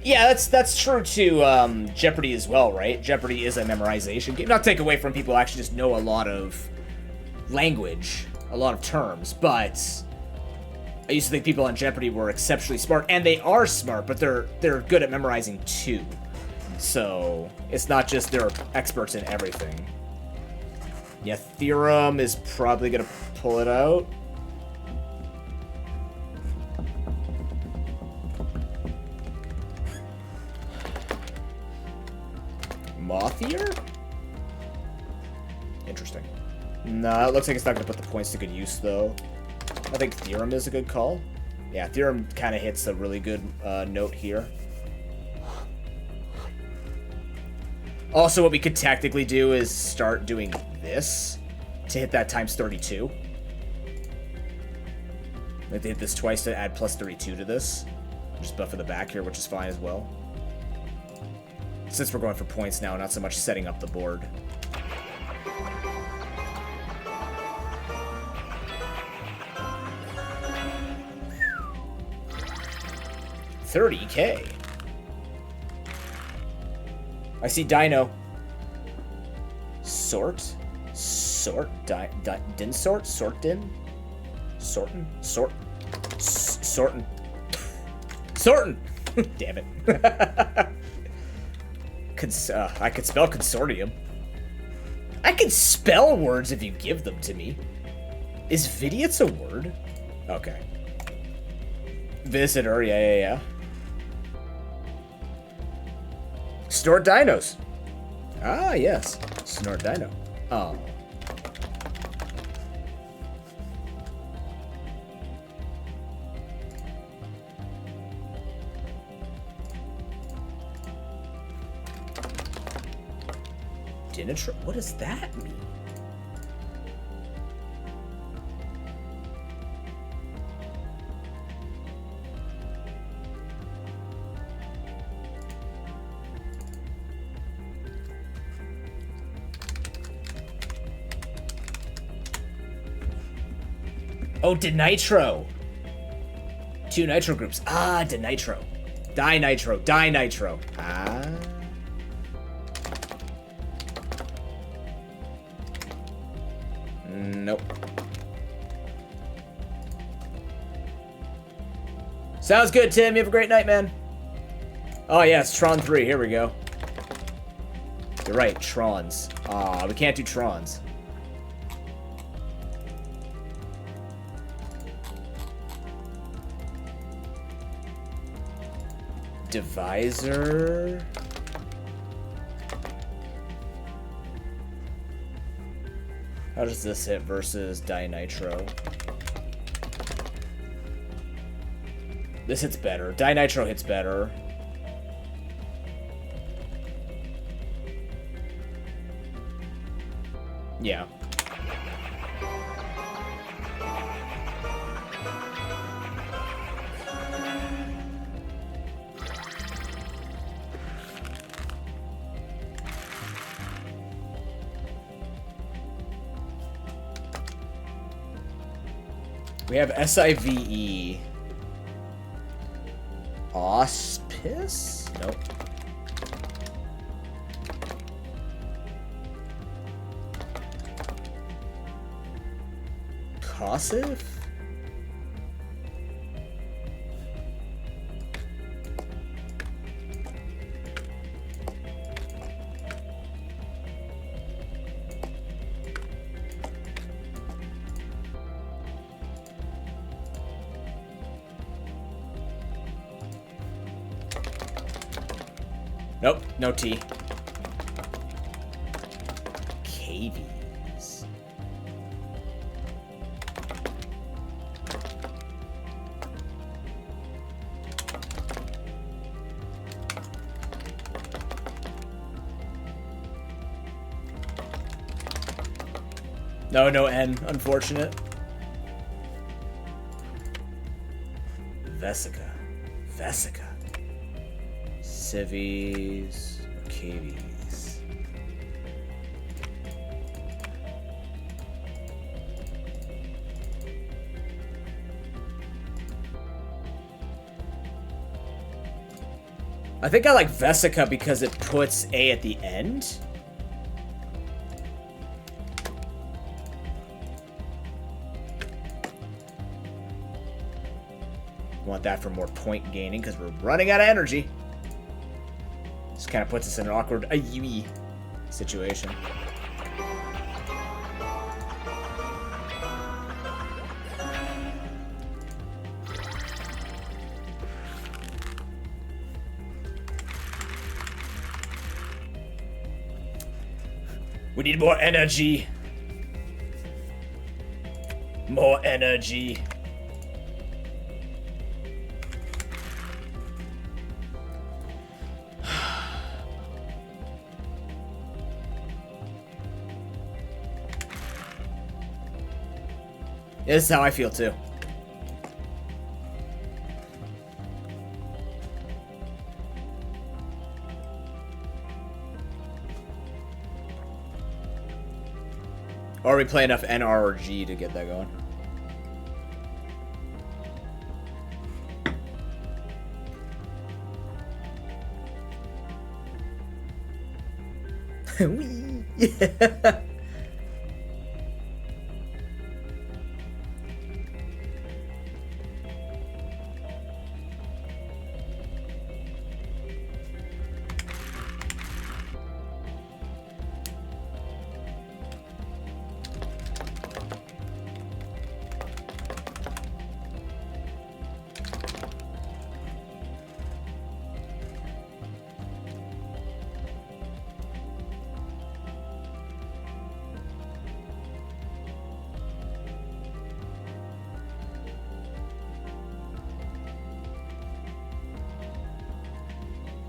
Yeah, that's true to Jeopardy as well, right? Jeopardy is a memorization game. Not to take away from people who actually just know a lot of language, a lot of terms, but I used to think people on Jeopardy were exceptionally smart, and they are smart, but they're good at memorizing too. So it's not just they're experts in everything. Yeah, Theorem is probably gonna pull it out. Mothier? Interesting. No, it looks like it's not going to put the points to good use, though. I think Theorem is a good call. Yeah, Theorem kind of hits a really good note here. Also, what we could tactically do is start doing this to hit that times 32. Like to hit this twice to add plus 32 to this. Just buffer the back here, which is fine as well. Since we're going for points now, not so much setting up the board. $30K. I see Dino. Sort? Sort? Din sort? Sort din? Sortin? Sort? Sortin. Sortin! Damn it. I could spell consortium. I can spell words if you give them to me. Is Vidiot's a word? Okay. Visitor, yeah. Snort dinos. Ah, yes. Snort dino. Oh. What does that mean? Oh, denitro. 2 nitro groups. Ah, denitro. Dinitro. Dinitro. Ah. Nope. Sounds good, Tim. You have a great night, man. Oh, yeah, it's Tron 3. Here we go. You're right, Trons. Aw, we can't do Trons. Divisor. How does this hit versus Dinitro? This hits better. Dinitro hits better. Yeah. We have SIVE. Auspice? Nope. Corrosive? Nope, no T. Cavies. No N, unfortunate. Vesica. Cives. Cavies. I think I like Vesica because it puts A at the end. Want that for more point gaining because we're running out of energy. This kind of puts us in an awkward Yui situation. We need more energy. More energy. This is how I feel too. Or we play enough NR or G to get that going. Wee. Yeah.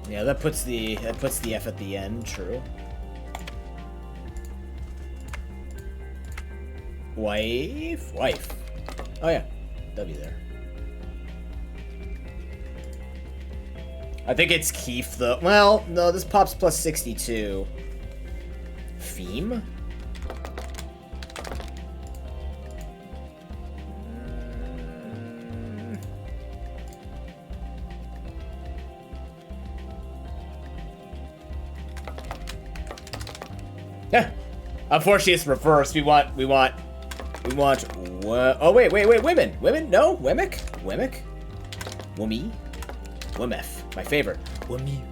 Yeah, that puts the F at the end, true. Wife. Oh yeah, W there. I think it's Keef though. Well, no, this pops plus 62. Theme? Yeah. Unfortunately, it's reversed. We want. Oh wait. Women? No, Wemmick. Wummy. Wemef. My favorite. Wummy.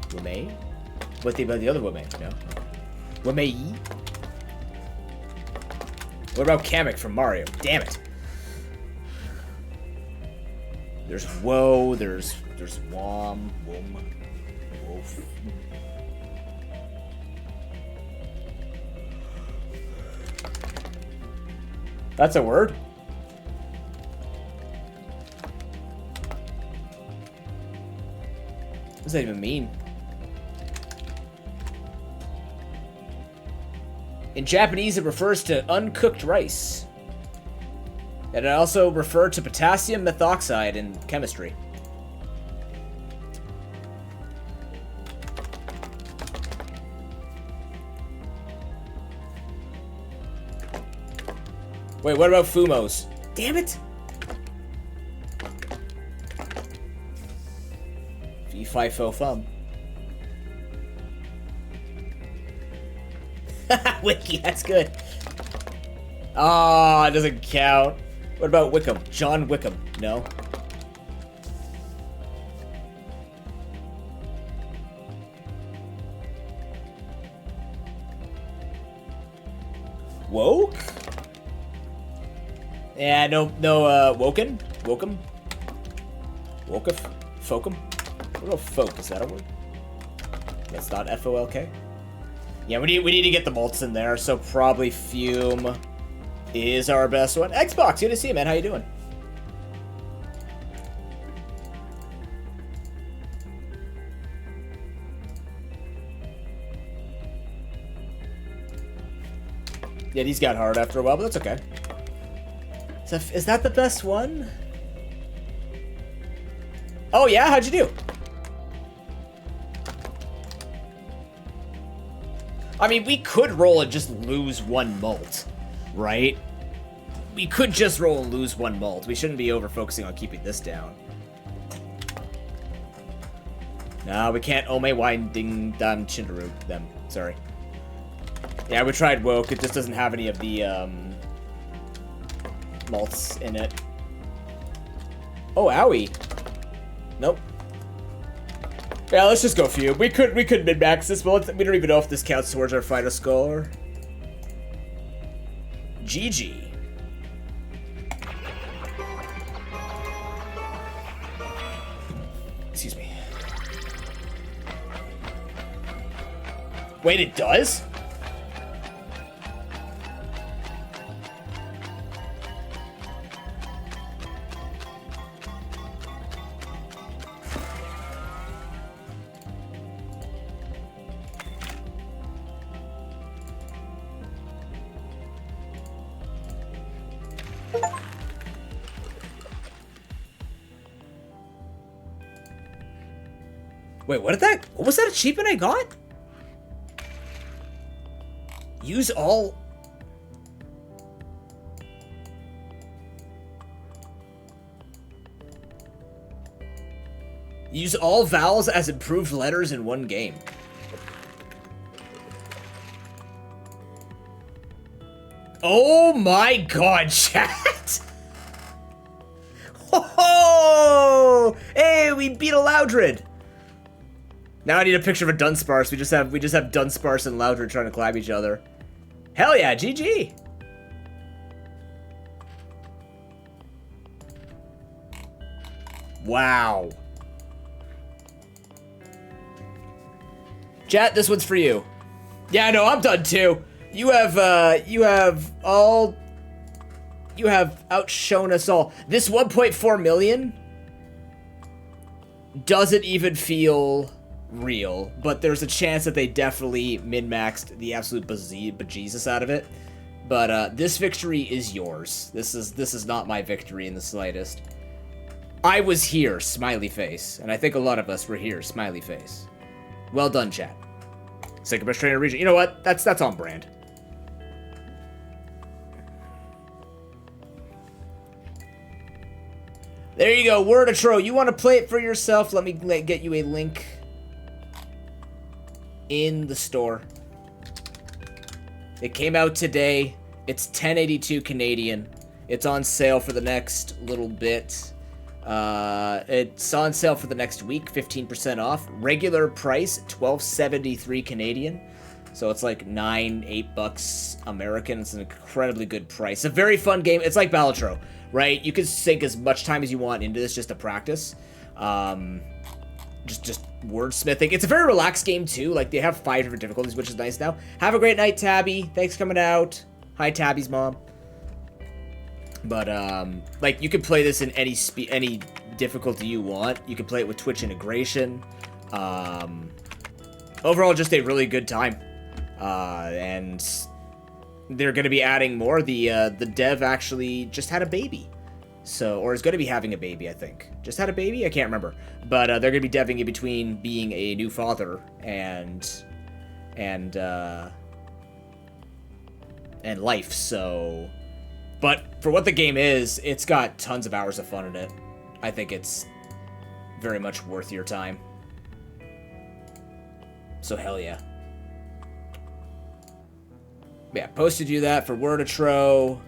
Wume. What about the other Wume? No. Wumei. What about Kamek from Mario? Damn it. There's Woe. There's Wom. Wolf. That's a word? What does that even mean? In Japanese, it refers to uncooked rice. And it also referred to potassium methoxide in chemistry. Wait, what about Fumos? Damn it! V5 Fum. Wiki, that's good. Ah, it doesn't count. What about Wickham? John Wickham. No. Woke? Yeah, no, Woken? Wokem? Wokef? Fokem? What about folk? Is that a word? That's not F-O-L-K? Yeah, we need to get the malts in there, so probably Fume is our best one. Xbox, good to see you, man. How you doing? Yeah, these got hard after a while, but that's okay. So, is that the best one? Oh yeah, how'd you do? I mean, we could roll and just lose one malt, right? We could just roll and lose one malt. We shouldn't be over-focusing on keeping this down. No, we can't Ome Wine Ding Dam Chindaru them. Sorry. Yeah, we tried Woke. It just doesn't have any of the, malts in it. Oh, owie. Nope. Yeah, let's just go Fume. We could min-max this, but we don't even know if this counts towards our final score. GG. Excuse me. Wait, it does? Wait, what was that achievement I got? Use all... Use all vowels as improved letters in one game. Oh my god, chat! Oh! Hey, we beat a Loudred! Now I need a picture of a Dunsparce. We just have Dunsparce and Loudred trying to collab each other. Hell yeah, GG! Wow. Chat, this one's for you. Yeah, no, I'm done too. You have outshone us all. This 1.4 million doesn't even feel real, but there's a chance that they definitely min-maxed the absolute bejesus out of it. But this victory is yours. This is not my victory in the slightest. I was here, smiley face, and I think a lot of us were here, smiley face. Well done, chat. Second best trainer region. You know what? That's on brand. There you go, Wordatro. You want to play it for yourself? Let me get you a link in the store. It came out today. It's 1082 Canadian. It's on sale for the next little bit. It's on sale for the next week, 15% off. Regular price, $12.73 Canadian. So it's like $8 bucks American. It's an incredibly good price. A very fun game. It's like Balatro, right? You can sink as much time as you want into this just to practice. Just wordsmithing. It's a very relaxed game too. Like they have 5 different difficulties, which is nice now. Have a great night, Tabby. Thanks for coming out. Hi, Tabby's mom. But like you can play this in any difficulty you want. You can play it with Twitch integration. Overall, just a really good time. And they're going to be adding more. The dev actually just had a baby. So, or is going to be having a baby, I think. Just had a baby? I can't remember. But they're going to be deving in between being a new father and life. So, but for what the game is, it's got tons of hours of fun in it. I think it's very much worth your time. So hell yeah. Yeah, posted you that for Wordatro.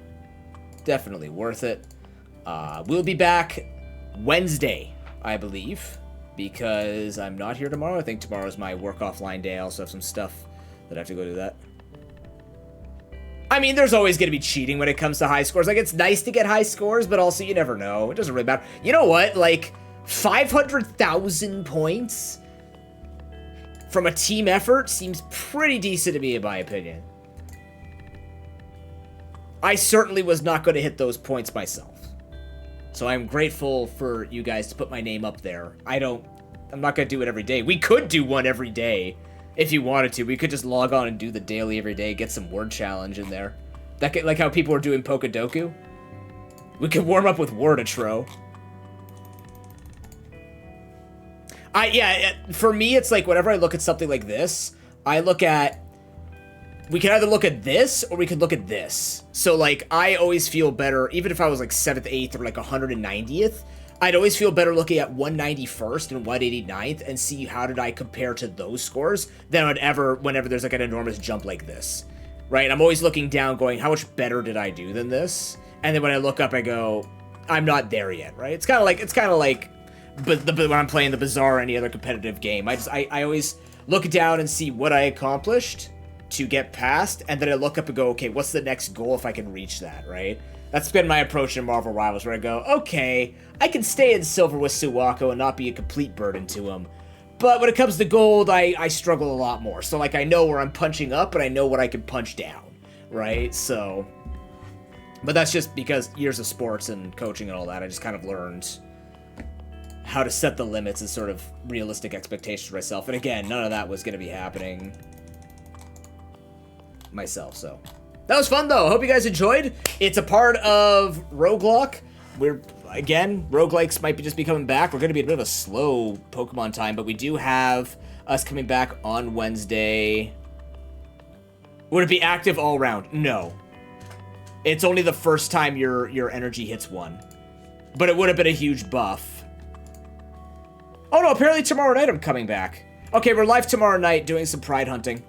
Definitely worth it. We'll be back Wednesday, I believe, because I'm not here tomorrow. I think tomorrow's my work offline day. I also have some stuff that I have to go do that. I mean, there's always going to be cheating when it comes to high scores. Like, it's nice to get high scores, but also you never know. It doesn't really matter. You know what? Like, 500,000 points from a team effort seems pretty decent to me, in my opinion. I certainly was not going to hit those points myself. So I'm grateful for you guys to put my name up there. I'm not going to do it every day. We could do one every day if you wanted to. We could just log on and do the daily every day, get some word challenge in there. Like how people are doing Pokedoku. We could warm up with Wordatro. For me, it's like whenever I look at something like this, I look at... We can either look at this, or we could look at this. So, like, I always feel better, even if I was, like, 7th, 8th, or, like, 190th, I'd always feel better looking at 191st and 189th and see how did I compare to those scores than I'd ever, whenever there's, like, an enormous jump like this. Right? I'm always looking down going, how much better did I do than this? And then when I look up, I go, I'm not there yet, right? It's kind of like, but when I'm playing the Bazaar or any other competitive game, I always look down and see what I accomplished to get past, and then I look up and go, okay, what's the next goal if I can reach that, right? That's been my approach in Marvel Rivals, where I go, okay, I can stay in silver with Suwako and not be a complete burden to him. But when it comes to gold, I struggle a lot more. So, like, I know where I'm punching up, and I know what I can punch down, right? So, but that's just because years of sports and coaching and all that, I just kind of learned how to set the limits and sort of realistic expectations for myself. And again, none of that was going to be happening myself, so that was fun though. I hope you guys enjoyed. It's a part of Roguelike. Roguelikes might be just be coming back. We're going to be a bit of a slow Pokemon time, but we do have us coming back on Wednesday. Would it be active all round? No. It's only the first time your energy hits 1. But it would have been a huge buff. Oh no, apparently tomorrow night I'm coming back. Okay, we're live tomorrow night doing some Pride hunting.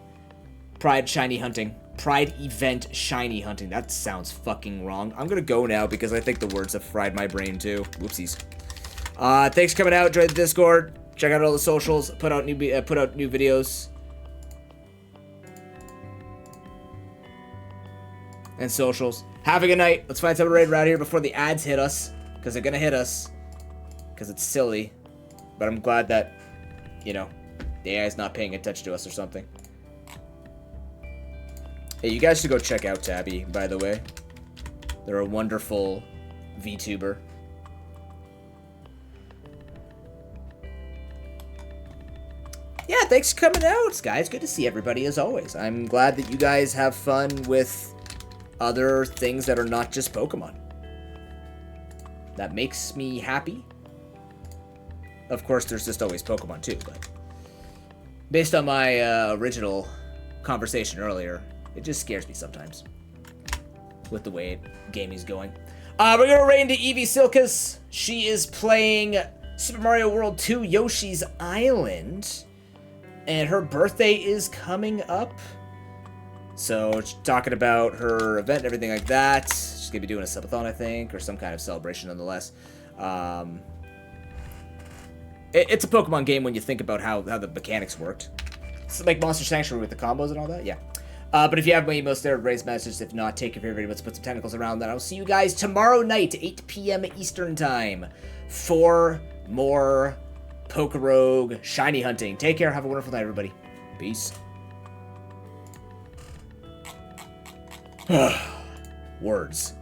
Pride shiny hunting. Pride event shiny hunting. That sounds fucking wrong. I'm gonna go now because I think the words have fried my brain too. Whoopsies. Thanks for coming out. Join the Discord. Check out all the socials. Put out new videos. And socials. Have a good night. Let's find some raid around here before the ads hit us. Because they're gonna hit us. Because it's silly. But I'm glad that, you know, the AI is not paying attention to us or something. Hey, you guys should go check out Tabby, by the way. They're a wonderful VTuber. Yeah, thanks for coming out, guys. Good to see everybody, as always. I'm glad that you guys have fun with other things that are not just Pokemon. That makes me happy. Of course, there's just always Pokemon, too, but based on my original conversation earlier, it just scares me sometimes with the way gaming's going. We're going to raid into Eevee Silkus. She is playing Super Mario World 2 Yoshi's Island, and her birthday is coming up. So, she's talking about her event and everything like that. She's going to be doing a subathon, I think, or some kind of celebration nonetheless. It's a Pokemon game when you think about how the mechanics worked. It's like Monster Sanctuary with the combos and all that, yeah. But if you have my emails there, raise messages. If not, take your favorite, let's put some tentacles around that. I'll see you guys tomorrow night, 8 p.m. Eastern Time, for more Pokerogue shiny hunting. Take care. Have a wonderful night, everybody. Peace. Words.